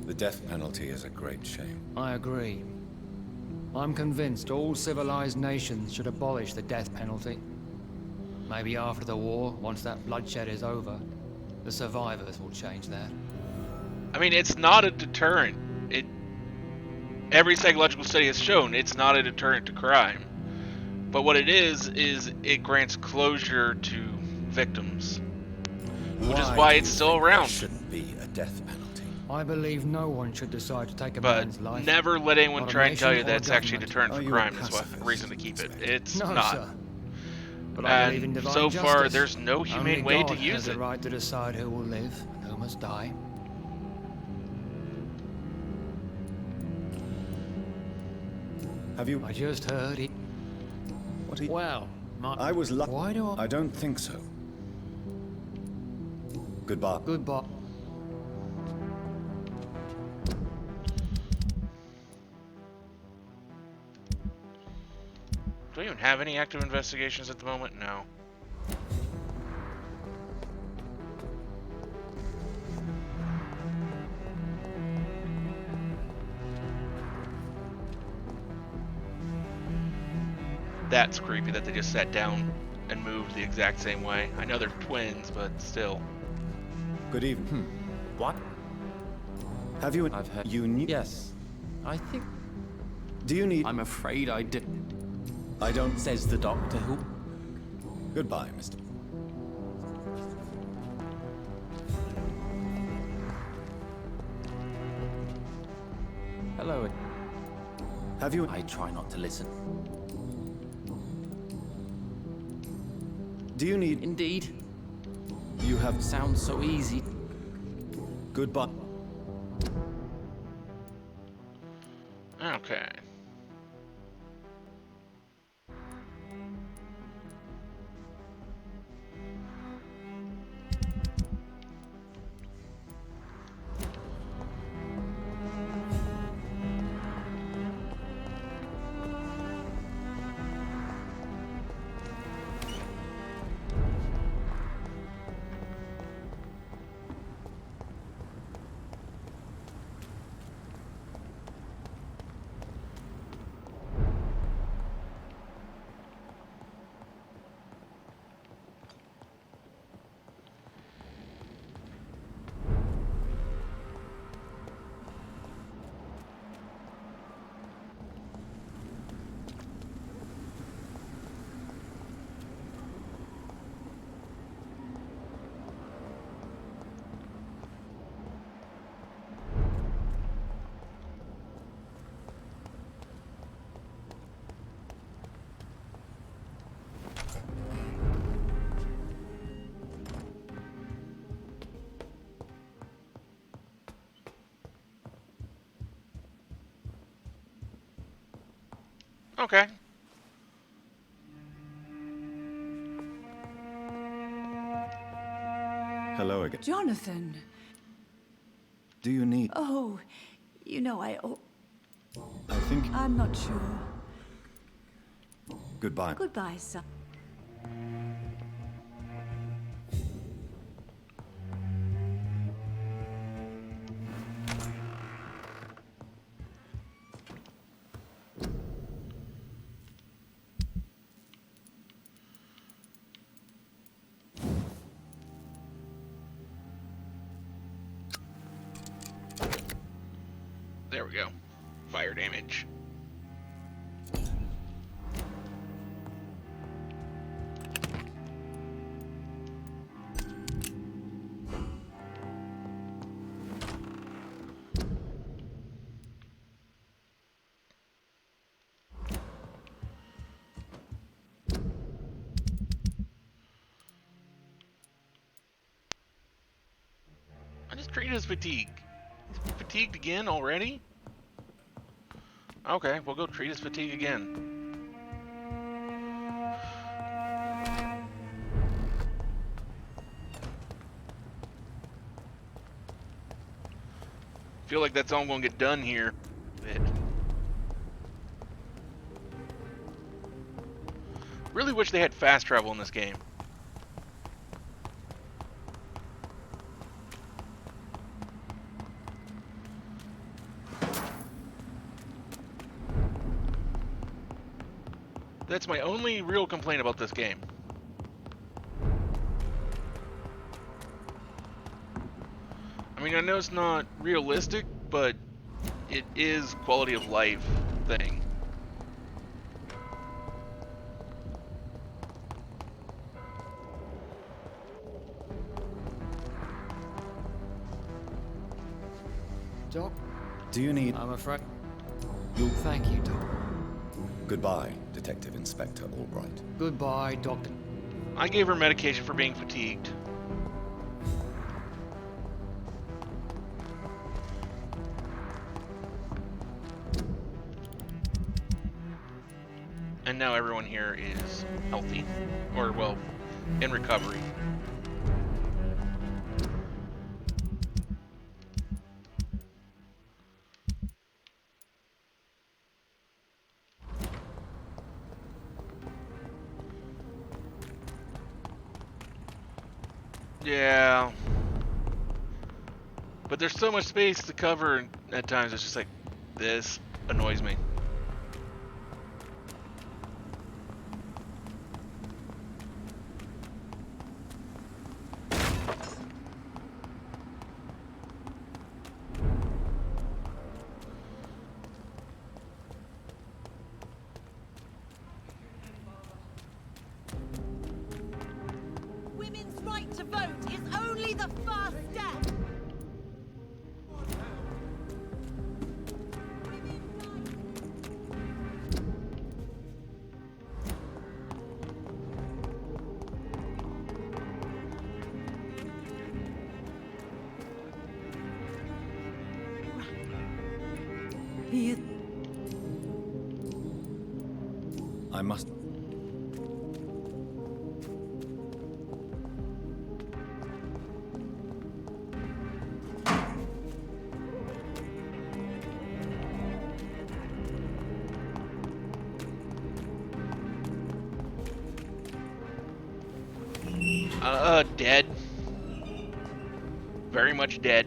S5: The death penalty is a great shame.
S11: I agree. I'm convinced all civilized nations should abolish the death penalty. Maybe after the war, once that bloodshed is over, the survivors will change that.
S1: I mean, it's not a deterrent. Every psychological study has shown it's not a deterrent to crime. But what it is it grants closure to victims. Which is why it's still around.
S5: Shouldn't be a death penalty.
S11: I believe no one should decide to take a
S1: But
S11: man's life.
S1: never let anyone
S11: Not a
S1: try and tell
S11: nation
S1: you
S11: or
S1: that it's actually a
S11: government.
S1: deterrent for crime is a reason to keep it. It's
S11: No,
S1: not.
S11: sir. But I believe in
S1: And
S11: divine
S1: so far,
S11: justice.
S1: there's no humane
S11: Only
S1: way
S11: God
S1: to
S11: has
S1: use
S11: the
S1: it.
S11: right to decide who will live and who must die.
S4: Have you?
S11: I just heard it.
S4: What he?
S11: Well,
S4: I was lucky.
S11: Why do
S4: I don't think so. Goodbye.
S11: Goodbye.
S1: Do we even have any active investigations at the moment? No. That's creepy that they just sat down and moved the exact same way. I know they're twins, but still.
S4: Good evening.
S16: What?
S4: Have you?
S16: I've heard.
S4: You knew?
S16: Yes. I think.
S4: Do you need?
S16: I'm afraid I didn't.
S4: I don't.
S16: Says the doctor who.
S4: Goodbye, Mr.
S16: Hello.
S4: Have you?
S16: I try not to listen.
S4: Do you need?
S16: Indeed.
S4: You have.
S16: Sounds so easy.
S4: Goodbye.
S1: Okay. Okay.
S4: Hello again.
S18: Jonathan.
S4: Do you need?
S18: Oh, you know,
S4: I think.
S18: I'm not sure.
S4: Goodbye.
S18: Goodbye, son.
S1: There we go. Fire damage. treated as fatigue. He's fatigued again already? Okay, we'll go treat his fatigue again. Feel like that's all I'm gonna get done here. Really wish they had fast travel in this game. That's my only real complaint about this game. I mean, I know it's not realistic, but it is quality of life thing.
S11: Doc?
S4: Do you need...
S11: I'm afraid... Thank you, Doc.
S4: Goodbye, Detective Inspector Albright.
S11: Goodbye, Doctor.
S1: I gave her medication for being fatigued. And now everyone here is healthy. Or, well, in recovery. Yeah. But there's so much space to cover, and at times it's just like, this annoys me.
S2: Women's right to vote is only the first step.
S5: I must...
S1: Dead. Very much dead.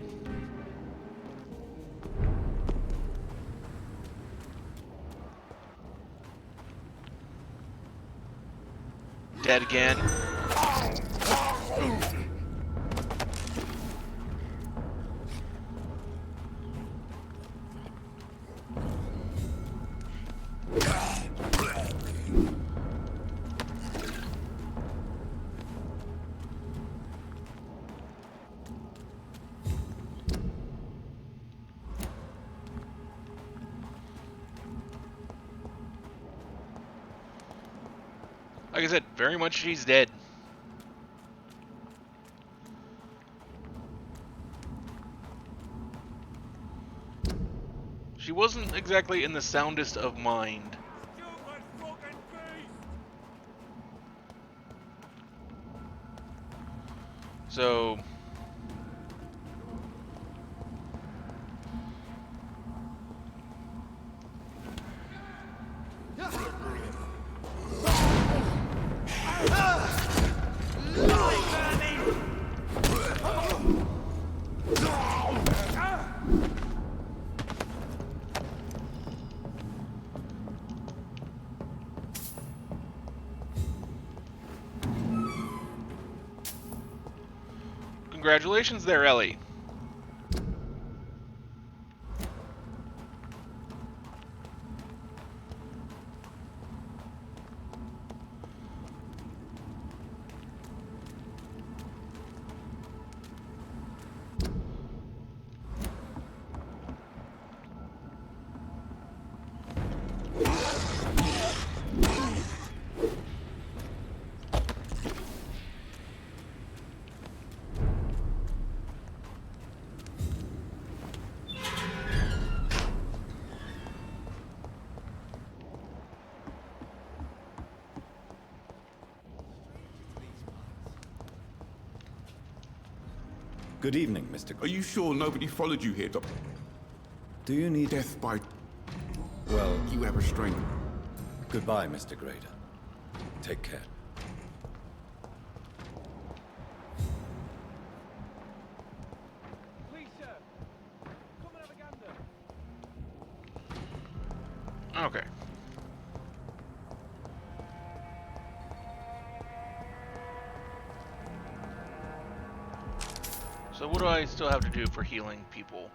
S1: Dead again. Like I said, very much she's dead. She wasn't exactly in the soundest of mind. So... Congratulations there, Ellie.
S5: Good evening, Mr.
S21: Are you sure nobody followed you here, Doctor?
S5: Do you need...
S21: Death by...
S5: Well...
S21: You have a strength.
S5: Goodbye, Mr. Grader. Take care.
S12: Please, sir. Come and have a gander.
S1: Okay. So what do I still have to do for healing people?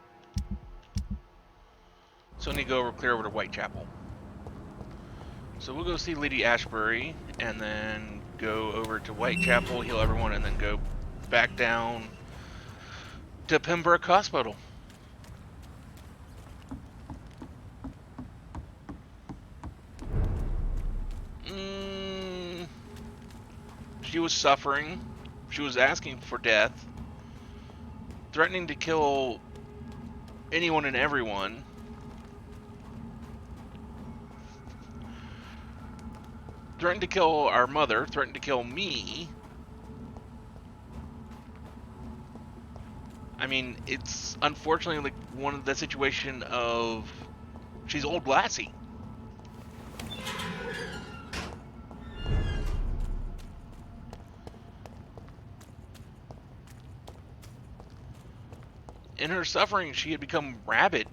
S1: So I need to go over, clear over to Whitechapel. So we'll go see Lady Ashbury, and then go over to Whitechapel, heal everyone, and then go back down to Pembroke Hospital. She was suffering. She was asking for death. Threatening to kill anyone and everyone. Threatened to kill our mother. Threatened to kill me. I mean, it's unfortunately like one of the situation of she's old lassie. In her suffering, she had become rabid.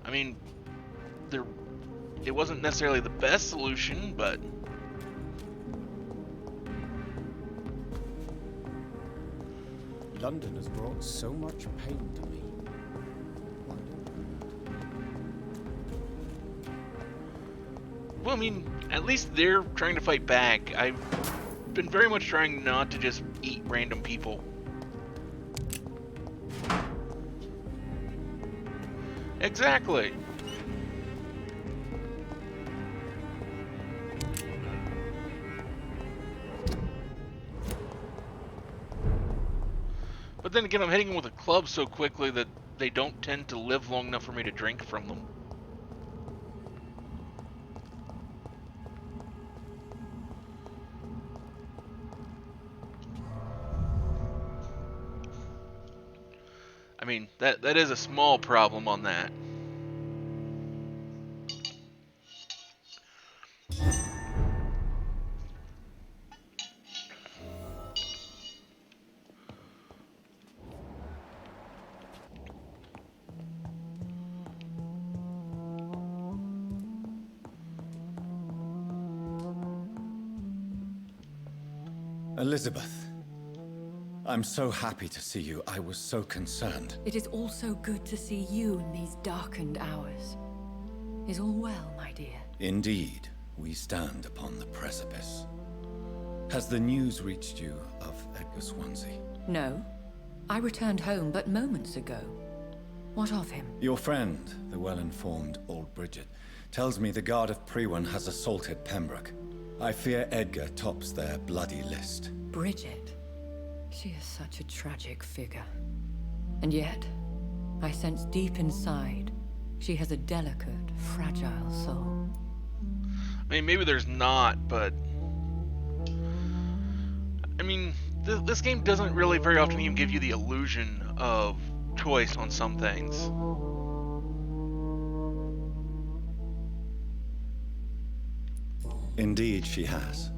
S1: I mean, it wasn't necessarily the best solution, but
S4: London has brought so much pain to me.
S1: well, I mean, at least they're trying to fight back. I've been very much trying not to just eat random people. Exactly. But then again, I'm hitting them with a club so quickly that they don't tend to live long enough for me to drink from them. I mean, that is a small problem on that.
S5: Elizabeth, I'm so happy to see you. I was so concerned.
S9: It is also good to see you in these darkened hours. Is all well, my dear?
S5: Indeed, we stand upon the precipice. Has the news reached you of Edgar Swansea?
S9: No. I returned home but moments ago. What of him?
S5: Your friend, the well-informed old Bridget, tells me the Guard of Priwen has assaulted Pembroke. I fear Edgar tops their bloody list.
S9: Bridget? She is such a tragic figure. And yet, I sense deep inside, she has a delicate, fragile soul.
S1: I mean, maybe there's not, but... I mean, this game doesn't really very often even give you the illusion of choice on some things.
S5: Indeed, she has.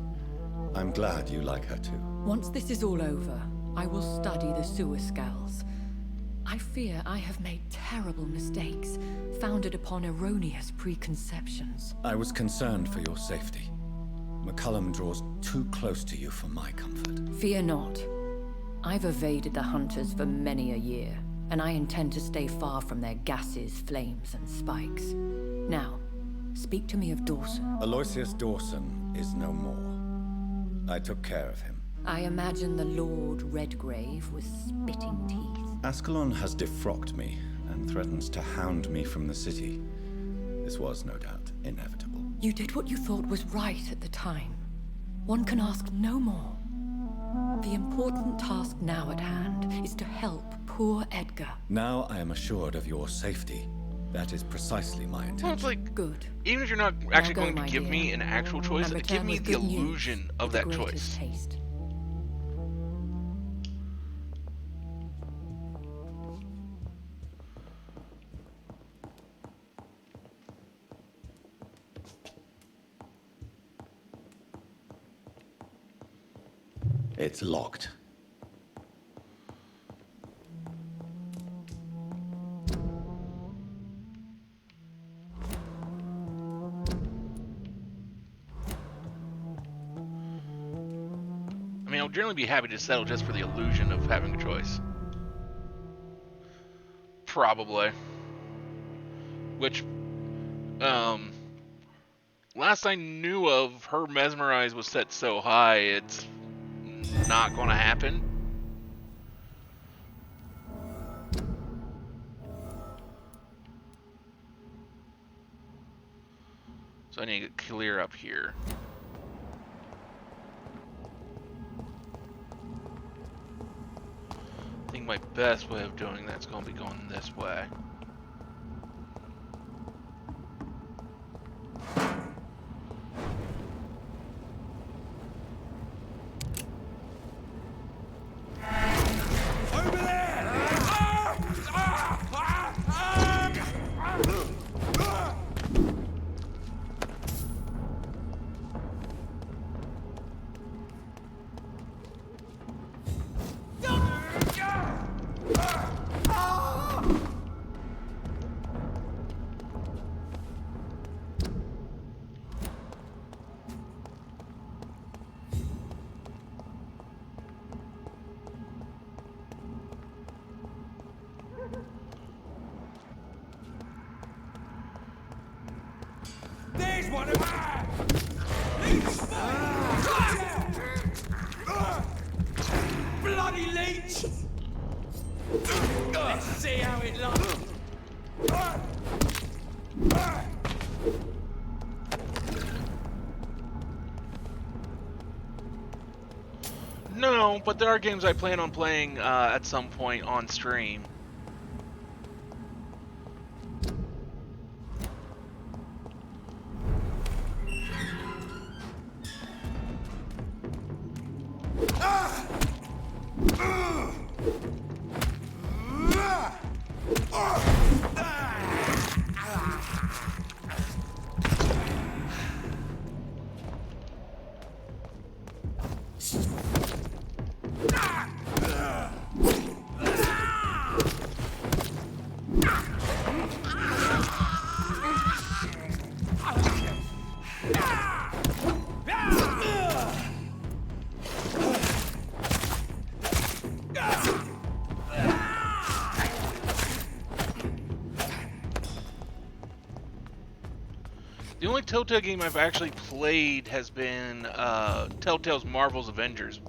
S5: I'm glad you like her too.
S9: Once this is all over, I will study the sewer skulls. I fear I have made terrible mistakes, founded upon erroneous preconceptions.
S5: I was concerned for your safety. McCullum draws too close to you for my comfort.
S9: Fear not. I've evaded the hunters for many a year, and I intend to stay far from their gases, flames, and spikes. Now, speak to me of Dawson.
S5: Aloysius Dawson is no more. I took care of him.
S9: I imagine the Lord Redgrave was spitting teeth.
S5: Ascalon has defrocked me and threatens to hound me from the city. This was, no doubt, inevitable.
S9: You did what you thought was right at the time. One can ask no more. The important task now at hand is to help poor Edgar.
S5: Now I am assured of your safety. That is precisely my intention.
S1: Well, it's like,
S9: good.
S1: Even if you're not actually
S9: Now go,
S1: going to
S9: my
S1: give
S9: dear,
S1: me an actual choice,
S9: and
S1: give
S9: return
S1: me
S9: with
S1: the
S9: good news
S1: illusion of
S9: with the
S1: that
S9: greatest
S1: choice.
S9: haste.
S5: It's locked.
S1: I mean, I'll generally be happy to settle just for the illusion of having a choice. Probably. Which, last I knew of, her mesmerize was set so high, it's not going to happen. So I need to clear up here. I think my best way of doing that's going to be going this way.
S2: There's one of bloody leech! Let's see how it looks.
S1: No, but there are games I plan on playing at some point on stream. The only Telltale game I've actually played has been Telltale's Marvel's Avengers,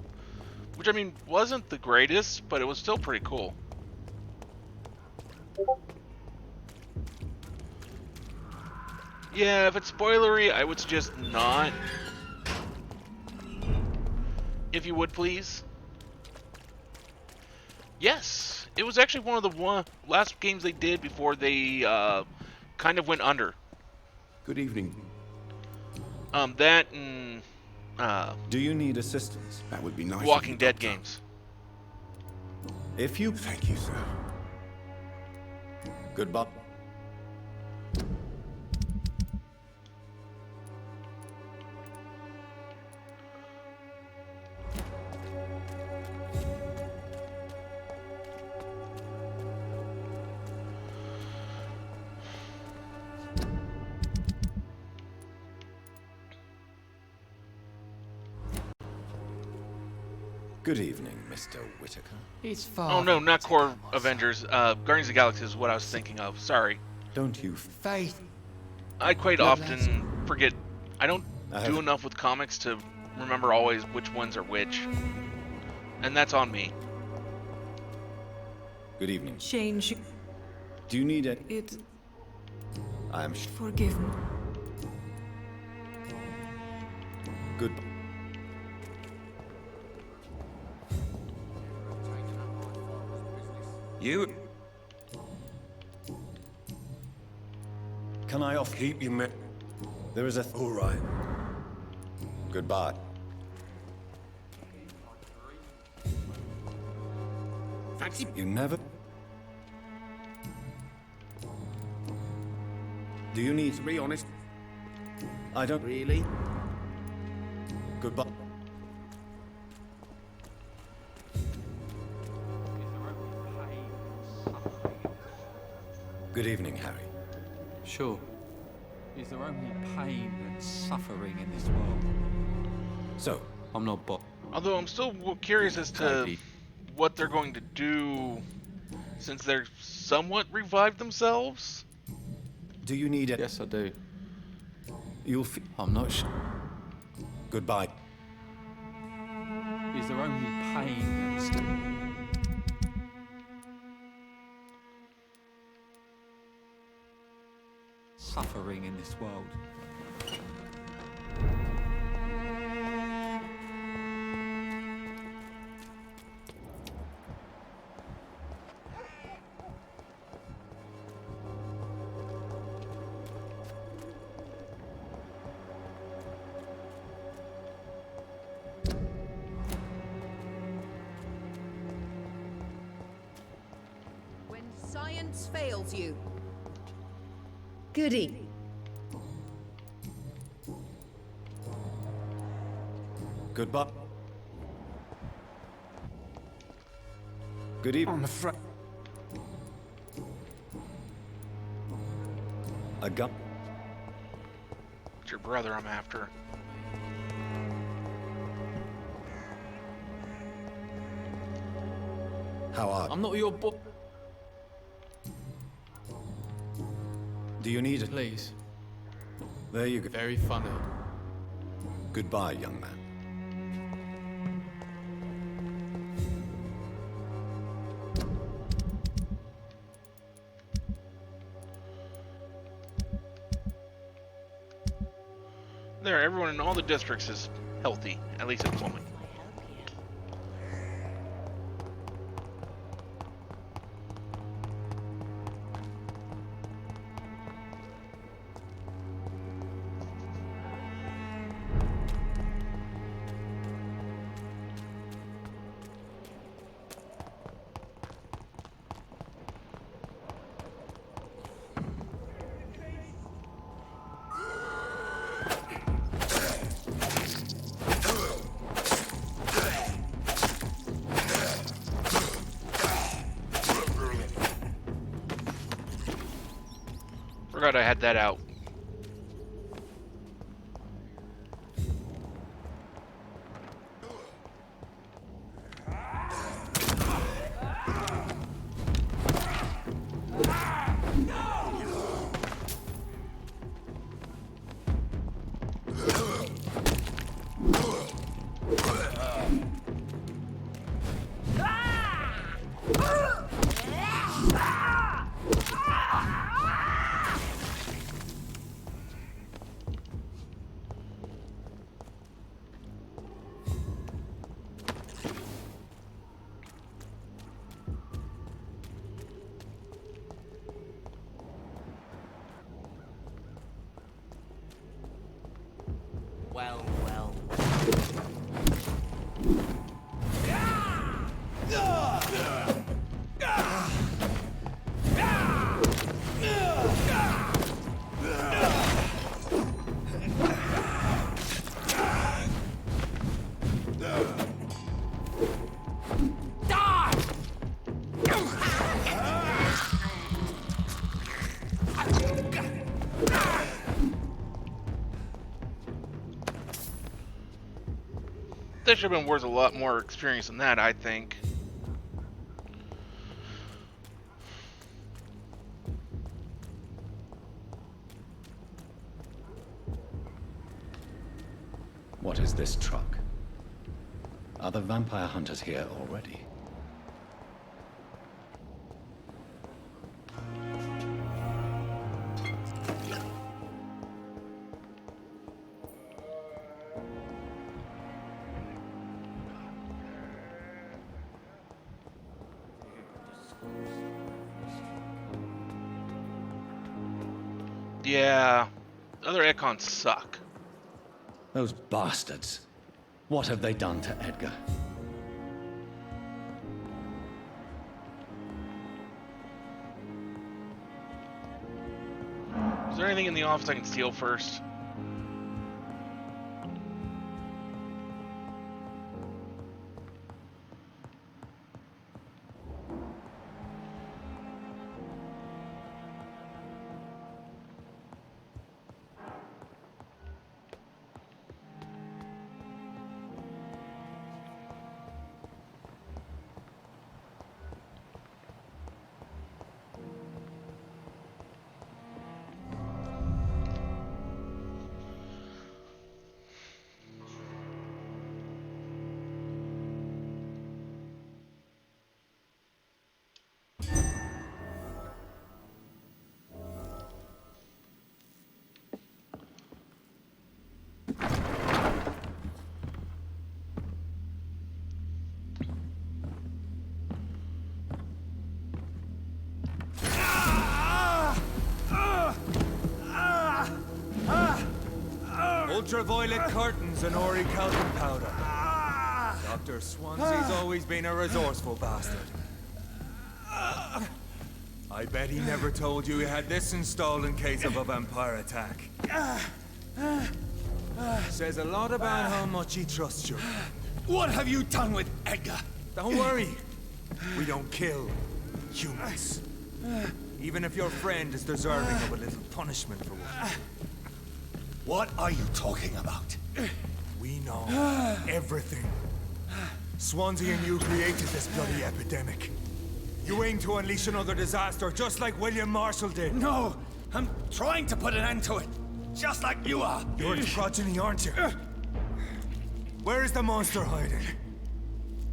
S1: which I mean wasn't the greatest, but it was still pretty cool. Yeah, if it's spoilery, I would suggest not. If you would, please. Yes, it was actually one of the last games they did before they kind of went under.
S8: Good evening.
S1: That and
S4: do you need assistance?
S8: That would be nice.
S1: Walking Dead games.
S4: If you
S8: thank you, sir.
S4: Goodbye. Good evening, Mr. Whitaker.
S11: It's far.
S1: Oh no, not Core Avengers. Guardians of the Galaxy is what I was thinking of. Sorry.
S4: Don't you
S11: faith?
S1: I quite often forget. I don't
S4: I
S1: do enough with comics to remember always which ones are which, and that's on me.
S4: Good evening.
S13: Change.
S4: Do you need
S13: it?
S4: I am
S13: Forgive me.
S4: Good.
S5: I off?
S8: Keep your men.
S5: There is a...
S3: All right.
S5: Goodbye.
S17: Fancy
S5: You never... Do you need...
S17: to be honest.
S5: I don't...
S17: Really?
S5: Goodbye. Good evening, Harry.
S7: Sure. Is there only pain and suffering in this world?
S5: So,
S7: I'm not
S1: Although I'm still curious as to what they're going to do since they're somewhat revived themselves.
S5: do you need it?
S7: Yes, I do.
S5: You'll
S7: I'm not sure.
S5: Goodbye.
S7: Is there only pain and suffering in this world?
S2: When science fails you.
S20: Goody.
S5: Goodbye. Good evening.
S17: I'm afraid.
S5: A gun.
S1: It's your brother I'm after.
S5: How are...
S7: I'm not your boy.
S5: Do you need it?
S11: Please.
S5: There you go.
S11: Very funny.
S5: Goodbye, young man.
S1: There, everyone in all the districts is healthy, at least at the moment. Forgot I had that out.
S10: Well, well.
S1: That should have been worth a lot more experience than that, I think.
S5: What is this truck? Are the vampire hunters here already?
S1: Yeah. Other Econs suck.
S5: Those bastards. What have they done to Edgar?
S1: Is there anything in the office I can steal first?
S6: Ultraviolet curtains and orichalcum powder. Dr. Swansea's always been a resourceful bastard. I bet he never told you he had this installed in case of a vampire attack. Says a lot about how much he trusts you.
S5: What have you done with Edgar?
S6: Don't worry. We don't kill humans. Even if your friend is deserving of a little punishment for one.
S5: What are you talking about?
S6: We know everything. Swansea and you created this bloody epidemic. You aim to unleash another disaster, just like William Marshall did.
S5: No! I'm trying to put an end to it, just like you are.
S6: You're its progeny, aren't you? Where is the monster hiding?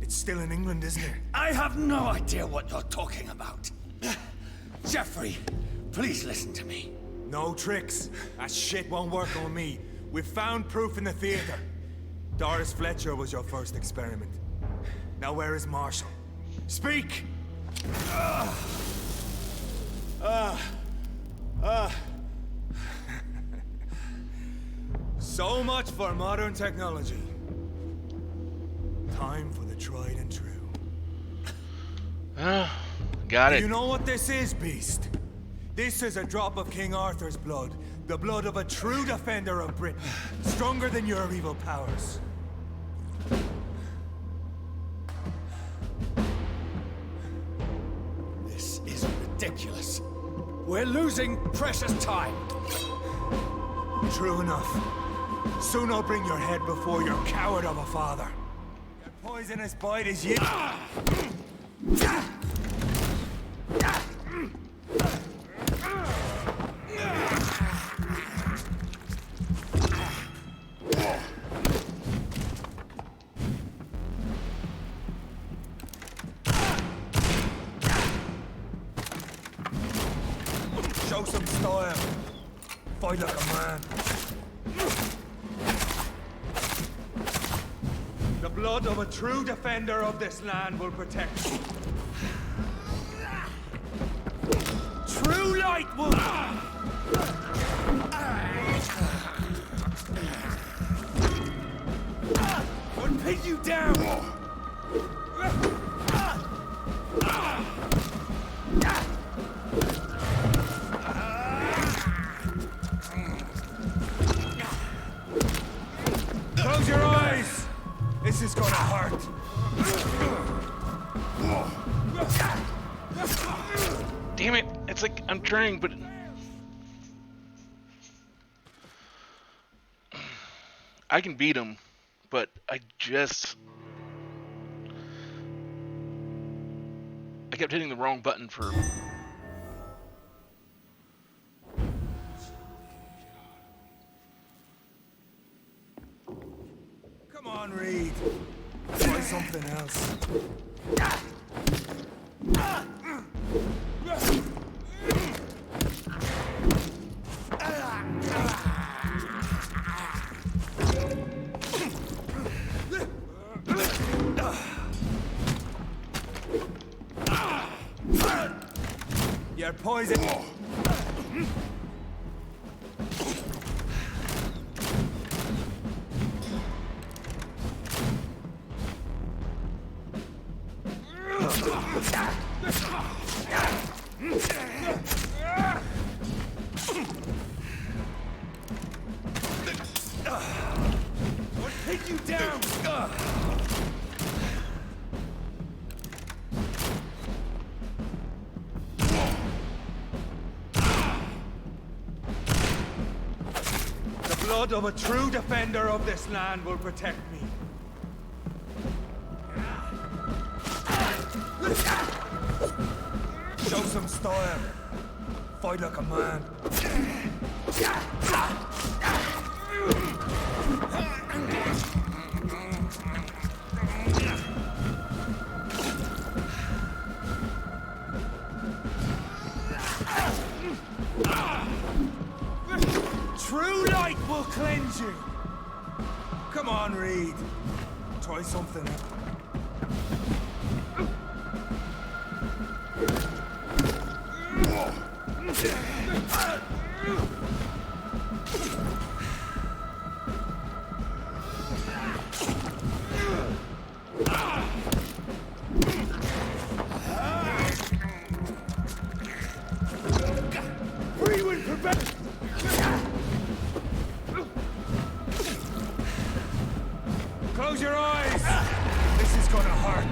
S6: It's still in England, isn't it?
S5: I have no idea what you're talking about. Jeffrey, please listen to me.
S6: No tricks. That shit won't work on me. We've found proof in the theater. Doris Fletcher was your first experiment. Now where is Marshall? Speak! So much for modern technology. Time for the tried and true.
S1: Got it.
S6: Do you know what this is, Beast? This is a drop of King Arthur's blood. The blood of a true defender of Britain. Stronger than your evil powers.
S5: This is ridiculous. We're losing precious time.
S6: True enough. Soon I'll bring your head before your coward of a father. Your poisonous bite is you. Show some style. Fight like a man. The blood of a true defender of this land will protect you. True light will... Would pin you down! Close your eyes! This is gonna hurt.
S1: Damn it! It's like I'm trying, but I can beat him, but I kept hitting the wrong button for.
S6: Come on, Reed. Try something else. You're poison. I'll take you down! The blood of a true defender of this land will protect me. Show some style. Fight like a man. True light will cleanse you. Come on, Reed. Try something. Close your eyes! This is gonna hurt.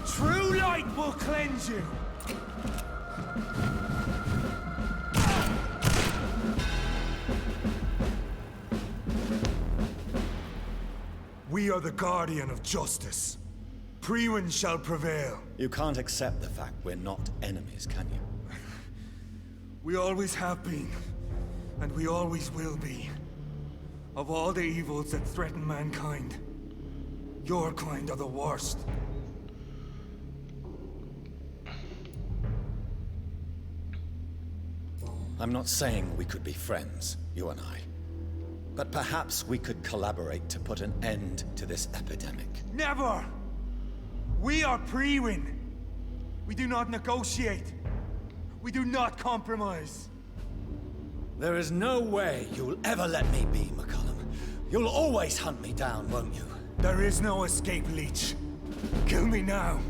S6: True light will cleanse you. We are the guardian of justice. Priwen shall prevail.
S19: You can't accept the fact we're not enemies, can you?
S6: We always have been, and we always will be. Of all the evils that threaten mankind, your kind are the worst.
S19: I'm not saying we could be friends, you and I. But perhaps we could collaborate to put an end to this epidemic.
S6: Never! We are Priwen. We do not negotiate. We do not compromise.
S19: There is no way you'll ever let me be, McCullum. You'll always hunt me down, won't you?
S6: There is no escape, Leech. Kill me now.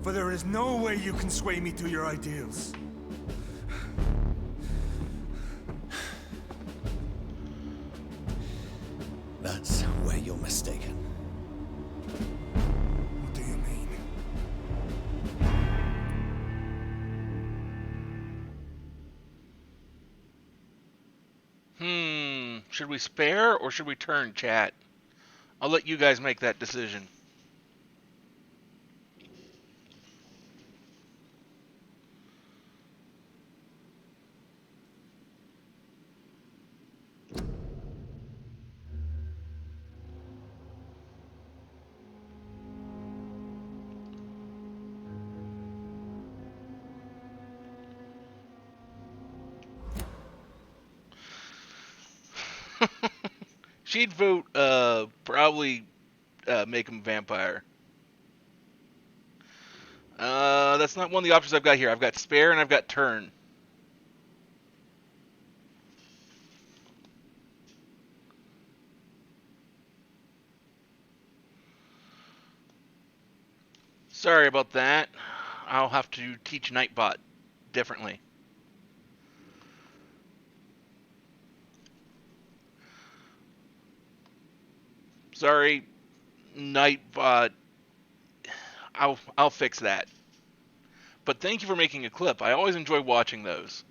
S6: For there is no way you can sway me to your ideals.
S19: That's where you're mistaken.
S6: What do you mean?
S1: Should we spare or should we turn, chat? I'll let you guys make that decision. She'd vote, probably, make him vampire. That's not one of the options I've got here. I've got spare and I've got turn. Sorry about that. I'll have to teach Nightbot differently. Sorry, Nightbot. I'll fix that. But thank you for making a clip. I always enjoy watching those.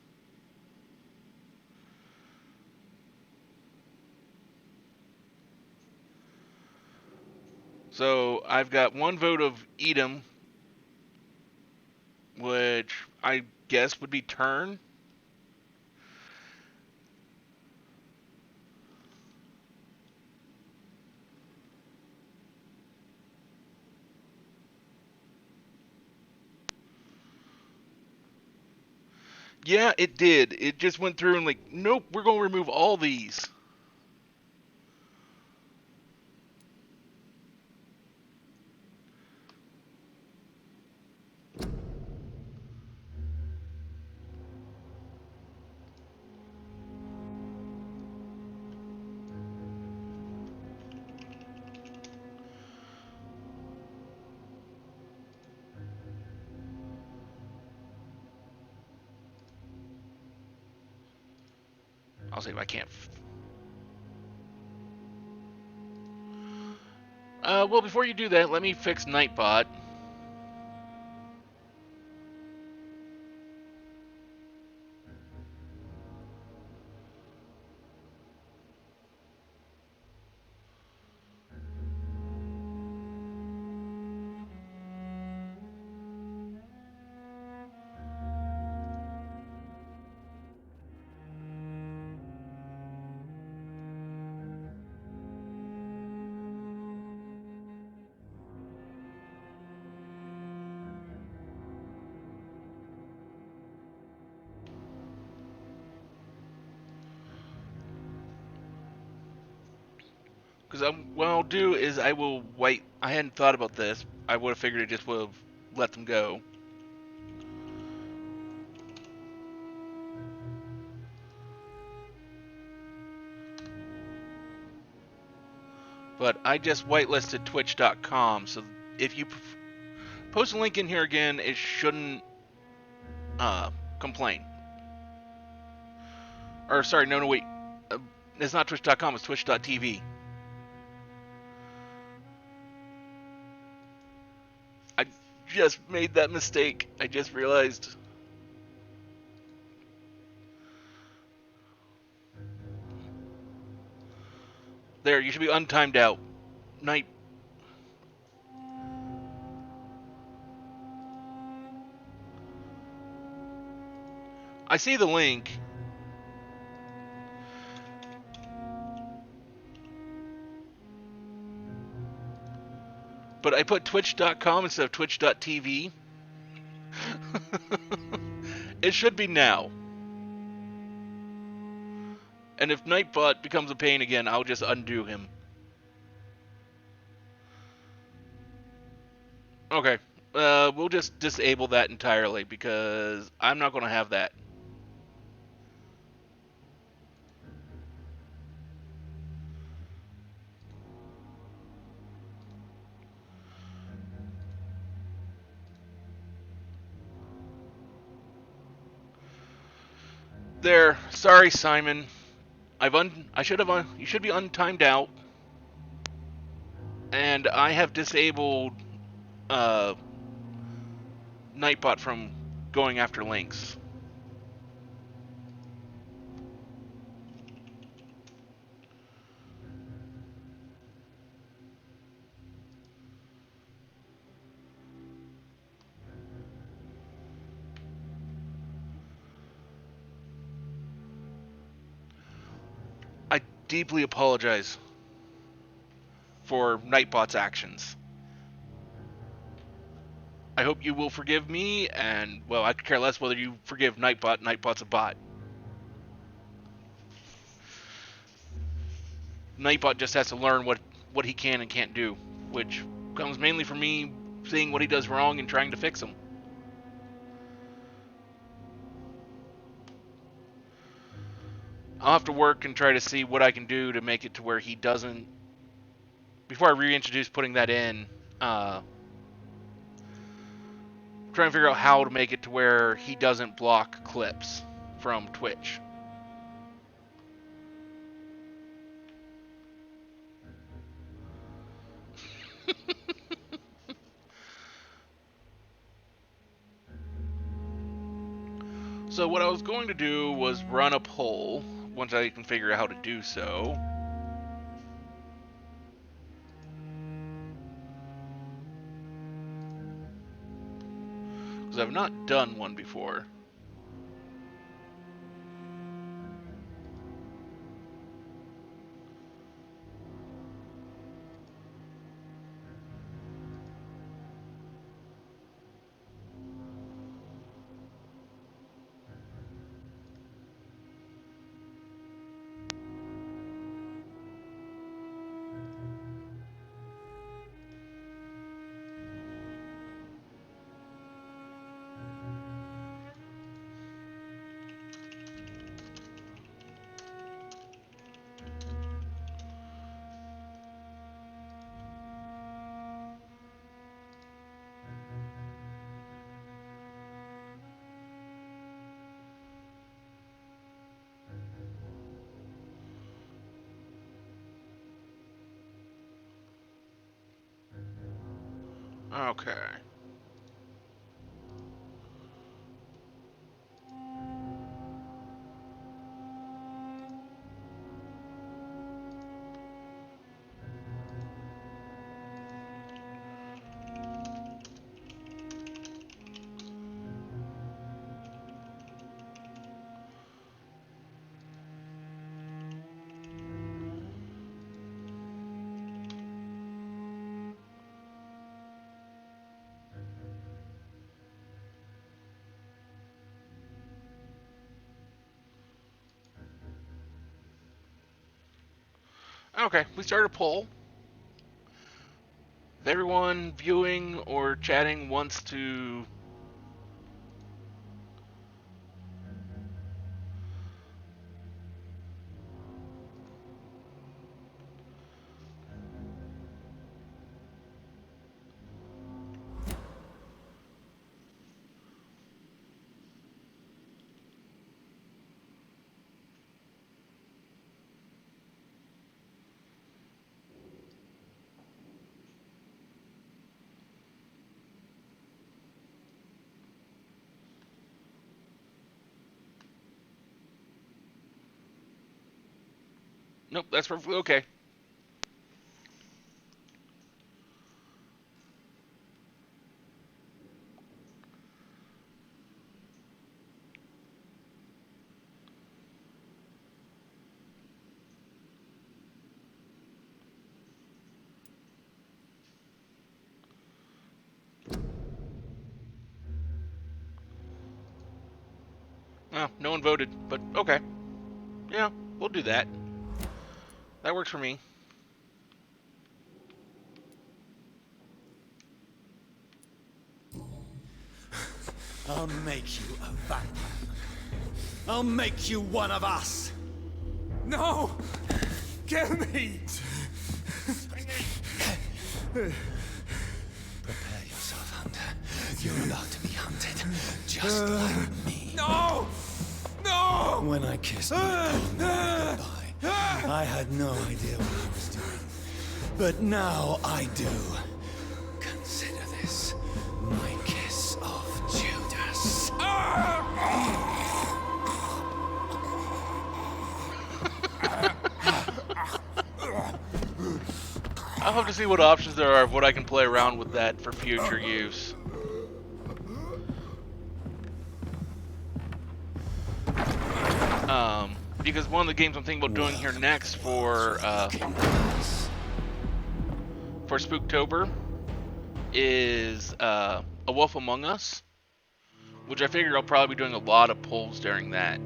S1: So I've got one vote of Edom, which I guess would be turn. Yeah, it did. It just went through and like, nope, we're going to remove all these. I'll see if I can't. Well, before you do that, let me fix Nightbot. Because what I'll do is I will wait. I hadn't thought about this. I would have figured it just would have let them go. But I just whitelisted Twitch.com, so if you post a link in here again, it shouldn't complain. Or sorry, no, wait. It's not Twitch.com. It's Twitch.tv. I just made that mistake. I just realized. There, you should be untimed out. Night. I see the link. But I put Twitch.com instead of Twitch.tv. It should be now. And if Nightbot becomes a pain again, I'll just undo him. Okay. We'll just disable that entirely because I'm not going to have that. There. Sorry, Simon. I should have you should be untimed out. And I have disabled Nightbot from going after links. I deeply apologize for Nightbot's actions. I hope you will forgive me, and, well, I could care less whether you forgive Nightbot. Nightbot's a bot. Nightbot just has to learn what he can and can't do, which comes mainly from me seeing what he does wrong and trying to fix him. I'll have to work and try to see what I can do to make it to where he doesn't... Before I reintroduce putting that in, trying to figure out how to make it to where he doesn't block clips from Twitch. So what I was going to do was run a poll, once I can figure out how to do so. Because I've not done one before. Okay. Okay, we started a poll. If everyone viewing or chatting wants to... Nope, that's perfectly okay. Oh, no one voted, but okay. Yeah, we'll do that. That works for me.
S19: I'll make you a vampire. I'll make you one of us.
S6: No! Kill me!
S19: Prepare yourself, Hunter. You're about to be hunted, just like me.
S6: No! No!
S19: When I kissed my comrade goodbye, I had no idea what I was doing. But now I do. Consider this my kiss of Judas.
S1: I'll have to see what options there are of what I can play around with that for future use. Because one of the games I'm thinking about doing here next for Spooktober is A Wolf Among Us, which I figure I'll probably be doing a lot of polls during that.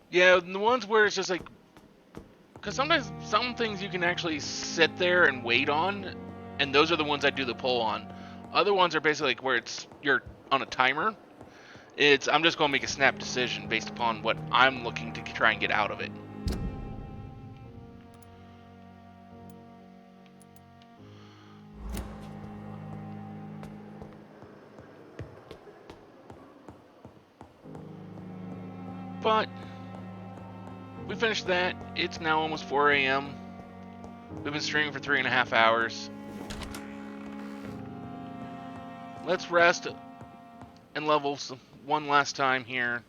S1: Yeah, the ones where it's just like, because sometimes some things you can actually sit there and wait on, and those are the ones I do the poll on. Other ones are basically like where you're on a timer. I'm just going to make a snap decision based upon what I'm looking to try and get out of it. But we finished that. It's now almost 4 a.m. We've been streaming for 3.5 hours. Let's rest and level one last time here.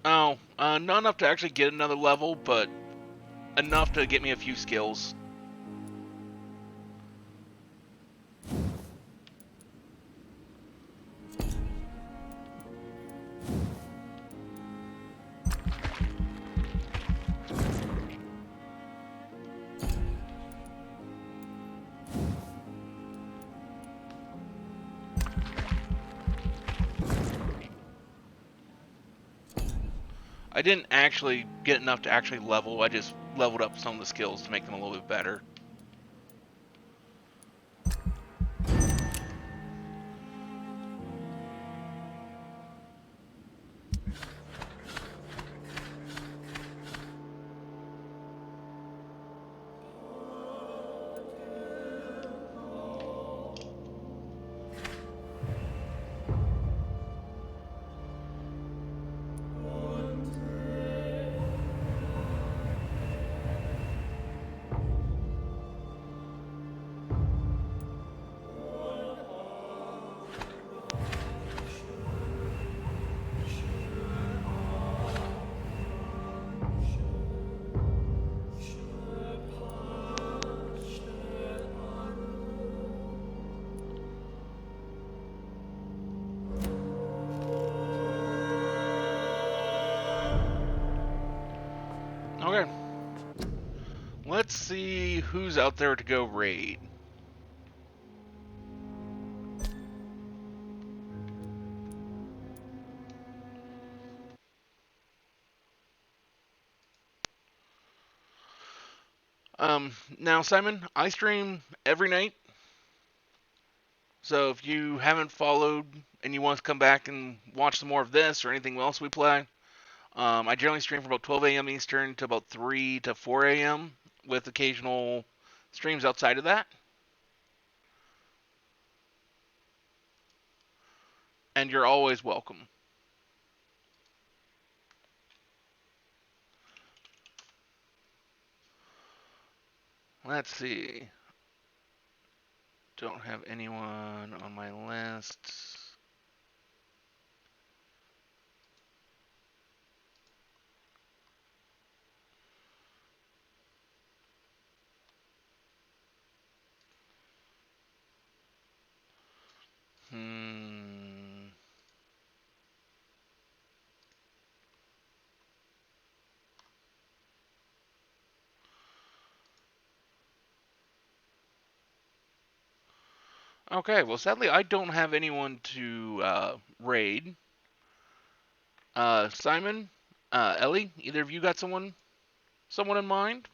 S1: Oh, not enough to actually get another level, but enough to get me a few skills. I didn't actually get enough to actually level. I just leveled up some of the skills to make them a little bit better. Okay. Let's see who's out there to go raid. Now, Simon, I stream every night. So if you haven't followed and you want to come back and watch some more of this or anything else we play, I generally stream from about 12 a.m. Eastern to about 3 to 4 a.m. with occasional streams outside of that. And you're always welcome. Let's see. Don't have anyone on my list. Okay, well, sadly, I don't have anyone to raid. Simon, Ellie, either of you got someone in mind?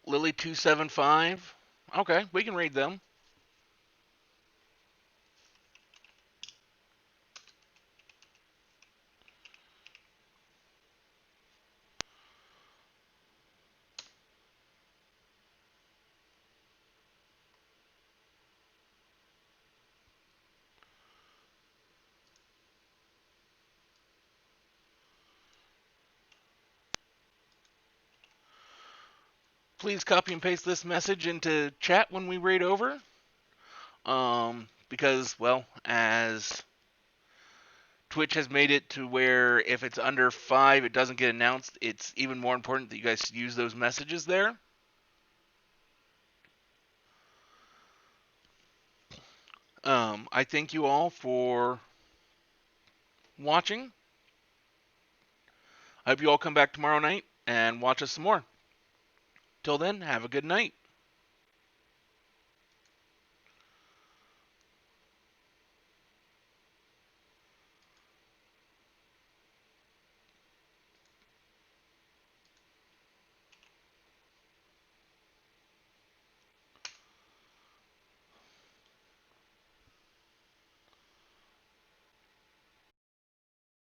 S1: Lily275. Okay, we can raid them. Please copy and paste this message into chat when we raid over. Because, well, as Twitch has made it to where if it's under 5, it doesn't get announced, it's even more important that you guys use those messages there. I thank you all for watching. I hope you all come back tomorrow night and watch us some more. Till then, have a good night.